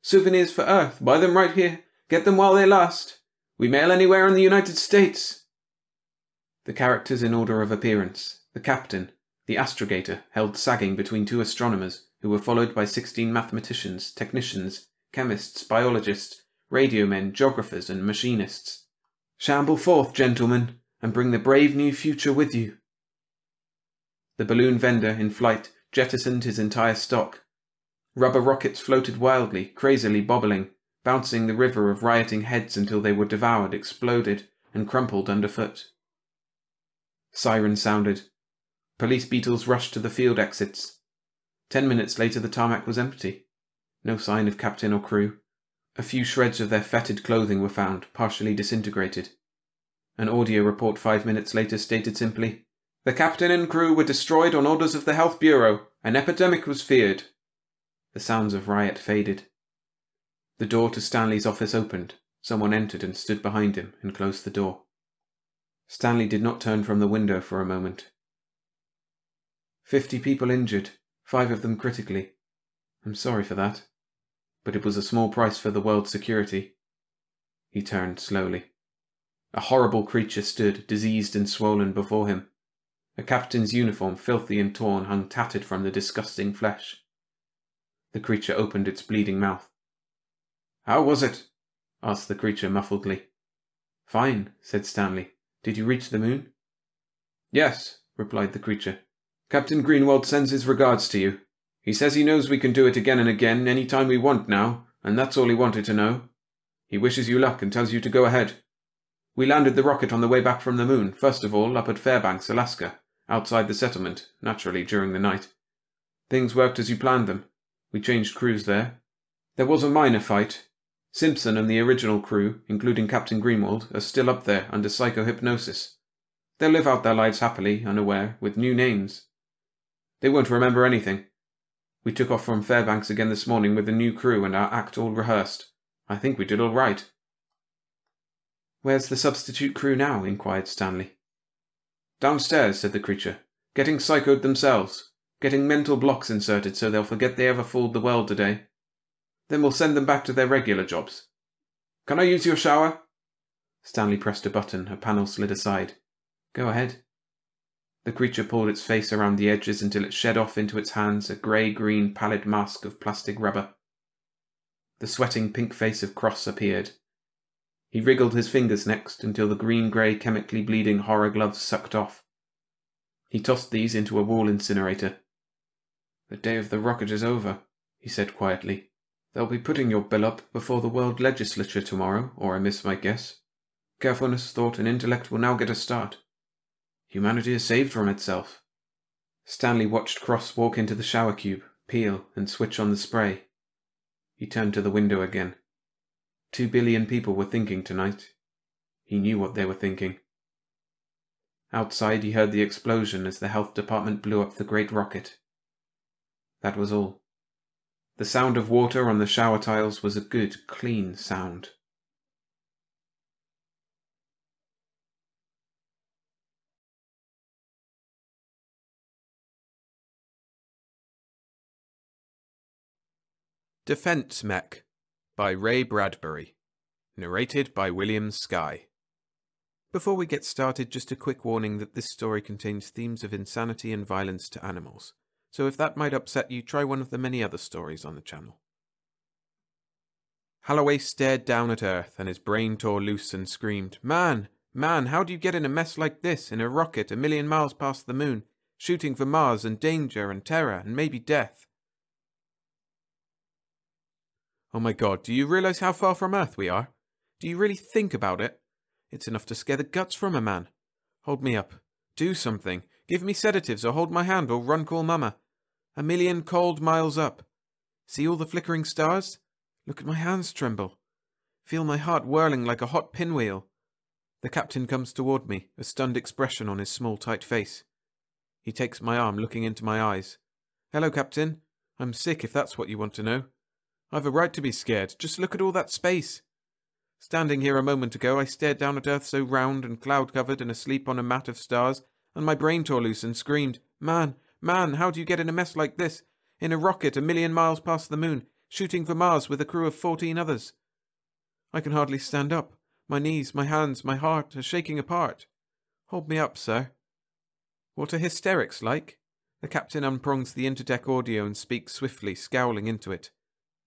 Souvenirs for Earth, buy them right here, get them while they last. We mail anywhere in the United States." The characters in order of appearance. The captain, the astrogator, held sagging between 2 astronomers, who were followed by 16 mathematicians, technicians, chemists, biologists, radiomen, geographers, and machinists. "Shamble forth, gentlemen, and bring the brave new future with you." The balloon vendor, in flight, jettisoned his entire stock. Rubber rockets floated wildly, crazily bobbling, bouncing the river of rioting heads until they were devoured, exploded, and crumpled underfoot. Sirens sounded. Police beetles rushed to the field exits. 10 minutes later the tarmac was empty. No sign of captain or crew. A few shreds of their fetid clothing were found, partially disintegrated. An audio report 5 minutes later stated simply, "The captain and crew were destroyed on orders of the Health Bureau. An epidemic was feared." The sounds of riot faded. The door to Stanley's office opened. Someone entered and stood behind him and closed the door. Stanley did not turn from the window for a moment. 50 people injured, 5 of them critically. I'm sorry for that. But it was a small price for the world's security. He turned slowly. A horrible creature stood, diseased and swollen, before him. A captain's uniform, filthy and torn, hung tattered from the disgusting flesh. The creature opened its bleeding mouth. "How was it?" asked the creature muffledly. "Fine," said Stanley. "Did you reach the moon?" "Yes," replied the creature. "Captain Greenwald sends his regards to you. He says he knows we can do it again and again, any time we want now, and that's all he wanted to know. He wishes you luck and tells you to go ahead. We landed the rocket on the way back from the moon, first of all up at Fairbanks, Alaska, outside the settlement, naturally during the night. Things worked as you planned them. We changed crews there. There was a minor fight. Simpson and the original crew, including Captain Greenwald, are still up there under psychohypnosis. They'll live out their lives happily, unaware, with new names. They won't remember anything. We took off from Fairbanks again this morning with the new crew and our act all rehearsed. I think we did all right." "Where's the substitute crew now?" inquired Stanley. "Downstairs," said the creature. "Getting psychoed themselves. Getting mental blocks inserted so they'll forget they ever fooled the world today. Then we'll send them back to their regular jobs. Can I use your shower?" Stanley pressed a button. A panel slid aside. "Go ahead." The creature pulled its face around the edges until it shed off into its hands a grey-green pallid mask of plastic rubber. The sweating pink face of Cross appeared. He wriggled his fingers next until the green-grey chemically bleeding horror gloves sucked off. He tossed these into a wall incinerator. "The day of the rocket is over," he said quietly. "They'll be putting your bill up before the World Legislature tomorrow, or I miss my guess. Carefulness, thought, and intellect will now get a start. Humanity is saved from itself." Stanley watched Cross walk into the shower cube, peel, and switch on the spray. He turned to the window again. 2 billion people were thinking tonight. He knew what they were thinking. Outside he heard the explosion as the health department blew up the great rocket. That was all. The sound of water on the shower tiles was a good, clean sound. Defense Mech by Ray Bradbury. Narrated by William Skye. Before we get started, just a quick warning that this story contains themes of insanity and violence to animals, so if that might upset you, try one of the many other stories on the channel. Holloway stared down at Earth, and his brain tore loose and screamed, Man, how do you get in a mess like this, in a rocket 1,000,000 miles past the moon, shooting for Mars and danger and terror and maybe death? Oh my God, do you realize how far from Earth we are? Do you really think about it? It's enough to scare the guts from a man. Hold me up. Do something. Give me sedatives, or hold my hand, or run call Mama. 1,000,000 cold miles up. See all the flickering stars? Look at my hands tremble. Feel my heart whirling like a hot pinwheel. The captain comes toward me, a stunned expression on his small, tight face. He takes my arm, looking into my eyes. Hello, Captain. I'm sick, if that's what you want to know. I've a right to be scared. Just look at all that space. Standing here a moment ago, I stared down at Earth so round and cloud-covered and asleep on a mat of stars, and my brain tore loose and screamed, Man, how do you get in a mess like this? In a rocket 1,000,000 miles past the moon, shooting for Mars with a crew of 14 others. I can hardly stand up. My knees, my hands, my heart are shaking apart. Hold me up, sir. What are hysterics like? The captain unprongs the interdeck audio and speaks swiftly, scowling into it.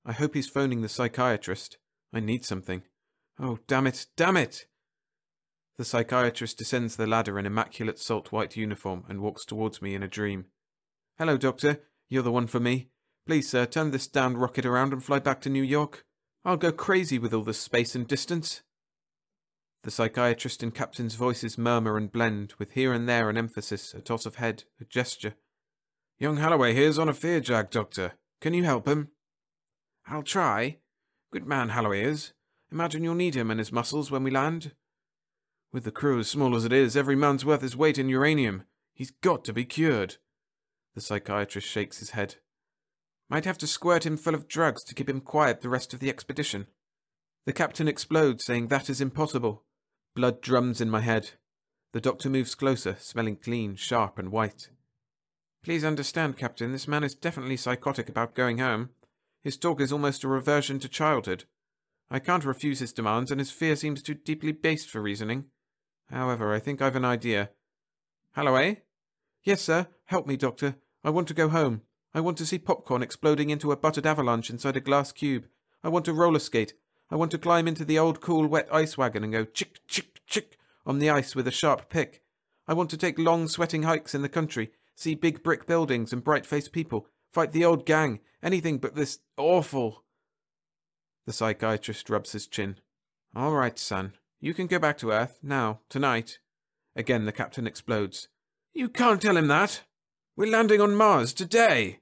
I hope he's phoning the psychiatrist. I need something. Oh, damn it, damn it! The psychiatrist descends the ladder in immaculate salt-white uniform and walks towards me in a dream. Hello, Doctor. You're the one for me. Please, sir, turn this downed rocket around and fly back to New York. I'll go crazy with all this space and distance. The psychiatrist and captain's voices murmur and blend, with here and there an emphasis, a toss of head, a gesture. Young Holloway here's on a fear jag, Doctor. Can you help him? I'll try. Good man Holloway is. Imagine you'll need him and his muscles when we land. With the crew as small as it is, every man's worth his weight in uranium. He's got to be cured. The psychiatrist shakes his head. Might have to squirt him full of drugs to keep him quiet the rest of the expedition. The captain explodes, saying that is impossible. Blood drums in my head. The doctor moves closer, smelling clean, sharp and white. Please understand, Captain, this man is definitely psychotic about going home. His talk is almost a reversion to childhood. I can't refuse his demands, and his fear seems too deeply based for reasoning. However, I think I've an idea. Holloway? Yes, sir. Help me, Doctor. I want to go home. I want to see popcorn exploding into a buttered avalanche inside a glass cube. I want to roller skate. I want to climb into the old cool wet ice wagon and go chick, chick, chick on the ice with a sharp pick. I want to take long sweating hikes in the country, see big brick buildings and bright-faced people, fight the old gang, anything but this awful... The psychiatrist rubs his chin. All right, son. You can go back to Earth, now, tonight. Again the captain explodes. You can't tell him that! We're landing on Mars today!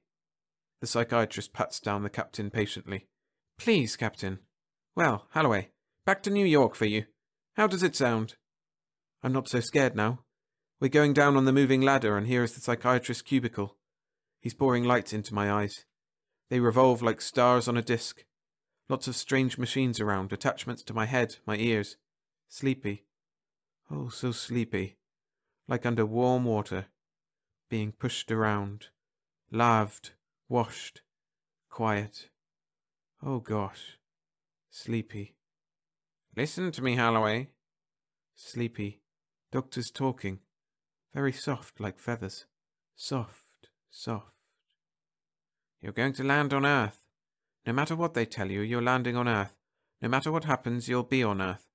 The psychiatrist pats down the captain patiently. Please, Captain. Well, Holloway, back to New York for you. How does it sound? I'm not so scared now. We're going down on the moving ladder, and here is the psychiatrist's cubicle. He's pouring lights into my eyes. They revolve like stars on a disc. Lots of strange machines around, attachments to my head, my ears. Sleepy. Oh, so sleepy. Like under warm water. Being pushed around. Laved. Washed. Quiet. Oh, gosh. Sleepy. Listen to me, Holloway. Sleepy. Doctor's talking. Very soft, like feathers. Soft, soft. You're going to land on Earth. No matter what they tell you, you're landing on Earth. No matter what happens, you'll be on Earth.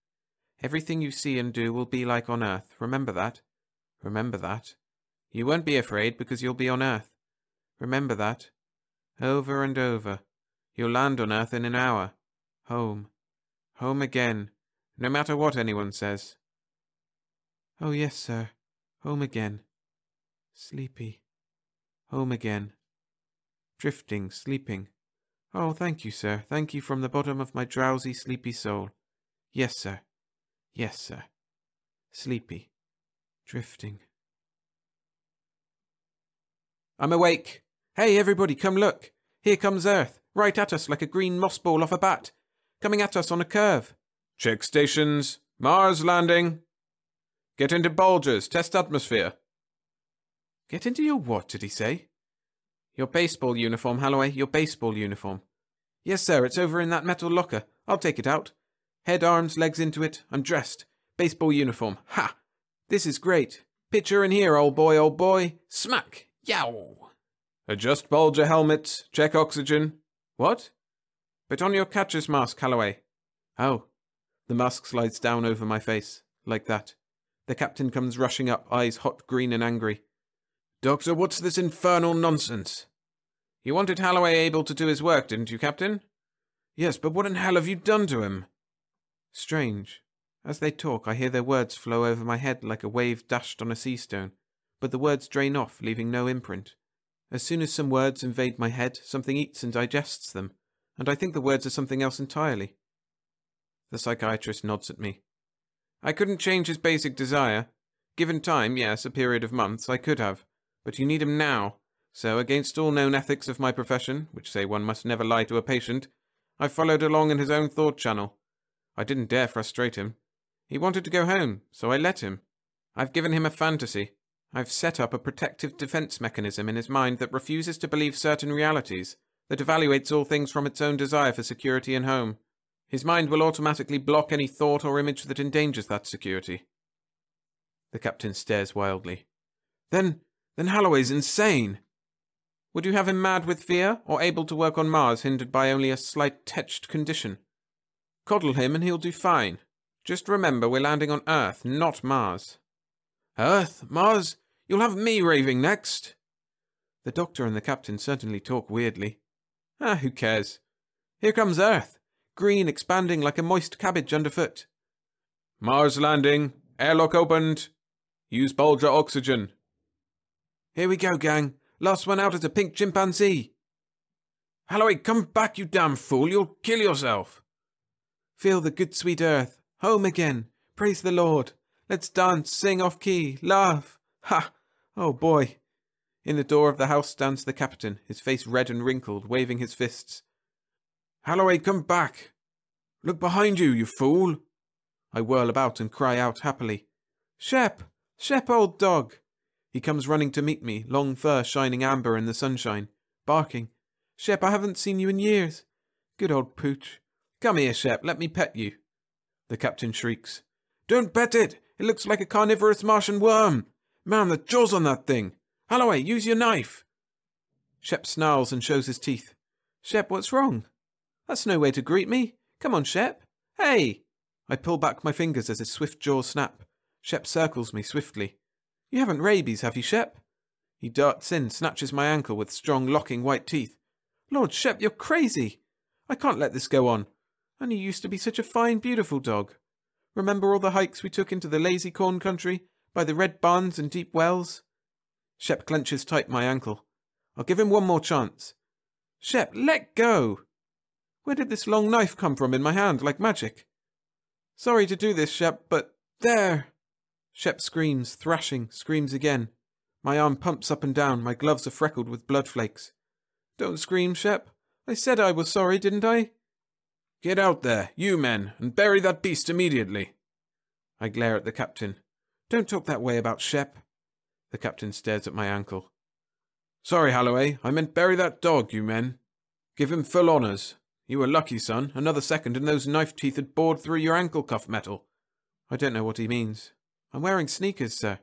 Everything you see and do will be like on Earth. Remember that. Remember that. You won't be afraid because you'll be on Earth. Remember that. Over and over. You'll land on Earth in an hour. Home. Home again. No matter what anyone says. Oh, yes, sir. Home again. Sleepy. Home again. Drifting, sleeping. Oh, thank you, sir. Thank you from the bottom of my drowsy, sleepy soul. Yes, sir. Yes, sir. Sleepy. Drifting. I'm awake. Hey, everybody, come look. Here comes Earth, right at us like a green moss ball off a bat. Coming at us on a curve. Check stations. Mars landing. Get into bulges. Test atmosphere. Get into your what, did he say? Your baseball uniform, Holloway. Your baseball uniform. Yes, sir. It's over in that metal locker. I'll take it out. Head, arms, legs into it. I'm dressed. Baseball uniform. Ha! This is great. Pitcher in here, old boy, old boy. Smack! Yow! Adjust bulger helmet. Check oxygen. What? Put on your catcher's mask, Holloway. Oh. The mask slides down over my face. Like that. The captain comes rushing up, eyes hot, green and angry. Doctor, what's this infernal nonsense? You wanted Holloway able to do his work, didn't you, Captain? Yes, but what in hell have you done to him? Strange. As they talk, I hear their words flow over my head like a wave dashed on a sea stone, but the words drain off, leaving no imprint. As soon as some words invade my head, something eats and digests them, and I think the words are something else entirely. The psychiatrist nods at me. I couldn't change his basic desire. Given time, yes, a period of months, I could have. But you need him now. So, against all known ethics of my profession, which say one must never lie to a patient, I followed along in his own thought channel. I didn't dare frustrate him. He wanted to go home, so I let him. I've given him a fantasy. I've set up a protective defense mechanism in his mind that refuses to believe certain realities, that evaluates all things from its own desire for security and home. His mind will automatically block any thought or image that endangers that security. The captain stares wildly. Then Holloway's insane. Would you have him mad with fear, or able to work on Mars hindered by only a slight tetched condition? Coddle him and he'll do fine. Just remember we're landing on Earth, not Mars. Earth? Mars? You'll have me raving next. The doctor and the captain certainly talk weirdly. Who cares? Here comes Earth, green expanding like a moist cabbage underfoot. Mars landing, airlock opened. Use bulger oxygen. Here we go, gang. Last one out is a pink chimpanzee. Holloway, come back, you damn fool. You'll kill yourself. Feel the good sweet Earth. Home again. Praise the Lord. Let's dance, sing off key, laugh. Ha! Oh boy. In the door of the house stands the captain, his face red and wrinkled, waving his fists. Holloway, come back. Look behind you, you fool. I whirl about and cry out happily. Shep! Shep, old dog! He comes running to meet me, long fur shining amber in the sunshine, barking. Shep, I haven't seen you in years. Good old pooch. Come here, Shep, let me pet you. The captain shrieks. Don't pet it! It looks like a carnivorous Martian worm. Man, the jaws on that thing. Holloway, use your knife. Shep snarls and shows his teeth. Shep, what's wrong? That's no way to greet me. Come on, Shep. Hey! I pull back my fingers as his swift jaws snap. Shep circles me swiftly. You haven't rabies, have you, Shep? He darts in, snatches my ankle with strong, locking white teeth. Lord, Shep, you're crazy. I can't let this go on. And you used to be such a fine, beautiful dog. Remember all the hikes we took into the lazy corn country, by the red barns and deep wells? Shep clenches tight my ankle. I'll give him one more chance. Shep, let go! Where did this long knife come from in my hand, like magic? Sorry to do this, Shep, but there! Shep screams, thrashing, screams again. My arm pumps up and down, my gloves are freckled with blood flakes. Don't scream, Shep. I said I was sorry, didn't I? Get out there, you men, and bury that beast immediately. I glare at the captain. Don't talk that way about Shep. The captain stares at my ankle. Sorry, Holloway, I meant bury that dog, you men. Give him full honours. You were lucky, son. Another second and those knife teeth had bored through your ankle cuff metal. I don't know what he means. I'm wearing sneakers, sir.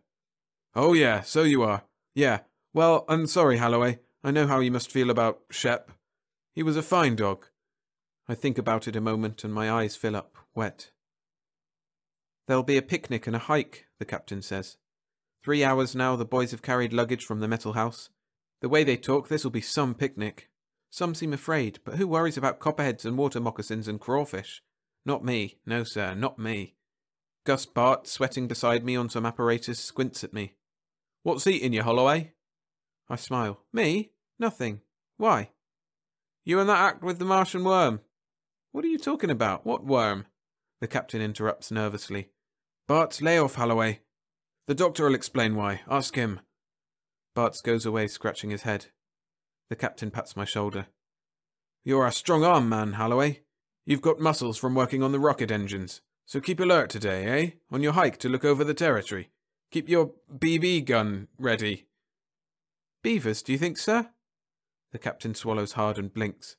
Oh yeah, so you are. Yeah, well, I'm sorry, Holloway. I know how you must feel about Shep. He was a fine dog. I think about it a moment and my eyes fill up, wet. There'll be a picnic and a hike, the captain says. 3 hours now the boys have carried luggage from the metal house. The way they talk, this'll be some picnic. Some seem afraid, but who worries about copperheads and water moccasins and crawfish? Not me. No, sir, not me. Gus Bart, sweating beside me on some apparatus, squints at me. What's eating you, Holloway? I smile. Me? Nothing. Why? You and that act with the Martian worm. What are you talking about? What worm? The captain interrupts nervously. Bart, lay off, Holloway. The doctor will explain why. Ask him. Bart goes away, scratching his head. The captain pats my shoulder. You're a strong-arm man, Holloway. You've got muscles from working on the rocket engines. So keep alert today, eh? On your hike to look over the territory. Keep your BB gun ready. Beavers, do you think, sir? The captain swallows hard and blinks.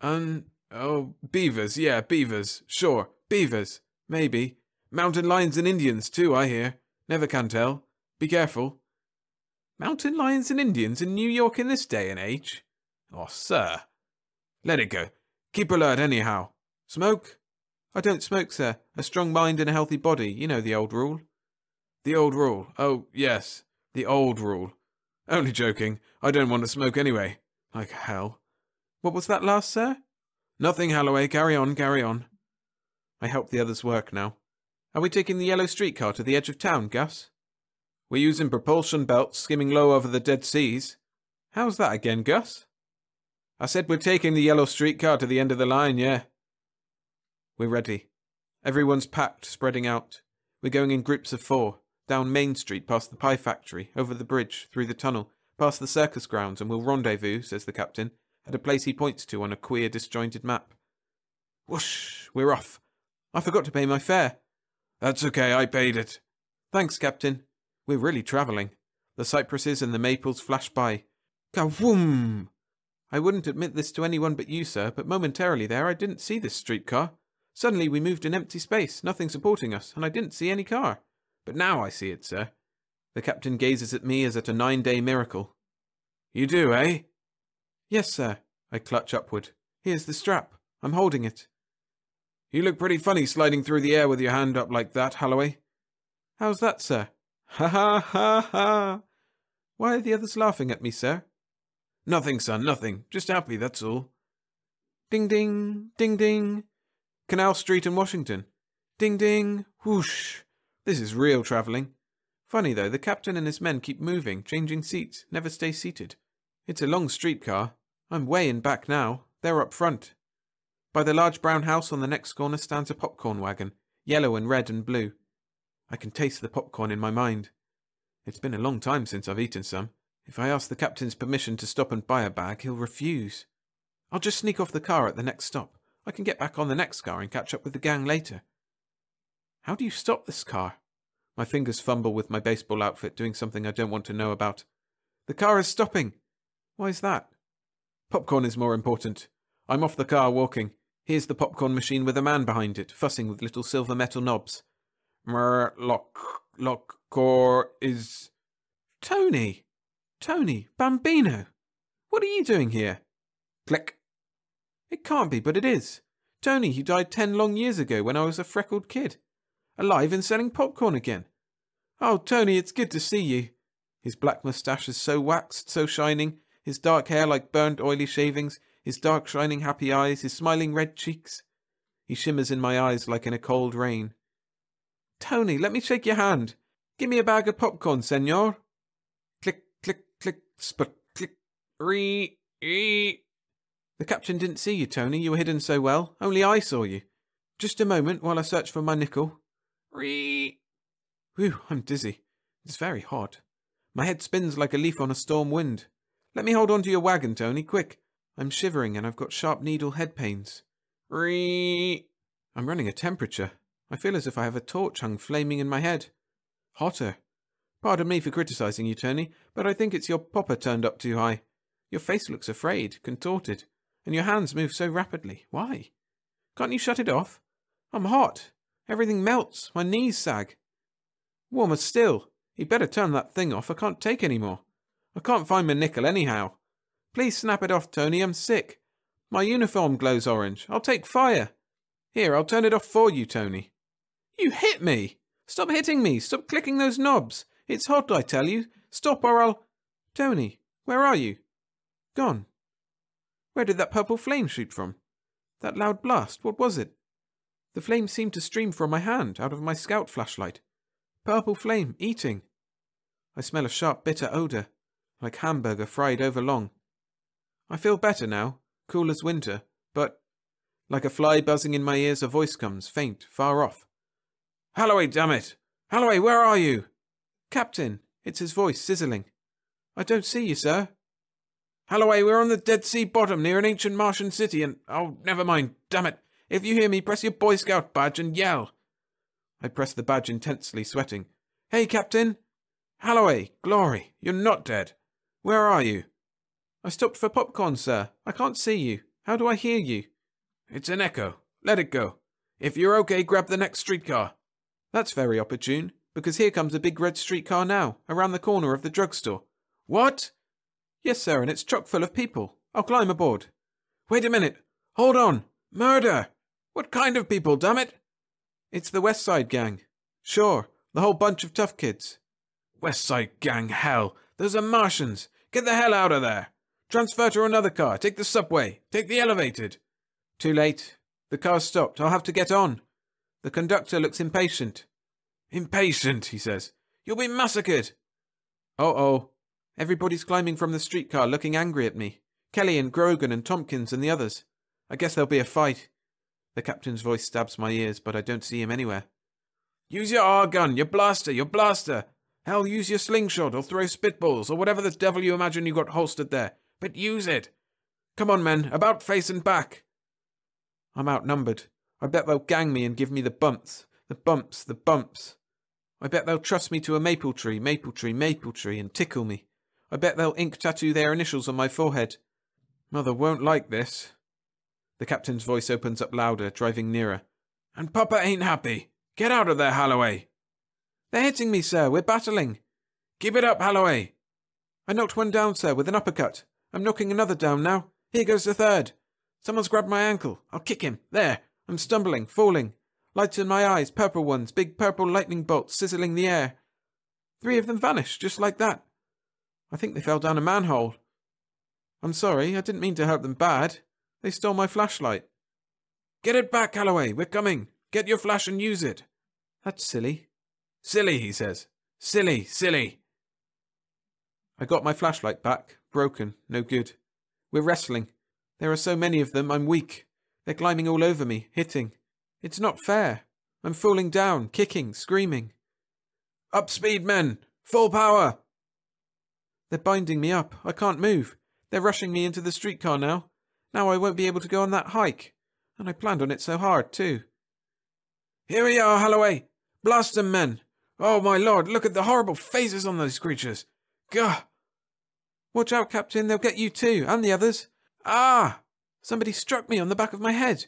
Oh, beavers, yeah, beavers. Sure, beavers. Maybe. Mountain lions and Indians, too, I hear. Never can tell. Be careful. Mountain lions and Indians in New York in this day and age? Oh, sir. Let it go. Keep alert anyhow. Smoke? I don't smoke, sir. A strong mind and a healthy body. You know the old rule. The old rule. Oh, yes. The old rule. Only joking. I don't want to smoke anyway. Like hell. What was that last, sir? Nothing, Holloway. Carry on, carry on. I help the others work now. Are we taking the yellow streetcar to the edge of town, Gus? We're using propulsion belts skimming low over the Dead Seas. How's that again, Gus? I said we're taking the yellow streetcar to the end of the line, yeah. We're ready. Everyone's packed, spreading out. We're going in groups of 4, down Main Street past the pie factory, over the bridge, through the tunnel, past the circus grounds, and we'll rendezvous, says the captain, at a place he points to on a queer, disjointed map. Whoosh! We're off. I forgot to pay my fare. That's okay, I paid it. Thanks, Captain. We're really travelling. The cypresses and the maples flash by. Kawoom! I wouldn't admit this to anyone but you, sir, but momentarily there I didn't see this streetcar. Suddenly we moved in empty space, nothing supporting us, and I didn't see any car. But now I see it, sir. The captain gazes at me as at a 9-day miracle. You do, eh? Yes, sir. I clutch upward. Here's the strap. I'm holding it. You look pretty funny sliding through the air with your hand up like that, Holloway. How's that, sir? Ha ha ha ha! Why are the others laughing at me, sir? Nothing, son, nothing. Just happy, that's all. Ding ding, ding ding. Canal Street in Washington. Ding ding, whoosh. This is real travelling. Funny though, the captain and his men keep moving, changing seats, never stay seated. It's a long streetcar. I'm way in back now. They're up front. By the large brown house on the next corner stands a popcorn wagon, yellow and red and blue. I can taste the popcorn in my mind. It's been a long time since I've eaten some. If I ask the captain's permission to stop and buy a bag, he'll refuse. I'll just sneak off the car at the next stop. I can get back on the next car and catch up with the gang later. How do you stop this car? My fingers fumble with my baseball outfit, doing something I don't want to know about. The car is stopping. Why is that? Popcorn is more important. I'm off the car, walking. Here's the popcorn machine with a man behind it, fussing with little silver metal knobs. Lock, core is... Tony! Tony, Bambino! What are you doing here? Click. It can't be, but it is. Tony, he died 10 long years ago when I was a freckled kid. Alive and selling popcorn again. Oh, Tony, it's good to see you. His black moustache is so waxed, so shining, his dark hair like burnt oily shavings, his dark shining happy eyes, his smiling red cheeks. He shimmers in my eyes like in a cold rain. Tony, let me shake your hand. Give me a bag of popcorn, senor. Click, click, click, sput, click, ree. The captain didn't see you, Tony. You were hidden so well. Only I saw you. Just a moment while I search for my nickel. Ree. Whew, I'm dizzy. It's very hot. My head spins like a leaf on a storm wind. Let me hold on to your wagon, Tony, quick. I'm shivering and I've got sharp needle head pains. Ree. I'm running a temperature. I feel as if I have a torch hung flaming in my head. Hotter. Pardon me for criticizing you, Tony, but I think it's your popper turned up too high. Your face looks afraid, contorted, and your hands move so rapidly. Why? Can't you shut it off? I'm hot. Everything melts. My knees sag. Warmer still. You'd better turn that thing off. I can't take any more. I can't find my nickel anyhow. Please snap it off, Tony. I'm sick. My uniform glows orange. I'll take fire. Here, I'll turn it off for you, Tony. You hit me! Stop hitting me! Stop clicking those knobs! It's hot, I tell you! Stop or I'll... Tony, where are you? Gone. Where did that purple flame shoot from? That loud blast, what was it? The flame seemed to stream from my hand, out of my scout flashlight. Purple flame, eating. I smell a sharp, bitter odour, like hamburger fried over long. I feel better now, cool as winter, but... Like a fly buzzing in my ears, a voice comes, faint, far off. Holloway, damn it! Holloway, where are you? Captain, it's his voice, sizzling. I don't see you, sir. Holloway, we're on the Dead Sea bottom near an ancient Martian city and... Oh, never mind, damn it. If you hear me, press your Boy Scout badge and yell. I press the badge intensely, sweating. Hey, Captain! Holloway, glory, you're not dead. Where are you? I stopped for popcorn, sir. I can't see you. How do I hear you? It's an echo. Let it go. If you're okay, grab the next streetcar. That's very opportune, because here comes a big red streetcar now, around the corner of the drugstore. What? Yes, sir, and it's chock full of people. I'll climb aboard. Wait a minute. Hold on. Murder! What kind of people, damn it? It's the West Side Gang. Sure, the whole bunch of tough kids. West Side Gang, hell. Those are Martians. Get the hell out of there. Transfer to another car. Take the subway. Take the elevated. Too late. The car's stopped. I'll have to get on. The conductor looks impatient. Impatient, he says. You'll be massacred. Uh-oh. Everybody's climbing from the streetcar, looking angry at me. Kelly and Grogan and Tompkins and the others. I guess there'll be a fight. The captain's voice stabs my ears, but I don't see him anywhere. Use your R gun, your blaster, your blaster. Hell, use your slingshot or throw spitballs or whatever the devil you imagine you got holstered there. But use it. Come on, men, about face and back. I'm outnumbered. I bet they'll gang me and give me the bumps. The bumps, the bumps. I bet they'll truss me to a maple tree, and tickle me. I bet they'll ink tattoo their initials on my forehead. Mother won't like this. The captain's voice opens up louder, driving nearer. And Papa ain't happy. Get out of there, Holloway. They're hitting me, sir. We're battling. Keep it up, Holloway. I knocked one down, sir, with an uppercut. I'm knocking another down now. Here goes the third. Someone's grabbed my ankle. I'll kick him. There. I'm stumbling, falling. Lights in my eyes, purple ones, big purple lightning bolts sizzling the air. 3 of them vanished, just like that. I think they fell down a manhole. I'm sorry, I didn't mean to hurt them bad. They stole my flashlight. Get it back, Holloway, we're coming. Get your flash and use it. That's silly. Silly, he says. Silly, silly. I got my flashlight back. Broken, no good. We're wrestling. There are so many of them, I'm weak. They're climbing all over me, hitting. It's not fair. I'm falling down, kicking, screaming. Up speed, men! Full power! They're binding me up. I can't move. They're rushing me into the streetcar now. Now I won't be able to go on that hike. And I planned on it so hard, too. Here we are, Holloway! Blast them, men! Oh, my lord, look at the horrible faces on those creatures! Gah! Watch out, Captain, they'll get you too, and the others. Ah! Somebody struck me on the back of my head.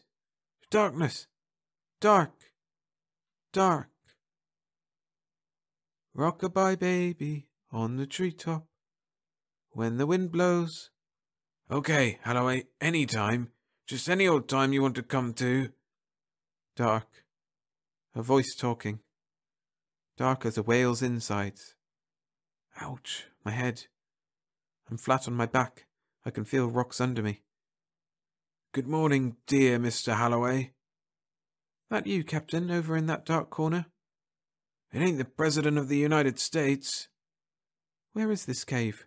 Darkness. Dark. Dark. Rock-a-bye, baby, on the treetop. When the wind blows. Okay, Holloway, any time. Just any old time you want to come to. Dark. A voice talking. Dark as a whale's insides. Ouch, my head. I'm flat on my back. I can feel rocks under me. Good morning, dear Mr. Holloway. That you, Captain, over in that dark corner? It ain't the President of the United States. Where is this cave?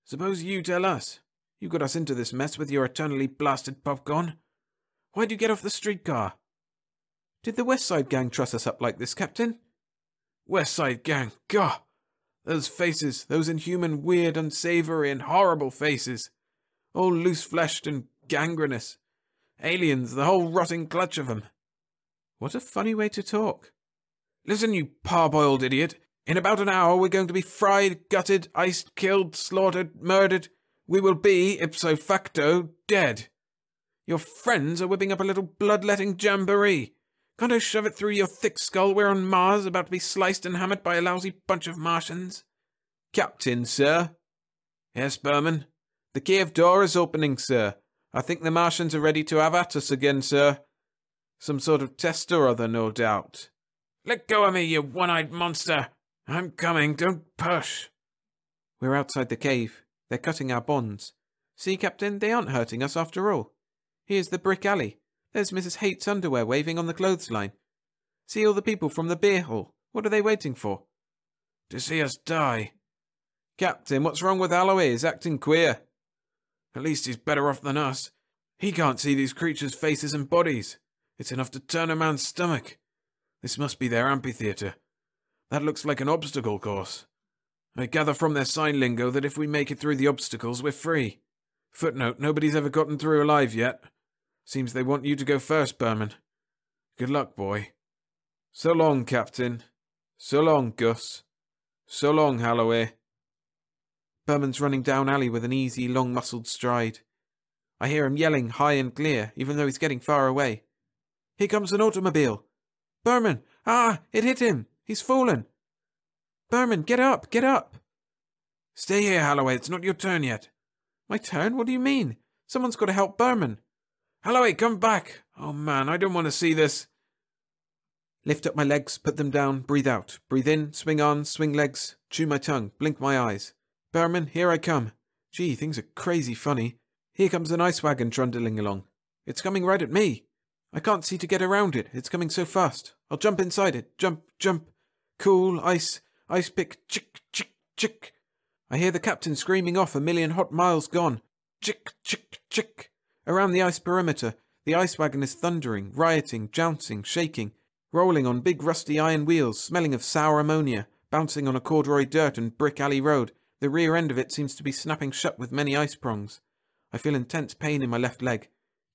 Suppose you tell us. You got us into this mess with your eternally blasted popcorn. Why'd you get off the streetcar? Did the West Side Gang truss us up like this, Captain? West Side Gang, gah! Those faces, those inhuman, weird, unsavory, and horrible faces. All loose-fleshed and gangrenous. Aliens, the whole rotting clutch of them. What a funny way to talk. Listen, you parboiled idiot. In about an hour we're going to be fried, gutted, iced, killed, slaughtered, murdered. We will be, ipso facto, dead. Your friends are whipping up a little bloodletting jamboree. Can't I shove it through your thick skull we're on Mars, about to be sliced and hammered by a lousy bunch of Martians? Captain, sir. Yes, Berman. The cave door is opening, sir. I think the Martians are ready to have at us again, sir. Some sort of test or other, no doubt. Let go of me, you one-eyed monster. I'm coming, don't push. We're outside the cave. They're cutting our bonds. See, Captain, they aren't hurting us after all. Here's the brick alley. There's Mrs. Haight's underwear waving on the clothesline. See all the people from the beer hall. What are they waiting for? To see us die. Captain, what's wrong with Holloway? He's acting queer. At least he's better off than us. He can't see these creatures' faces and bodies. It's enough to turn a man's stomach. This must be their amphitheatre. That looks like an obstacle course. I gather from their sign lingo that if we make it through the obstacles, we're free. Footnote, nobody's ever gotten through alive yet. Seems they want you to go first, Berman. Good luck, boy. So long, Captain. So long, Gus. So long, Holloway. Berman's running down alley with an easy, long-muscled stride. I hear him yelling high and clear, even though he's getting far away. Here comes an automobile. Berman! Ah! It hit him! He's fallen! Berman, get up! Get up! Stay here, Holloway. It's not your turn yet. My turn? What do you mean? Someone's got to help Berman. Holloway, come back! Oh, man, I don't want to see this. Lift up my legs, put them down, breathe out. Breathe in, swing arms, swing legs, chew my tongue, blink my eyes. Berman, here I come. Gee, things are crazy funny. Here comes an ice wagon trundling along. It's coming right at me. I can't see to get around it. It's coming so fast. I'll jump inside it. Jump, jump. Cool, ice pick, chick, chick, chick. I hear the captain screaming off 1,000,000 hot miles gone. Chick, chick, chick. Around the ice perimeter, the ice wagon is thundering, rioting, jouncing, shaking, rolling on big rusty iron wheels, smelling of sour ammonia, bouncing on a corduroy dirt and brick alley road. The rear end of it seems to be snapping shut with many ice prongs. I feel intense pain in my left leg.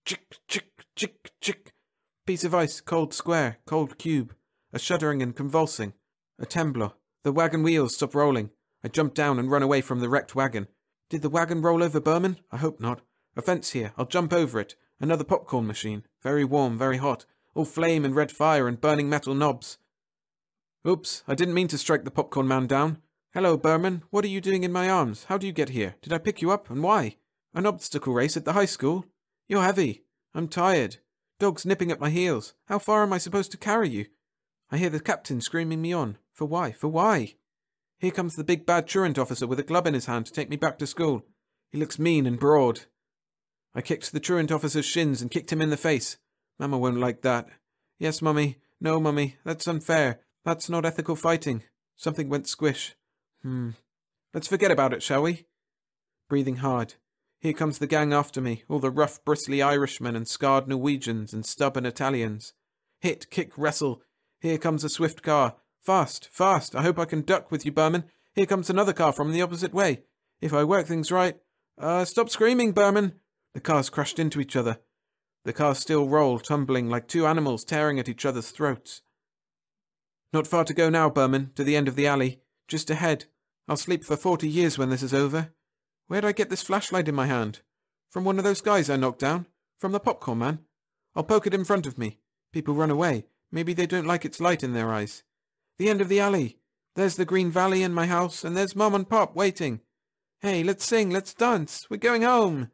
Chick, chick, chick, chick. Piece of ice, cold square, cold cube. A shuddering and convulsing. A temblor. The wagon wheels stop rolling. I jump down and run away from the wrecked wagon. Did the wagon roll over Berman? I hope not. A fence here. I'll jump over it. Another popcorn machine. Very warm, very hot. All flame and red fire and burning metal knobs. Oops, I didn't mean to strike the popcorn man down. Hello, Berman. What are you doing in my arms? How do you get here? Did I pick you up, and why? An obstacle race at the high school? You're heavy. I'm tired. Dog's nipping at my heels. How far am I supposed to carry you? I hear the captain screaming me on. For why? For why? Here comes the big bad truant officer with a club in his hand to take me back to school. He looks mean and broad. I kicked the truant officer's shins and kicked him in the face. Mama won't like that. Yes, Mummy. No, Mummy. That's unfair. That's not ethical fighting. Something went squish. Let's forget about it, shall we? Breathing hard. Here comes the gang after me, all the rough, bristly Irishmen and scarred Norwegians and stubborn Italians. Hit, kick, wrestle. Here comes a swift car. Fast, fast. I hope I can duck with you, Berman. Here comes another car from the opposite way. If I work things right... stop screaming, Berman. The cars crashed into each other. The cars still roll, tumbling like two animals tearing at each other's throats. Not far to go now, Berman, to the end of the alley. Just ahead. I'll sleep for 40 years when this is over. Where'd I get this flashlight in my hand? From one of those guys I knocked down? From the popcorn man? I'll poke it in front of me. People run away. Maybe they don't like its light in their eyes. The end of the alley. There's the Green Valley and my house, and there's Mum and Pop waiting. Hey, let's sing, let's dance. We're going home.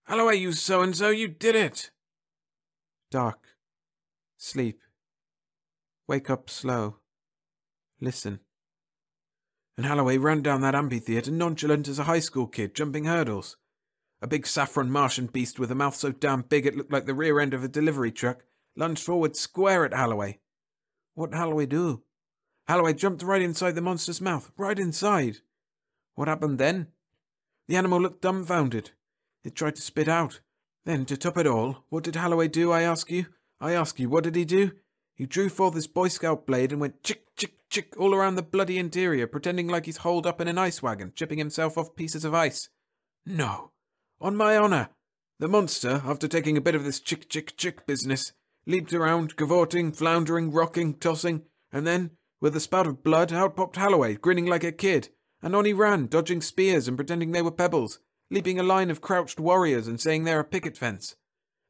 Holloway, you so-and-so, you did it. Dark. Sleep. Wake up slow. Listen. And Holloway ran down that amphitheatre nonchalant as a high school kid jumping hurdles. A big saffron Martian beast with a mouth so damn big it looked like the rear end of a delivery truck lunged forward square at Holloway. What'd Holloway do? Holloway jumped right inside the monster's mouth, right inside. What happened then? The animal looked dumbfounded. It tried to spit out. Then, to top it all, what did Holloway do, I ask you? I ask you, what did he do? He drew forth his Boy Scout blade and went chick, chick, chick all around the bloody interior, pretending like he's holed up in an ice wagon, chipping himself off pieces of ice. No. On my honour. The monster, after taking a bit of this chick, chick, chick business, leaped around, cavorting, floundering, rocking, tossing, and then, with a spout of blood, out popped Holloway, grinning like a kid, and on he ran, dodging spears and pretending they were pebbles, leaping a line of crouched warriors and saying they're a picket fence.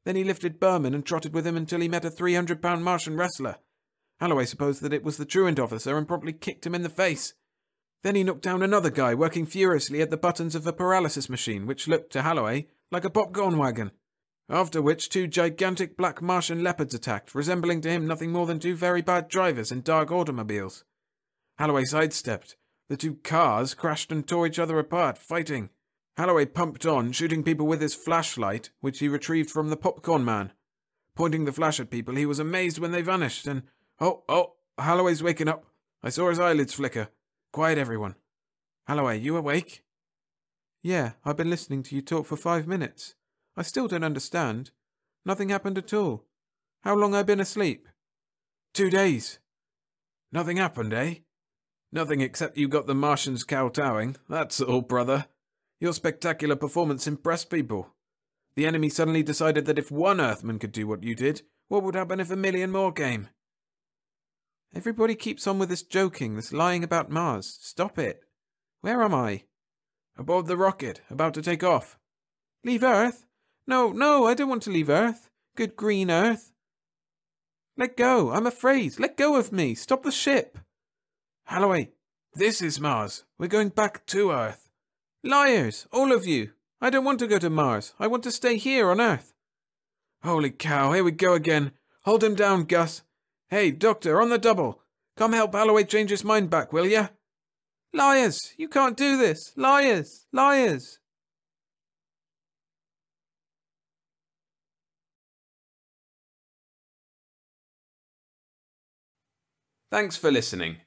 Then he lifted Berman and trotted with him until he met a 300-pound Martian wrestler. Holloway supposed that it was the truant officer and promptly kicked him in the face. Then he knocked down another guy working furiously at the buttons of a paralysis machine, which looked to Holloway like a popcorn wagon. After which 2 gigantic black Martian leopards attacked, resembling to him nothing more than 2 very bad drivers in dark automobiles. Holloway sidestepped. The 2 cars crashed and tore each other apart, fighting. Holloway pumped on, shooting people with his flashlight, which he retrieved from the popcorn man. Pointing the flash at people, he was amazed when they vanished, and... Oh, Holloway's waking up. I saw his eyelids flicker. Quiet, everyone. Holloway, you awake? Yeah, I've been listening to you talk for 5 minutes. I still don't understand. Nothing happened at all. How long I been asleep? 2 days. Nothing happened, eh? Nothing except you got the Martians kowtowing. That's all, brother. Your spectacular performance impressed people. The enemy suddenly decided that if 1 Earthman could do what you did, what would happen if 1,000,000 more came? Everybody keeps on with this joking, this lying about Mars. Stop it. Where am I? Aboard the rocket, about to take off. Leave Earth? No, I don't want to leave Earth. Good green Earth. Let go, I'm afraid. Let go of me. Stop the ship. Holloway, this is Mars. We're going back to Earth. Liars, all of you. I don't want to go to Mars. I want to stay here on Earth. Holy cow, here we go again. Hold him down, Gus. Hey, Doctor, on the double. Come help Holloway change his mind back, will ya? Liars, you can't do this. Liars, liars. Thanks for listening.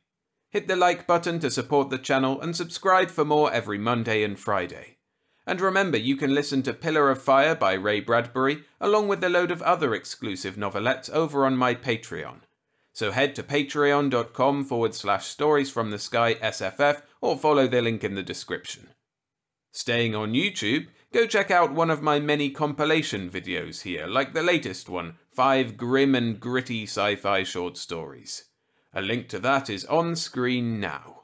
Hit the like button to support the channel and subscribe for more every Monday and Friday. And remember, you can listen to Pillar of Fire by Ray Bradbury along with a load of other exclusive novelettes over on my Patreon. So head to patreon.com/storiesfromthesky_SFF or follow the link in the description. Staying on YouTube, go check out one of my many compilation videos here, like the latest one, 5 grim and gritty sci-fi short stories. A link to that is on screen now.